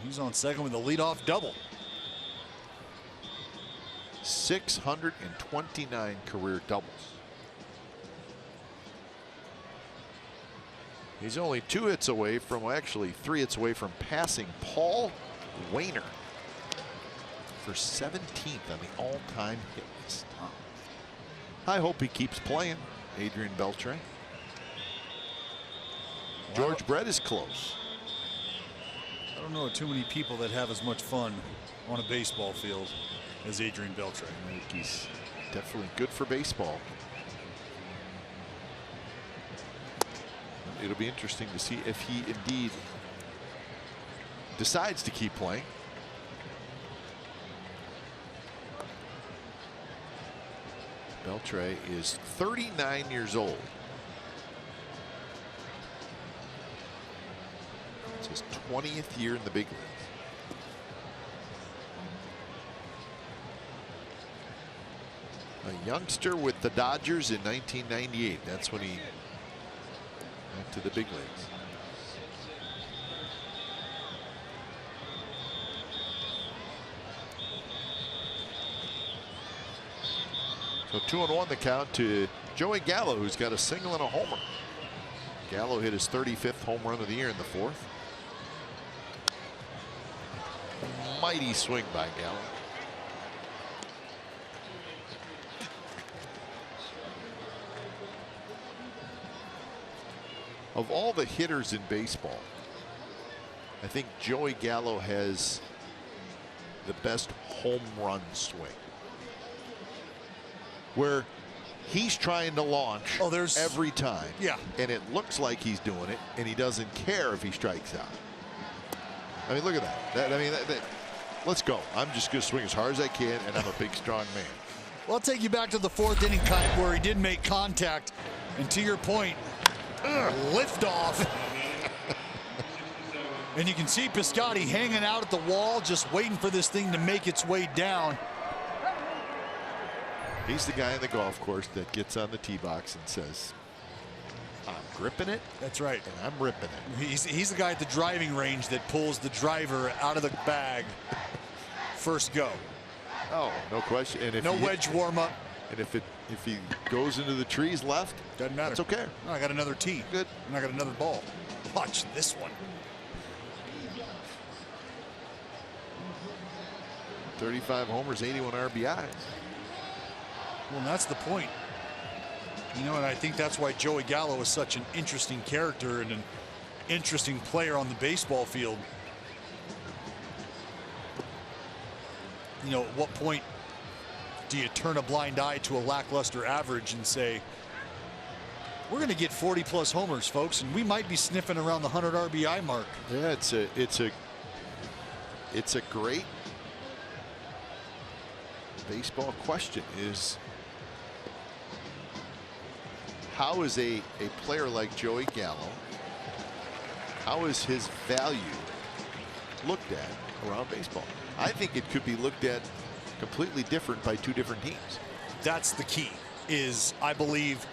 He's on second with a leadoff double. 629 career doubles. He's only 2 hits away from, well, actually 3 hits away from passing Paul Wainer for 17th on the all-time hit list. I hope he keeps playing, Adrian Beltre. George Brett is close. I don't know too many people that have as much fun on a baseball field as Adrian Beltre. I think he's definitely good for baseball. It'll be interesting to see if he indeed decides to keep playing. Beltre is 39 years old. It's his 20th year in the big leagues. A youngster with the Dodgers in 1998. That's when he went to the big leagues. So 2-1 the count to Joey Gallo, who's got a single and a homer. Gallo hit his 35th home run of the year in the 4th. Mighty swing by Gallo. Of all the hitters in baseball, I think Joey Gallo has the best home run swing, where he's trying to launch every time. Yeah. And it looks like he's doing it, and he doesn't care if he strikes out. I mean, look at that. Let's go. I'm just going to swing as hard as I can, and I'm a big, strong man. Well, I'll take you back to the 4th inning cut where he did make contact. And to your point, lift off. And you can see Piscotty hanging out at the wall, just waiting for this thing to make its way down. He's the guy in the golf course that gets on the tee box and says, I'm gripping it. That's right. And I'm ripping it. He's the guy at the driving range that pulls the driver out of the bag. First go. Oh, no question. And if no wedge warm up. And if he goes into the trees left, doesn't matter. It's okay. Oh, I got another tee. Good. And I got another ball. Watch this one. 35 homers, 81 RBIs. Well, that's the point. You know, and I think that's why Joey Gallo is such an interesting character and an interesting player on the baseball field. You know, at what point do you turn a blind eye to a lackluster average and say, we're going to get 40+ homers, folks, and we might be sniffing around the 100 RBI mark? Yeah, it's a great baseball question. Is how is a player like Joey Gallo, how is his value looked at around baseball? I think it could be looked at completely different by two different teams. That's the key. Is I believe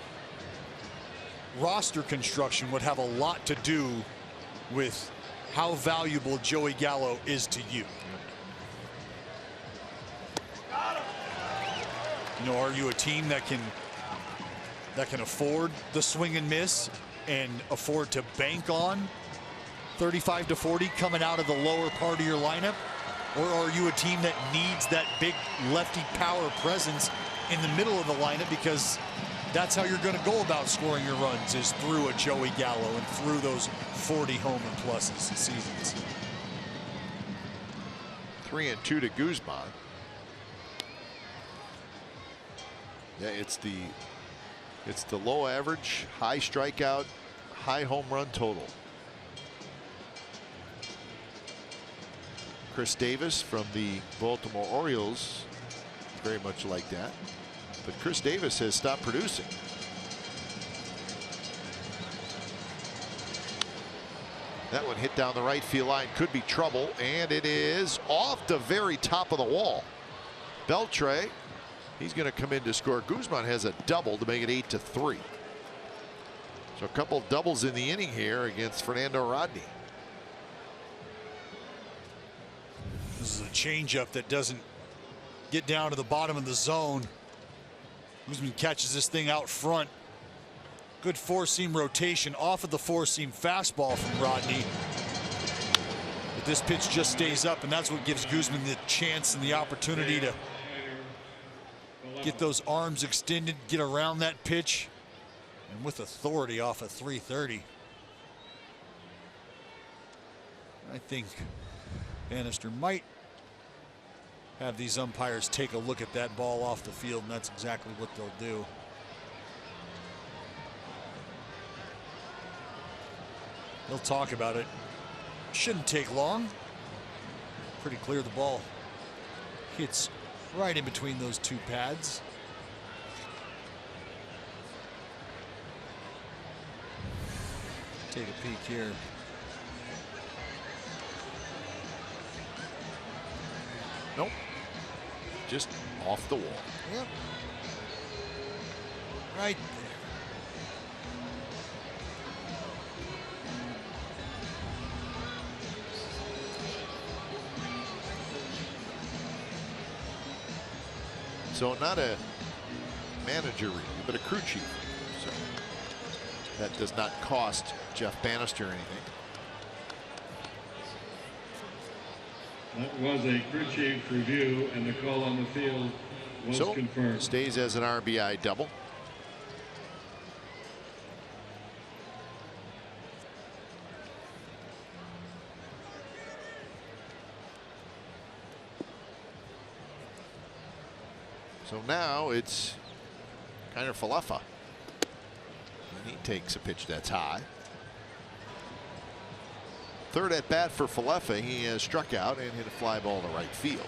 roster construction would have a lot to do with how valuable Joey Gallo is to you. You know, are you a team that can afford the swing and miss and afford to bank on 35 to 40 coming out of the lower part of your lineup? Or are you a team that needs that big lefty power presence in the middle of the lineup, because that's how you're going to go about scoring your runs, is through a Joey Gallo and through those 40 homer pluses seasons. 3-2 to Guzman. Yeah, it's the low average, high strikeout, high home run total. Chris Davis from the Baltimore Orioles, very much like that. But Chris Davis has stopped producing. That one hit down the right field line, could be trouble, and it is off the very top of the wall. Beltre, he's going to come in to score. Guzman has a double to make it 8-3. So a couple doubles in the inning here against Fernando Rodney. This is a changeup that doesn't get down to the bottom of the zone. Guzman catches this thing out front. Good four-seam rotation off of the four-seam fastball from Rodney. But this pitch just stays up, and that's what gives Guzman the chance and the opportunity to get those arms extended, get around that pitch, and with authority off of 330. I think Bannister might have these umpires take a look at that ball off the field, and that's exactly what they'll do. They'll talk about it. Shouldn't take long. Pretty clear the ball hits right in between those two pads. Take a peek here. Nope. Just off the wall. Yep. Right there. So not a manager review, but a crew chief. So that does not cost Jeff Bannister anything. That was a crew chief review, and the call on the field was confirmed. Stays as an RBI double. So now it's kind of Falefa. And he takes a pitch that's high. Third at bat for Falefa. He has struck out and hit a fly ball to right field.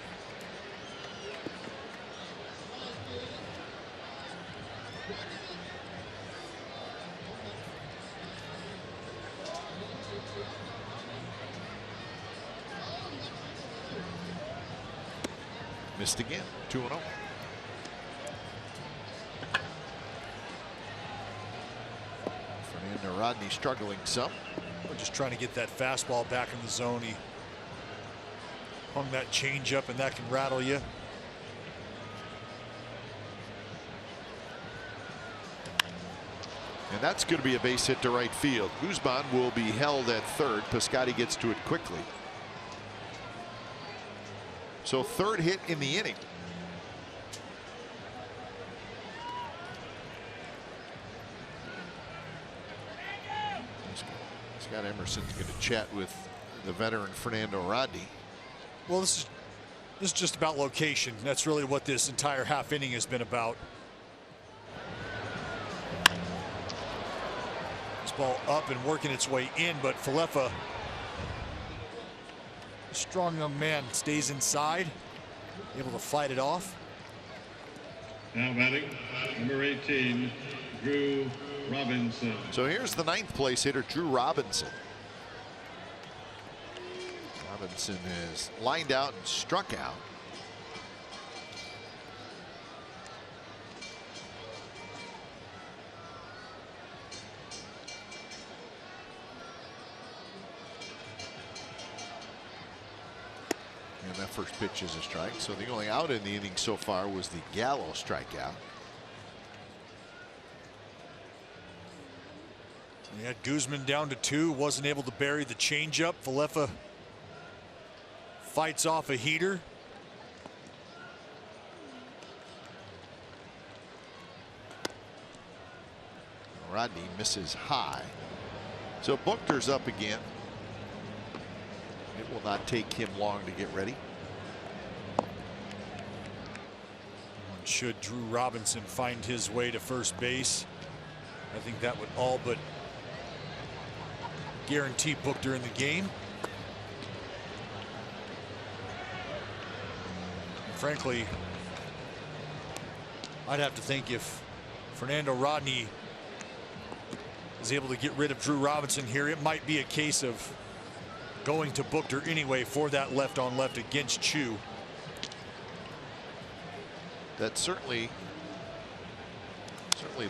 Missed again. 2-0. Fernando Rodney struggling some. We're just trying to get that fastball back in the zone. He hung that changeup, and that can rattle you. And that's going to be a base hit to right field. Guzman will be held at third. Piscotty gets to it quickly. So third hit in the inning. Scott Emerson's going to chat with the veteran Fernando Rodney. Well, this is just about location. That's really what this entire half inning has been about. This ball up and working its way in, but Falefa, a strong young man, stays inside, able to fight it off. Now batting, number 18, Drew Robinson. So here's the 9th place hitter, Drew Robinson. Robinson is lined out and struck out. And that first pitch is a strike. So the only out in the inning so far was the Gallo strikeout. He had Guzman down to 2, wasn't able to bury the changeup. Falefa fights off a heater. Rodney misses high. So Buchter's up again. It will not take him long to get ready. Should Drew Robinson find his way to first base, I think that would all but guarantee Buchter in the game. And frankly, I'd have to think if Fernando Rodney is able to get rid of Drew Robinson here, it might be a case of going to Buchter anyway for that left on left against Chu. That certainly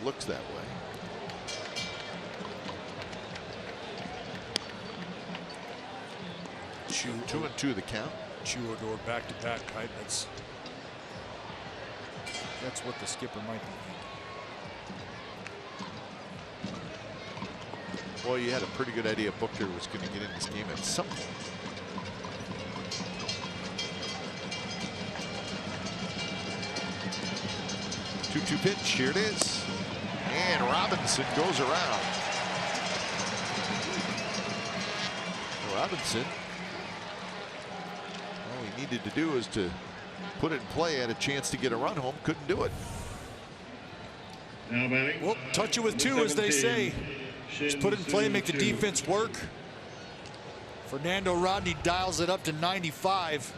looks that way. Chu 2-2 the count. Chu Odor back-to-back height. That's what the skipper might be. Boy, you had a pretty good idea Buchter was going to get in this game at some point. 2-2 pitch. Here it is. And Robinson goes around. Robinson, all he needed to do is to put it in play, had a chance to get a run home, couldn't do it. Now batting. Well, touch it with 2, as they say. Just put it in play, make the defense work. Fernando Rodney dials it up to 95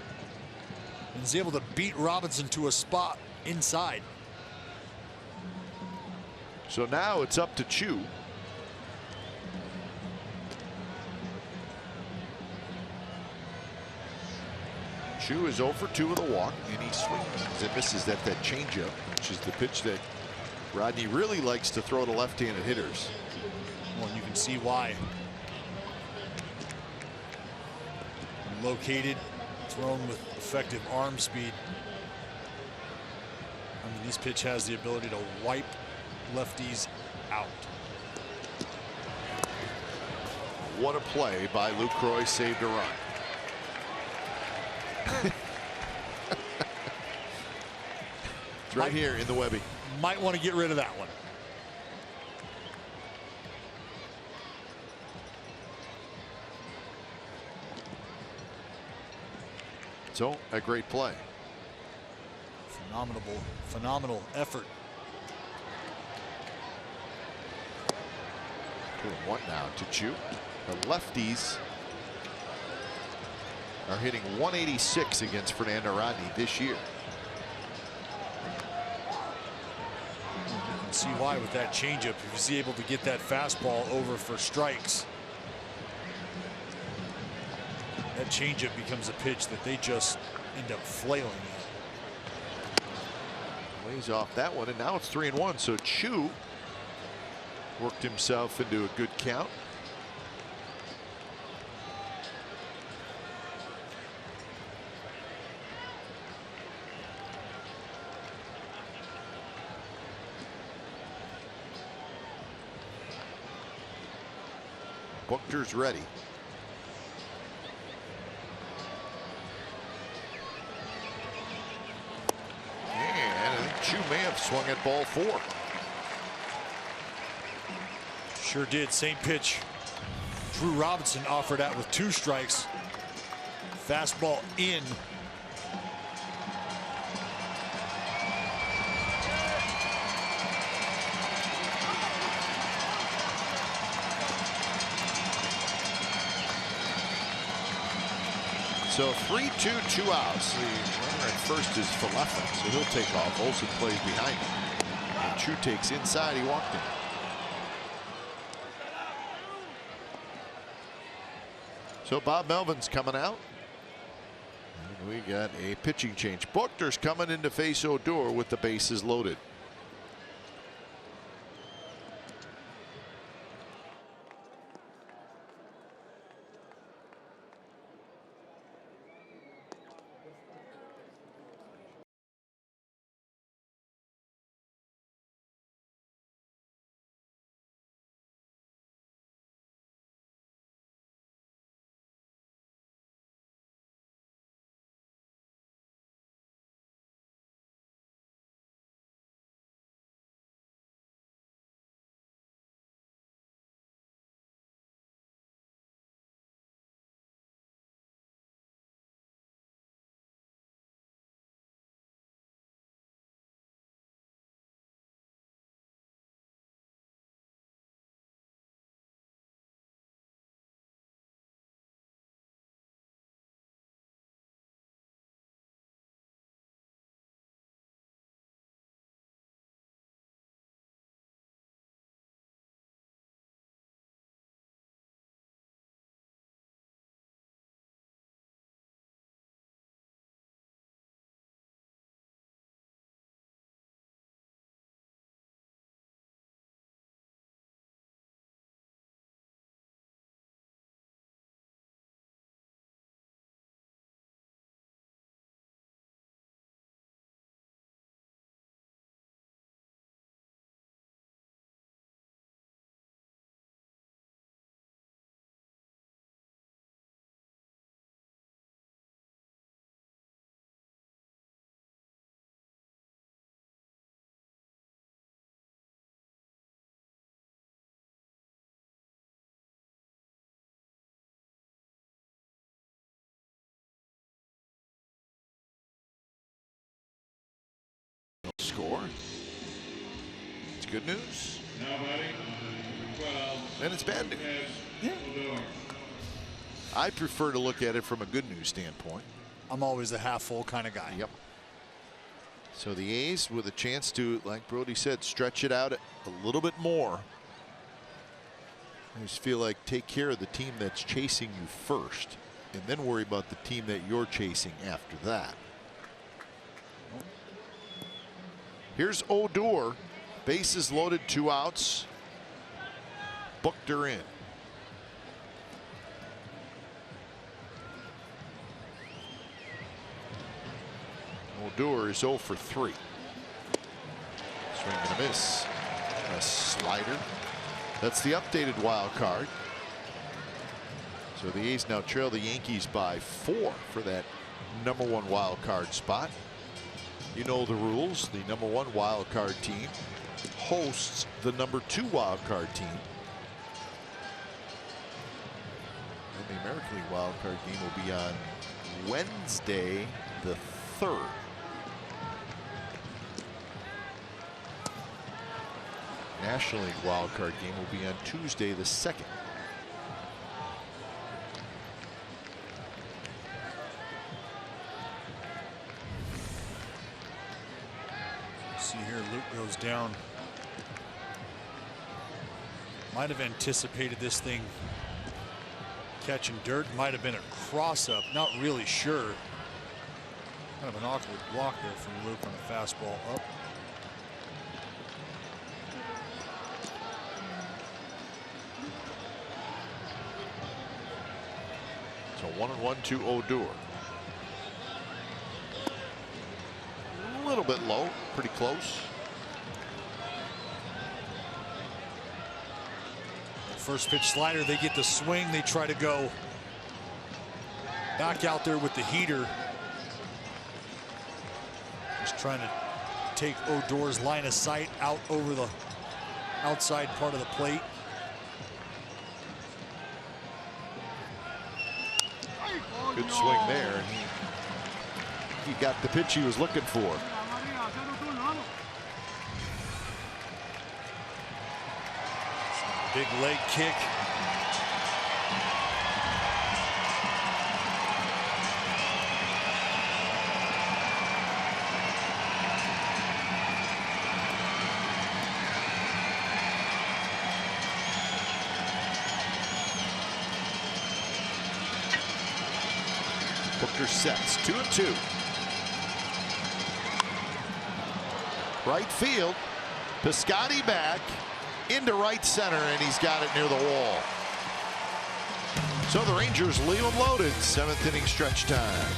and is able to beat Robinson to a spot inside. So now it's up to Chu. Chu is 0 for 2 with a walk, and he swings and misses that changeup, which is the pitch that Rodney really likes to throw to left-handed hitters. Well, you can see why. Located, thrown with effective arm speed. I mean, this pitch has the ability to wipe lefties out. What a play by Lucroy, saved a run. It's right here in the Webby. Might want to get rid of that one. So a great play. Phenomenal effort. 2-1 now to Chu. The lefties are hitting 186 against Fernando Rodney this year. You can see why with that changeup. If he's able to get that fastball over for strikes, that changeup becomes a pitch that they just end up flailing at. Lays off that one, and now it's 3-1. So Chu worked himself into a good count. Buchter's ready. And I think Chu may have swung at ball 4. Sure did. Same pitch. Drew Robinson offered out with 2 strikes. Fastball in. So 3-2, 2 outs. The runner at first is Falefa, so he'll take off. Olsen plays behind him. And Chu takes inside. He walked in. So Bob Melvin's coming out. And we got a pitching change. Buchter's coming in to face Odor with the bases loaded. Score. It's good news. Now batting, 12. And it's bad news. Odor. I prefer to look at it from a good news standpoint. I'm always a half full kind of guy. Yep. So the A's with a chance to, like Brody said, stretch it out a little bit more. I just feel like take care of the team that's chasing you first, and then worry about the team that you're chasing after that. Here's Odor, bases loaded, 2 outs. Buchter in. Odor is 0 for 3. Swing and a miss. A slider. That's the updated wild card. So the A's now trail the Yankees by 4 for that #1 wild card spot. You know the rules. The #1 wild card team hosts the #2 wild card team. And the American League wild card game will be on Wednesday the 3rd. National League wild card game will be on Tuesday the 2nd. See here, Luke goes down. Might have anticipated this thing catching dirt. Might have been a cross up. Not really sure. Kind of an awkward block there from Luke on a fastball up. So 1-1 to Odor. A little bit low, pretty close. First pitch slider, they get the swing. They try to go back out there with the heater. Just trying to take Odor's line of sight out over the outside part of the plate. Good swing there. He got the pitch he was looking for. Big leg kick. Booker sets 2-2. Right field. Piscotty back into right center, and he's got it near the wall. So the Rangers leave them loaded. 7th inning stretch time.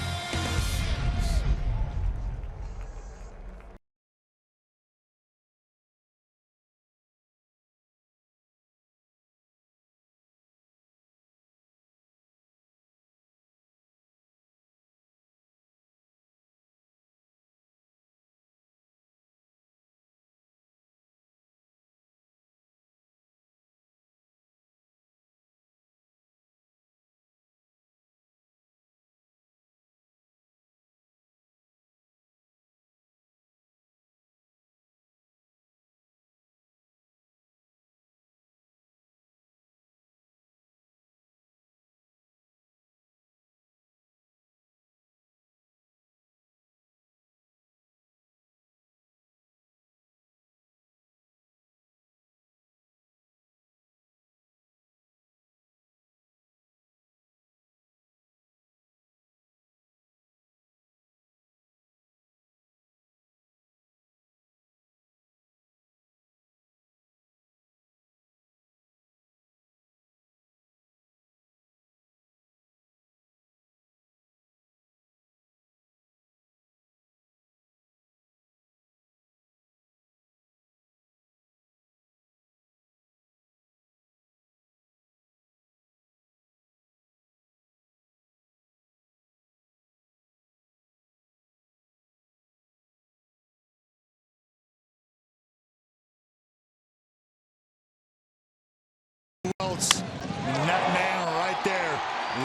Else, and that man right there,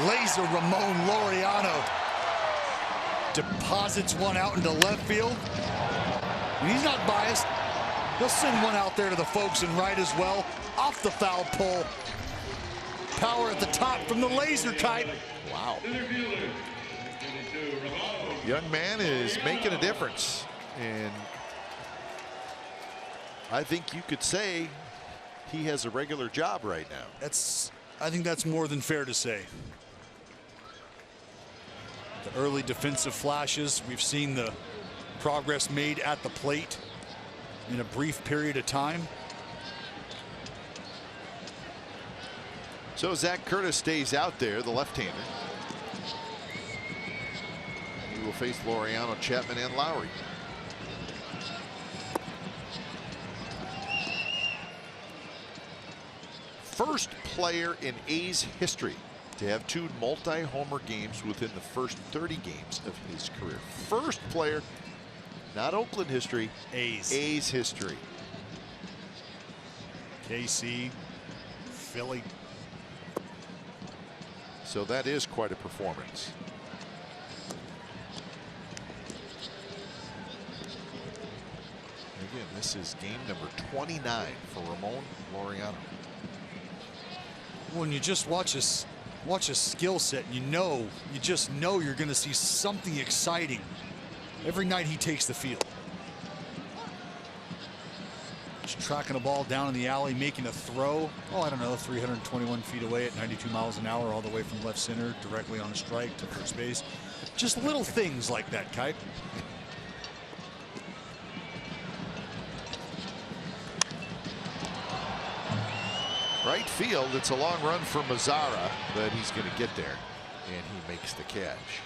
laser Ramon Laureano, deposits one out into left field. And he's not biased. He'll send one out there to the folks in right as well, off the foul pole. Power at the top from the laser kite. Wow. Young man is making a difference, and I think you could say he has a regular job right now. I think that's more than fair to say. The early defensive flashes, we've seen the progress made at the plate in a brief period of time. So Zach Curtis stays out there, the left-hander. He will face Laureano, Chapman, and Lowry. First player in A's history to have 2 multi-homer games within the first 30 games of his career. First player, not Oakland history, A's history. KC, Philly. So that is quite a performance. Again, this is game number 29 for Ramon Laureano. When you just watch a skill set, you just know you're going to see something exciting every night he takes the field. Just tracking a ball down in the alley, making a throw. Oh, I don't know, 321 feet away at 92 miles an hour, all the way from left center, directly on a strike to first base. Just little things like that, Kite. Right field, it's a long run for Mazzara, but he's going to get there, and he makes the catch.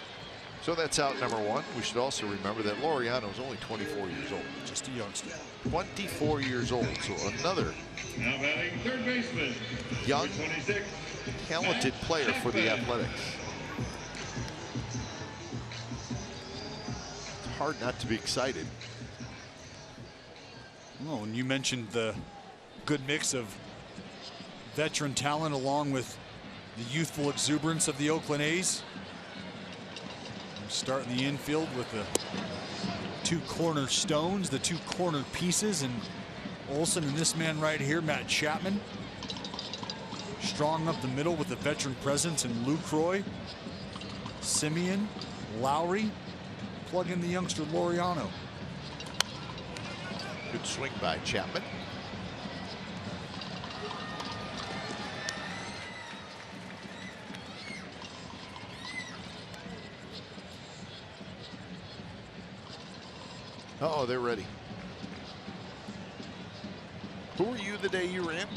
So that's out number 1. We should also remember that Laureano is only 24 years old. Just a youngster. 24 years old, so another Now batting third baseman, young, 26, talented player for the Athletics. It's hard not to be excited. Well, and you mentioned the good mix of veteran talent along with the youthful exuberance of the Oakland A's. Starting the infield with the two corner stones, the two corner pieces, and Olsen and this man right here, Matt Chapman. Strong up the middle with the veteran presence in Lucroy, Simeon, Lowry. Plug in the youngster Laureano. Good swing by Chapman. Uh-oh, they're ready. Who were you the day you were in?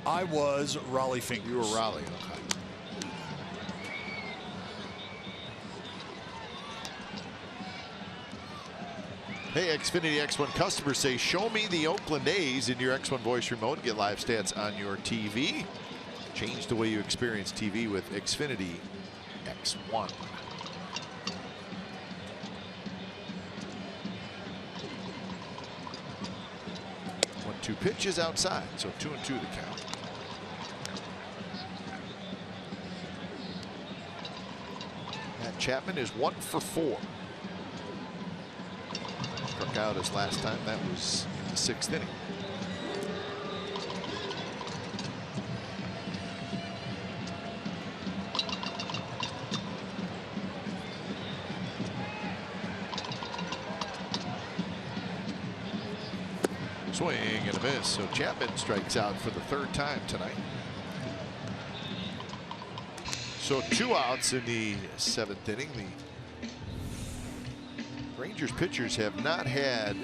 I was Raleigh Fingers. You were Raleigh, okay. Hey, Xfinity X1 customers say, show me the Oakland A's in your X1 voice remote. Get live stats on your TV. Change the way you experience TV with Xfinity X1. 1-2 pitches outside, so 2-2 the count. Matt Chapman is 1 for 4. Struck out his last time. That was in the 6th inning. Swing and a miss. So Chapman strikes out for the 3rd time tonight. So 2 outs in the 7th inning. The Rangers pitchers have not had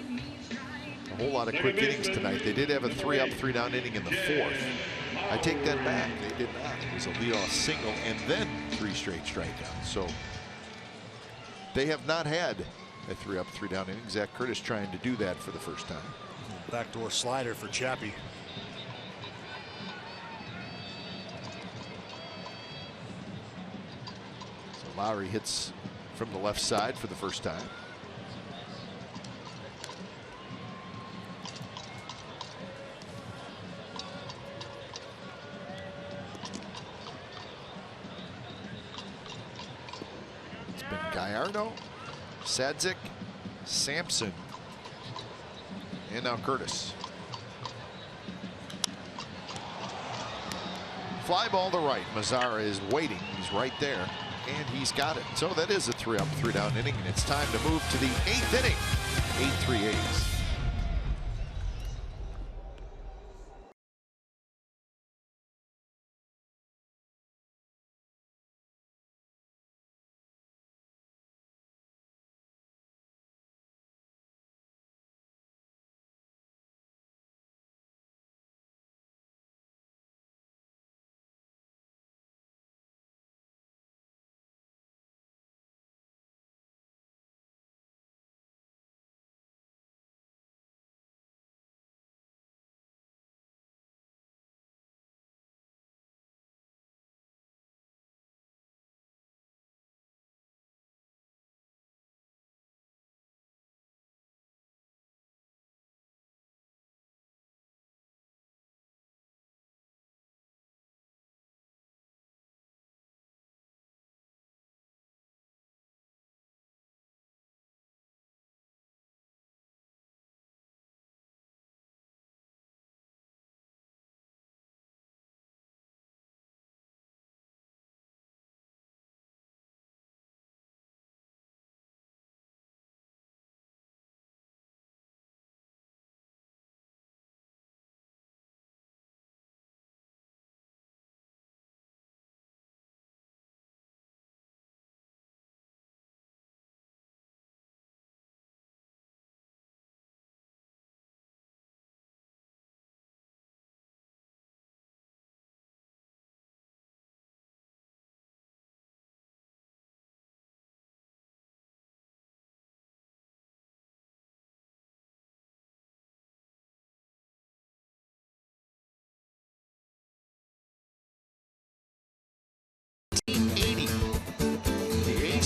a whole lot of quick innings tonight. They did have a 3-up, 3-down inning in the 4th. I take that back. They did not. It was a leadoff single and then 3 straight strikeouts. So they have not had a 3-up, 3-down inning. Zach Curtis trying to do that for the first time. Backdoor slider for Chappie. So Lowry hits from the left side for the first time. It's been Gallardo, Sadzik, Sampson, and now Curtis. Fly ball to right. Mazzara is waiting. He's right there, and he's got it. So that is a 3-up, 3-down inning, and it's time to move to the 8th inning. 8-3 A's.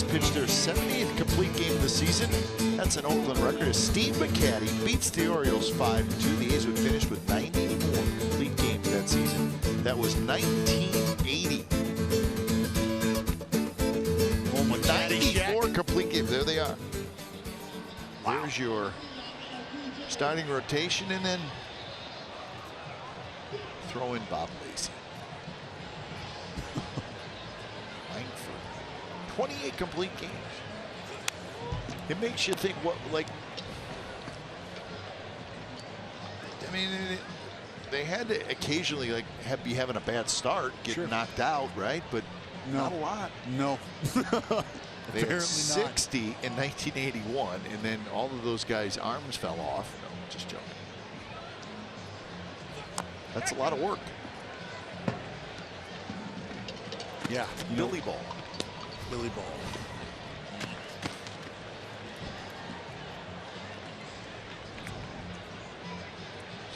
Pitched their 78th complete game of the season. That's an Oakland record as Steve McCaddy beats the Orioles 5-2. The A's would finish with 94 complete games that season. That was 1980. there's your starting rotation, and then throw in Bob Lacey. Manfred. 28 complete games. It makes you think, what, like, I mean, they had to occasionally, like, be having a bad start, get knocked out, right? But not a lot. No. They had 60 in 1981, and then all of those guys' arms fell off. No, just joking. That's a lot of work. Yeah. Billy ball. Billy ball.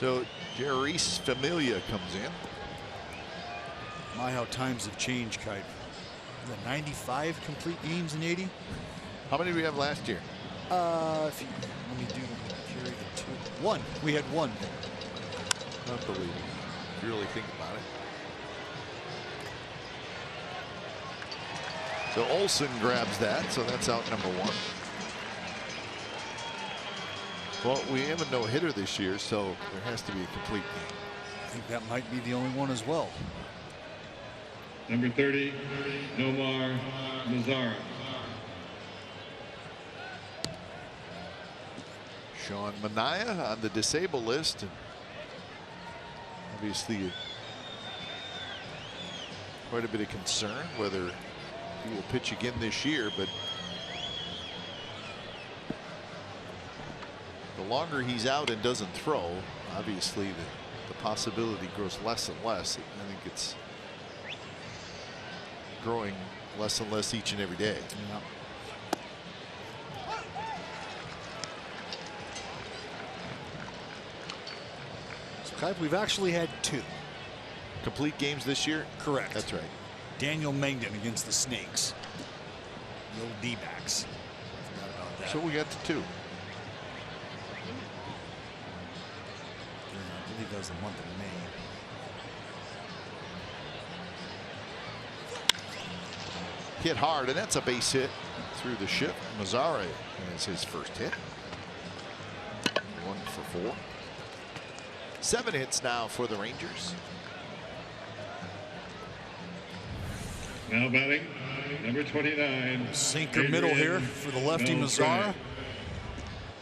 So Jerry's Familia comes in. My, how times have changed, Kite. The 95 complete games in 80. How many did we have last year? If you, let me do carry the 2. 1. We had 1. Unbelievable. If you really think about it. So Olsen grabs that, so that's out number 1. Well, we have a no-hitter this year, so there has to be a complete game. I think that might be the only one as well. Number 30, Nomar Mazara. Sean Manaea on the disabled list, and obviously quite a bit of concern whether he will pitch again this year, but the longer he's out and doesn't throw, obviously the possibility grows less and less. I think it's growing less and less each and every day. Yeah. So, we've actually had 2 complete games this year. Correct. That's right. Daniel Mangden against the Snakes. The old D-backs. Forgot about that. So we got to 2. I believe that was the month of May. Hit hard, and that's a base hit through the ship. Mazara has his first hit. 1 for 4. 7 hits now for the Rangers. Now batting, number 29. Sinker middle here for the lefty Mazara.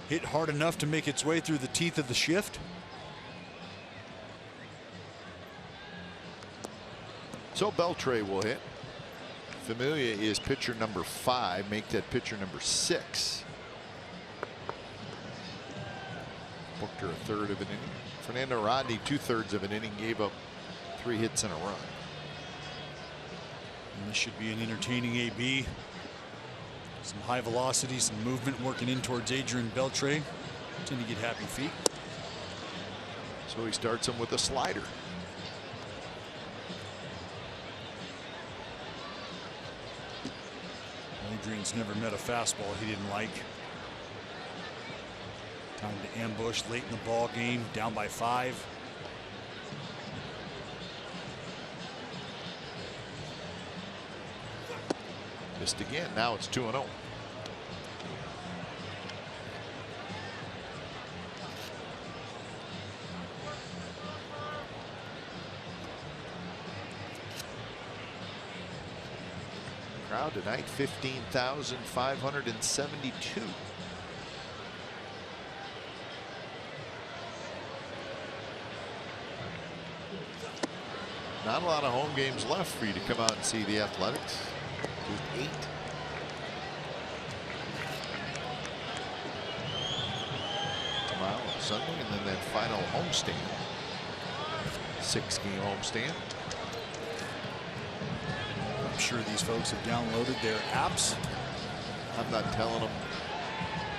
Hit hard enough to make its way through the teeth of the shift. So Beltre will hit. Familia is pitcher number 5. Make that pitcher number 6. Booked her a third of an inning. Fernando Rodney 2/3 of an inning, gave up 3 hits and a run. And this should be an entertaining AB. Some high velocity, some movement working in towards Adrian Beltre. Tend to get happy feet. So he starts him with a slider. Adrian's never met a fastball he didn't like. Time to ambush late in the ball game, down by 5. Missed again. Now it's 2-0. Crowd tonight 15,572. Not a lot of home games left for you to come out and see the Athletics. Just 8. Tomorrow, Sunday, and then that final homestand. 6-game homestand. I'm sure these folks have downloaded their apps. I'm not telling them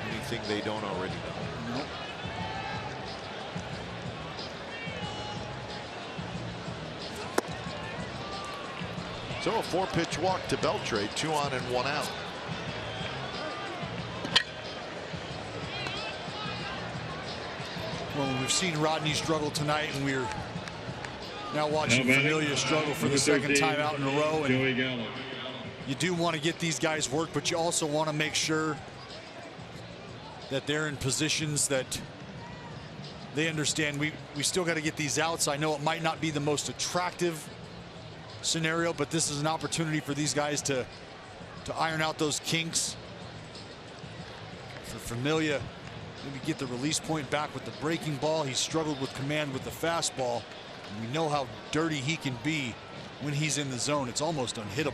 anything they don't already know. Nope. So a 4-pitch walk to Beltre, 2 on and 1 out. Well, we've seen Rodney struggle tonight, and we're now watching Familia struggle for the second time out in a row. And you do want to get these guys work, but you also want to make sure that they're in positions that they understand we still got to get these outs. I know it might not be the most attractive scenario, but this is an opportunity for these guys to iron out those kinks. For Familia, maybe get the release point back with the breaking ball. He struggled with command with the fastball. And we know how dirty he can be when he's in the zone. It's almost unhittable.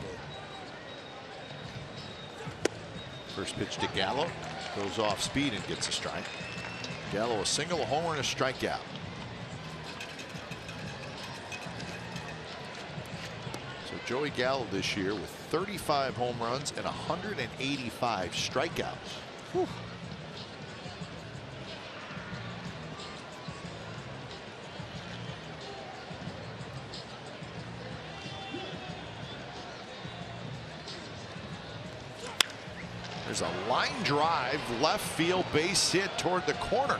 First pitch to Gallo. Goes off speed and gets a strike. Gallo a single, a homer, and a strikeout. So Joey Gallo this year with 35 home runs and 185 strikeouts. Whew. There's a line drive, left field base hit toward the corner.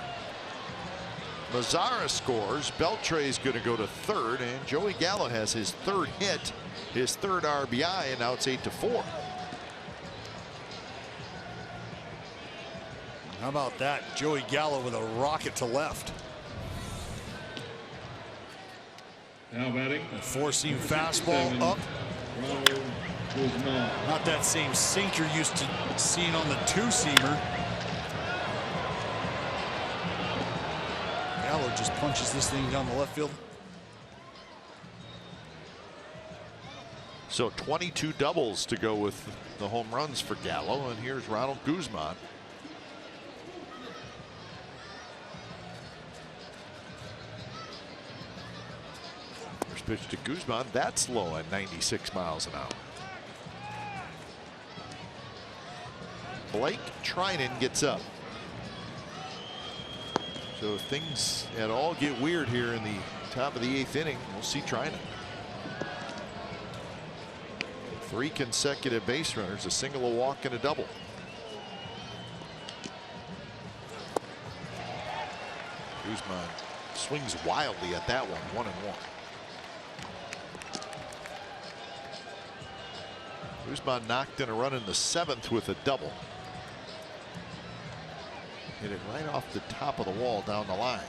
Mazzara scores. Beltre's going to go to third, and Joey Gallo has his third hit, his third RBI, and now it's 8-4. How about that? Joey Gallo with a rocket to left. Now batting. A four-seam fastball up. Not that same sink you're used to seeing on the two-seamer. Gallo just punches this thing down the left field. So 22 doubles to go with the home runs for Gallo, and here's Ronald Guzman. First pitch to Guzman, that's low at 96 miles an hour. Blake Trinan gets up. So if things at all get weird here in the top of the 8th inning, we'll see Trinan. 3 consecutive base runners, a single, a walk, and a double. Guzman swings wildly at that one, 1-1. Guzman knocked in a run in the 7th with a double. Hit it right off the top of the wall down the line.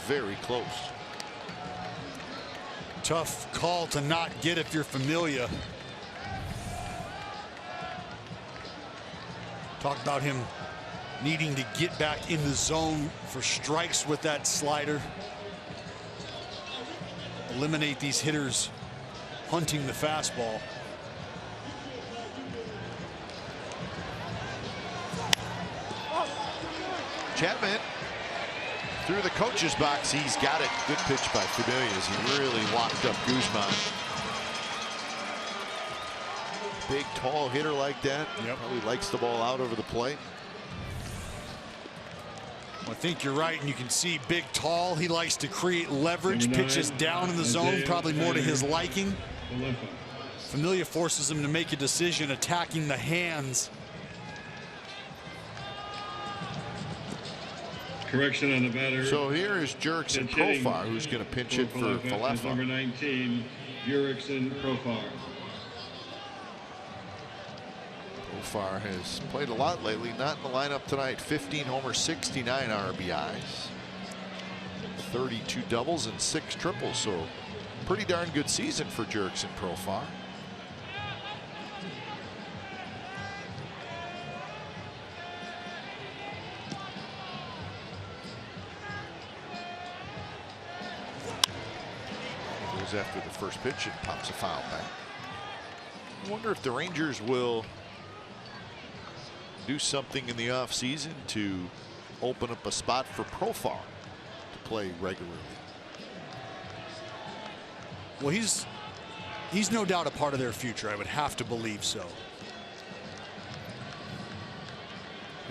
Very close. Tough call to not get if you're Familia. Talk about him needing to get back in the zone for strikes with that slider. Eliminate these hitters hunting the fastball. Chapman through the coach's box. He's got it. Good pitch by Familia as he really locked up Guzman. Big, tall hitter like that. Yep. Probably likes the ball out over the plate. I think you're right, and you can see big, tall. He likes to create leverage, pitches down in the zone, probably more to his liking. Familia forces him to make a decision, attacking the hands. Correction on the batter. So here is Jurickson Profar, who's going to pinch hit for Falefa. Number 19, Jurickson Profar. Profar has played a lot lately, not in the lineup tonight. 15 homers, 69 RBIs, 32 doubles and 6 triples. So pretty darn good season for Jurickson Profar. Goes after the first pitch and pops a foul back. I wonder if the Rangers will do something in the offseason to open up a spot for Profar to play regularly. Well, he's no doubt a part of their future. I would have to believe so.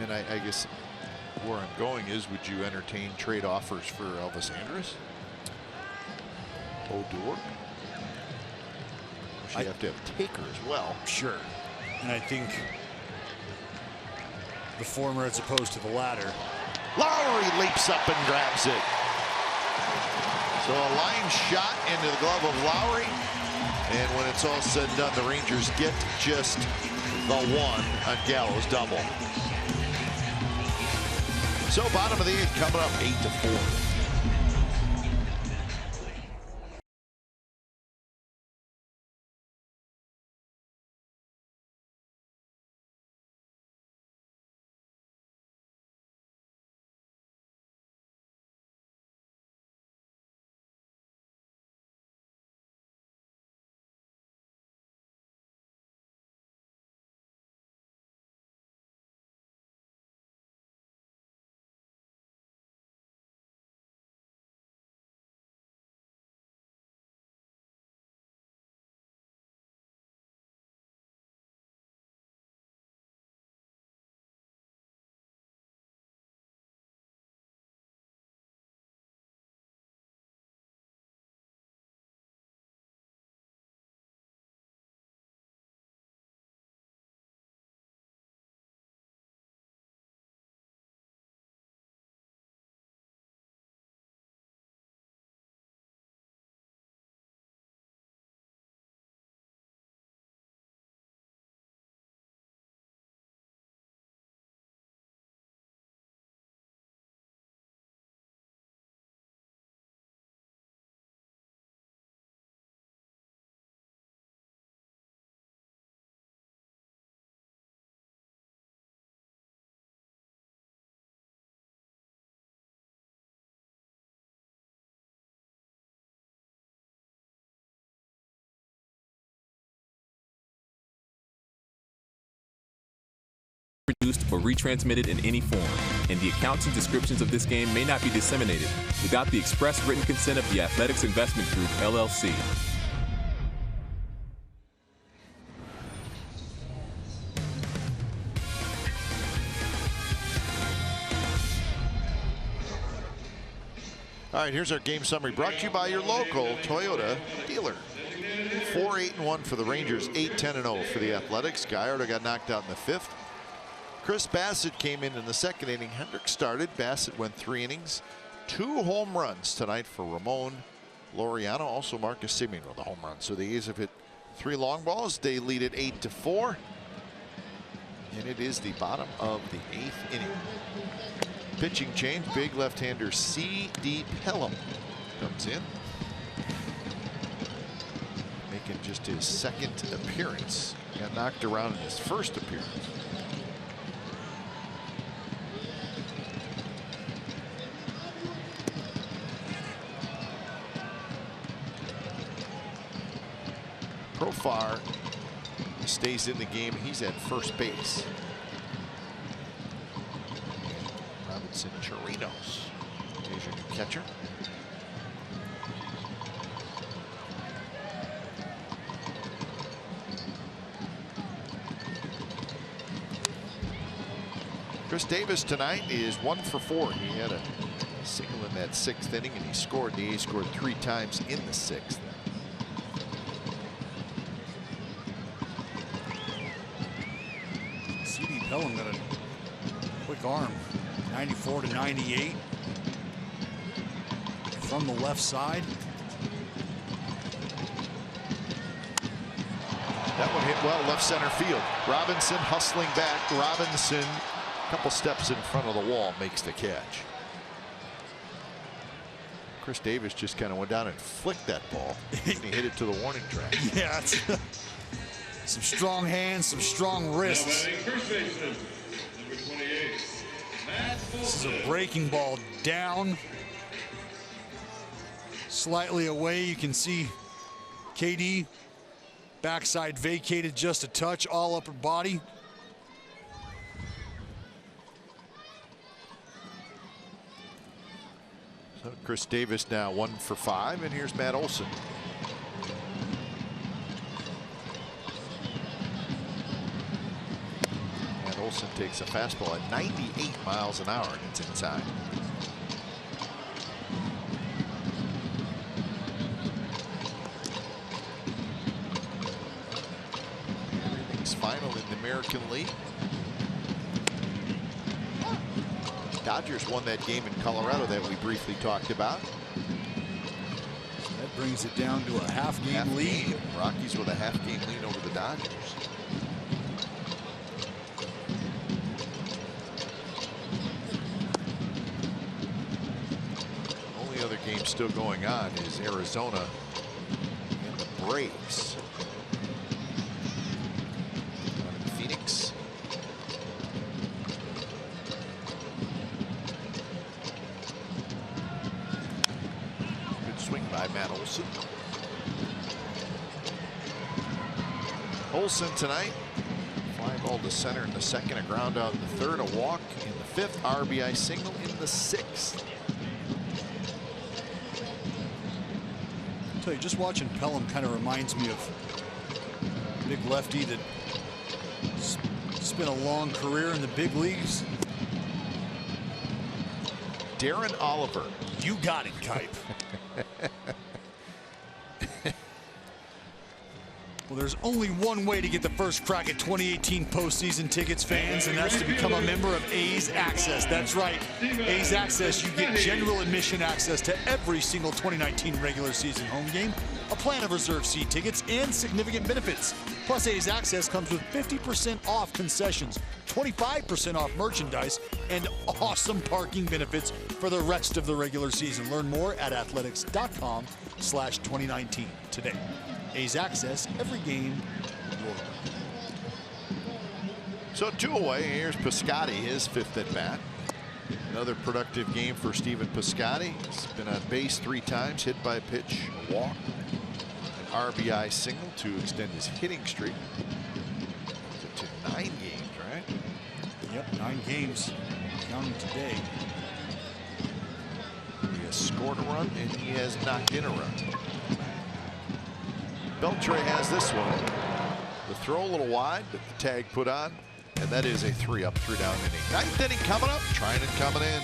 And I guess where I'm going is, would you entertain trade offers for Elvis Andrus? O'Dour? You have to have Taker as well. Sure. And I think the former as opposed to the latter. Lowry leaps up and grabs it. So a line shot into the glove of Lowry. And when it's all said and done, the Rangers get just the one on Gallo's double. So bottom of the 8th coming up 8-4. Produced or retransmitted in any form, and the accounts and descriptions of this game may not be disseminated without the express written consent of the Athletics Investment Group, LLC. All right, here's our game summary brought to you by your local Toyota dealer. 4-8-1 for the Rangers, 8-10-0 for the Athletics. Gallardo got knocked out in the 5th. Chris Bassett came in the 2nd inning. Hendricks started. Bassett went 3 innings. 2 home runs tonight for Ramon Laureano. Also Marcus Semien with a home run. So the A's have hit 3 long balls. They lead it 8-4. And it is the bottom of the 8th inning. Pitching change. Big left-hander C.D. Pelham comes in. Making just his 2nd appearance. Got knocked around in his 1st appearance. Profar stays in the game. He's at first base. Robinson Chirinos is your new catcher. Chris Davis tonight is 1 for 4. He had a single in that 6th inning, and he scored. The A's scored 3 times in the 6th. C.D. Pelham got a quick arm, 94-98 from the left side. That one hit well left center field. Robinson hustling back. Robinson, a couple steps in front of the wall, makes the catch. Chris Davis just kind of went down and flicked that ball. And he hit it to the warning track. Yeah, it's some strong hands, some strong wrists. This is a breaking ball down. Slightly away, you can see KD backside vacated just a touch, all upper body. So Chris Davis now 1 for 5, and here's Matt Olson. Matt Olson takes a fastball at 98 miles an hour, and it's inside. Everything's final in the American League. Dodgers won that game in Colorado that we briefly talked about. brings it down to a half-game lead. Rockies with a half-game lead over the Dodgers. Only other game still going on is Arizona and the Braves. Phoenix. Good swing by Matt Olson. Olson tonight, fly ball to center in the second, a ground out in the third, a walk in the fifth, RBI single in the sixth. I'll tell you, just watching Pelham kind of reminds me of a big lefty that spent a long career in the big leagues. Darren Oliver. You got it, Kipe. Well, there's only one way to get the first crack at 2018 postseason tickets, fans, and that's to become a member of A's Access. That's right. A's Access, you get general admission access to every single 2019 regular season home game, a plan of reserved seat tickets, and significant benefits. Plus, A's Access comes with 50% off concessions, 25% off merchandise, and awesome parking benefits for the rest of the regular season. Learn more at athletics.com/2019 today. A's Access, every game. So 2 away. Here's Piscotty, his fifth at bat. Another productive game for Stephen Piscotty. He's been on base 3 times, hit by a pitch, a walk, an RBI single to extend his hitting streak to 9 games, right? Yep, 9 games, counting today. He has scored a run and he has knocked in a run. Beltre has this one. The throw a little wide, but the tag put on, and that is a 3-up, 3-down inning. 9th inning coming up, Trinan coming in.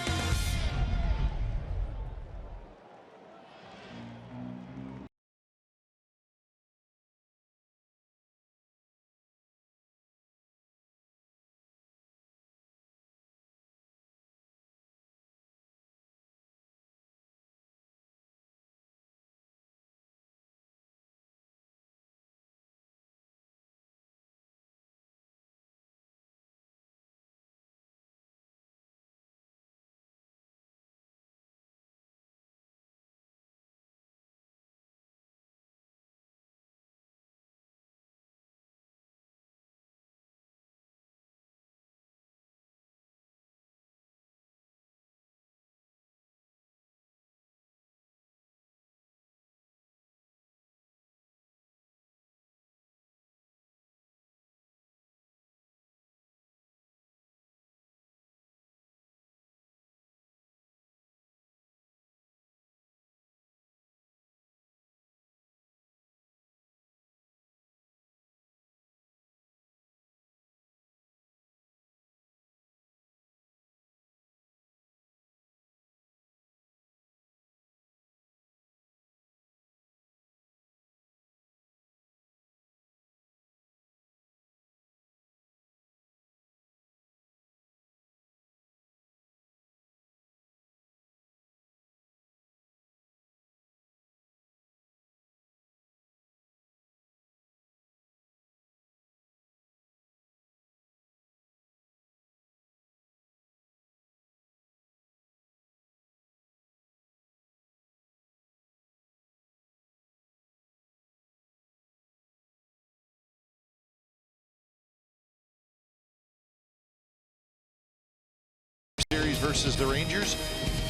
Series versus the Rangers.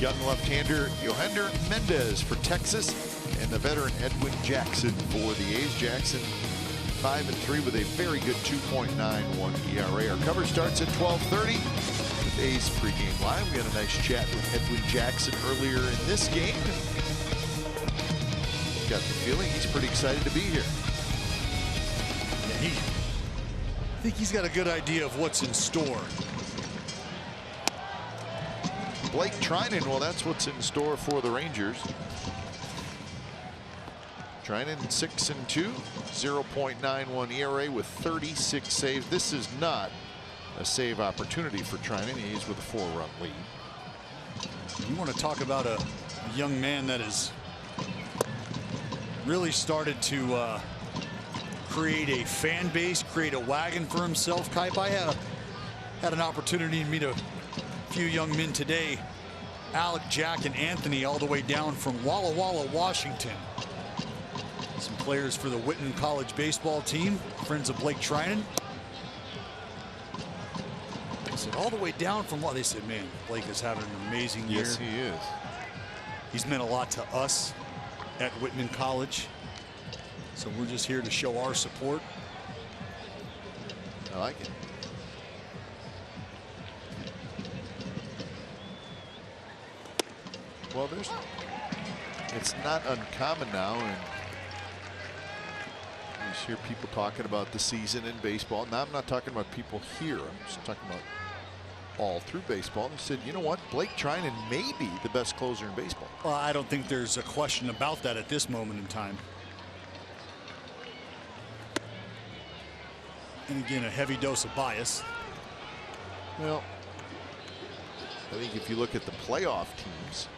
Young left-hander Yohander Mendez for Texas, and the veteran Edwin Jackson for the A's. Jackson 5-3 with a very good 2.91 ERA. Our cover starts at 12:30 with A's pregame live. We had a nice chat with Edwin Jackson earlier in this game. Got the feeling he's pretty excited to be here. Yeah, I think he's got a good idea of what's in store. Blake Trinan, well, that's what's in store for the Rangers. Trinan 6-2, 0.91 ERA with 36 saves. This is not a save opportunity for Trinan. He's with a 4-run lead. You want to talk about a young man that is really started to create a fan base, create a wagon for himself. Kipe, I had an opportunity to meet a few young men today, Alec, Jack, and Anthony, all the way down from Walla Walla, Washington. Some players for the Whitman College baseball team, friends of Blake Trinan. I said, all the way down from what? They said, man, Blake is having an amazing year. Yes, he is. He's meant a lot to us at Whitman College. So we're just here to show our support. I like it. Well, it's not uncommon now, and you just hear people talking about the season in baseball. Now I'm not talking about people here. I'm just talking about all through baseball. They said, you know what, Blake Trinan may be the best closer in baseball. Well, I don't think there's a question about that at this moment in time. And again, a heavy dose of bias. Well, I think if you look at the playoff teams,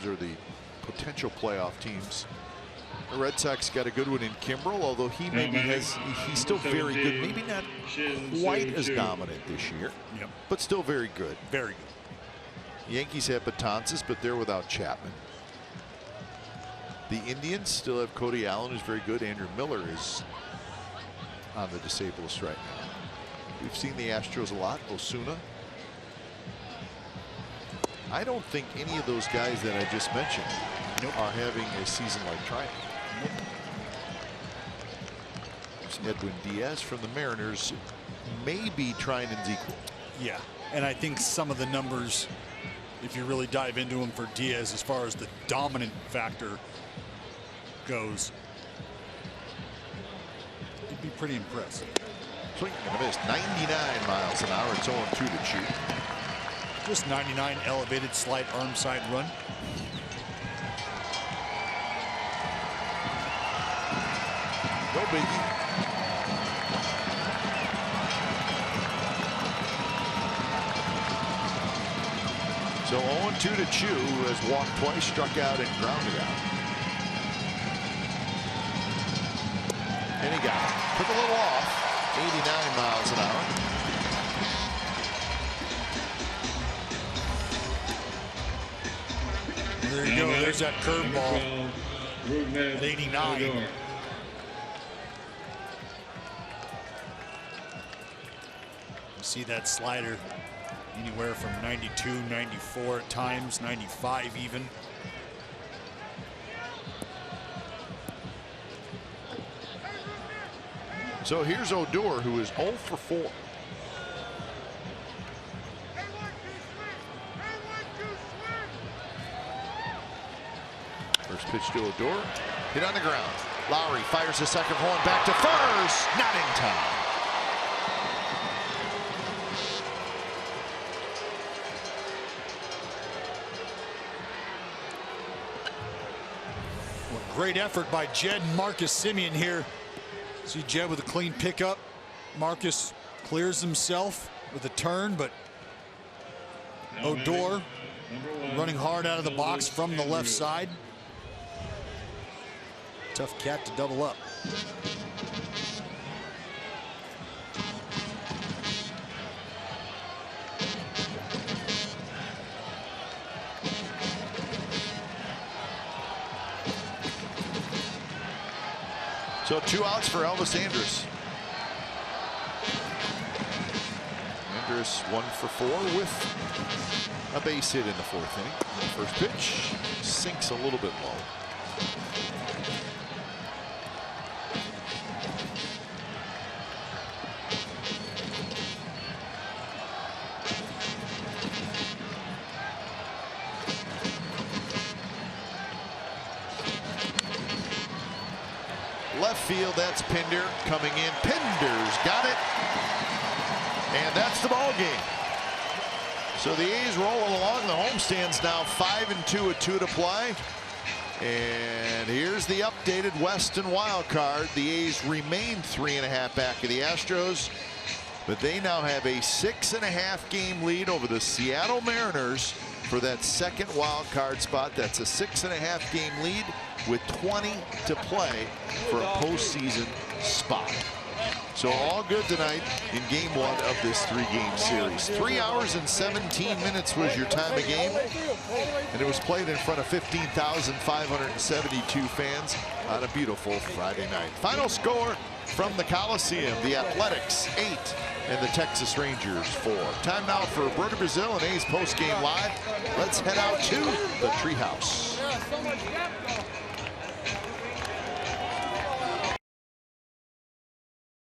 or the potential playoff teams, the Red Sox got a good one in Kimbrel, although he maybe he's still very good. Maybe not quite as dominant this year, but still very good. Very good. Yankees have Betances, but they're without Chapman. The Indians still have Cody Allen, who's very good. Andrew Miller is on the disabled list right now. We've seen the Astros a lot. Osuna. I don't think any of those guys that I just mentioned are having a season like Trinan. Edwin Diaz from the Mariners may be Trinan's equal. Yeah, and I think some of the numbers, if you really dive into them for Diaz, as far as the dominant factor goes, you'd be pretty impressed. Swing and a miss. 99 miles an hour. It's 0-2 to shoot. Just 99 elevated slight arm side run. No biggie. So 0-2 to Chu, who has walked twice, struck out, and grounded out. And he got it. Took a little off. 89 miles an hour. There you go. There's that curveball at 89. You see that slider anywhere from 92, 94 at times, 95 even. So here's Odor, who is 0 for 4. First pitch to Odor, hit on the ground. Lowry fires the second one back to first, not in time. Well, great effort by Jed and Marcus Simeon here. See Jed with a clean pickup. Marcus clears himself with a turn, but Odor running hard out of the box from the left side. Tough cat to double up. So 2 outs for Elvis Andrus. Andrus 1 for 4 with a base hit in the 4th inning. The first pitch sinks a little bit low. Left field, that's Pinder coming in. Pinder's got it. And that's the ball game. So the A's rolling along. The homestand's now 5-2 with 2 to play. And here's the updated Weston wild card. The A's remain 3.5 back of the Astros, but they now have a 6.5 game lead over the Seattle Mariners for that second wild card spot. That's a 6.5 game lead with 20 to play for a postseason spot. So all good tonight in game 1 of this 3-game series. 3 hours and 17 minutes was your time of game, and it was played in front of 15,572 fans on a beautiful Friday night. Final score from the Coliseum: the Athletics 8 and the Texas Rangers 4. Time now for Brody Brazil and A's post-game live. Let's head out to the Treehouse.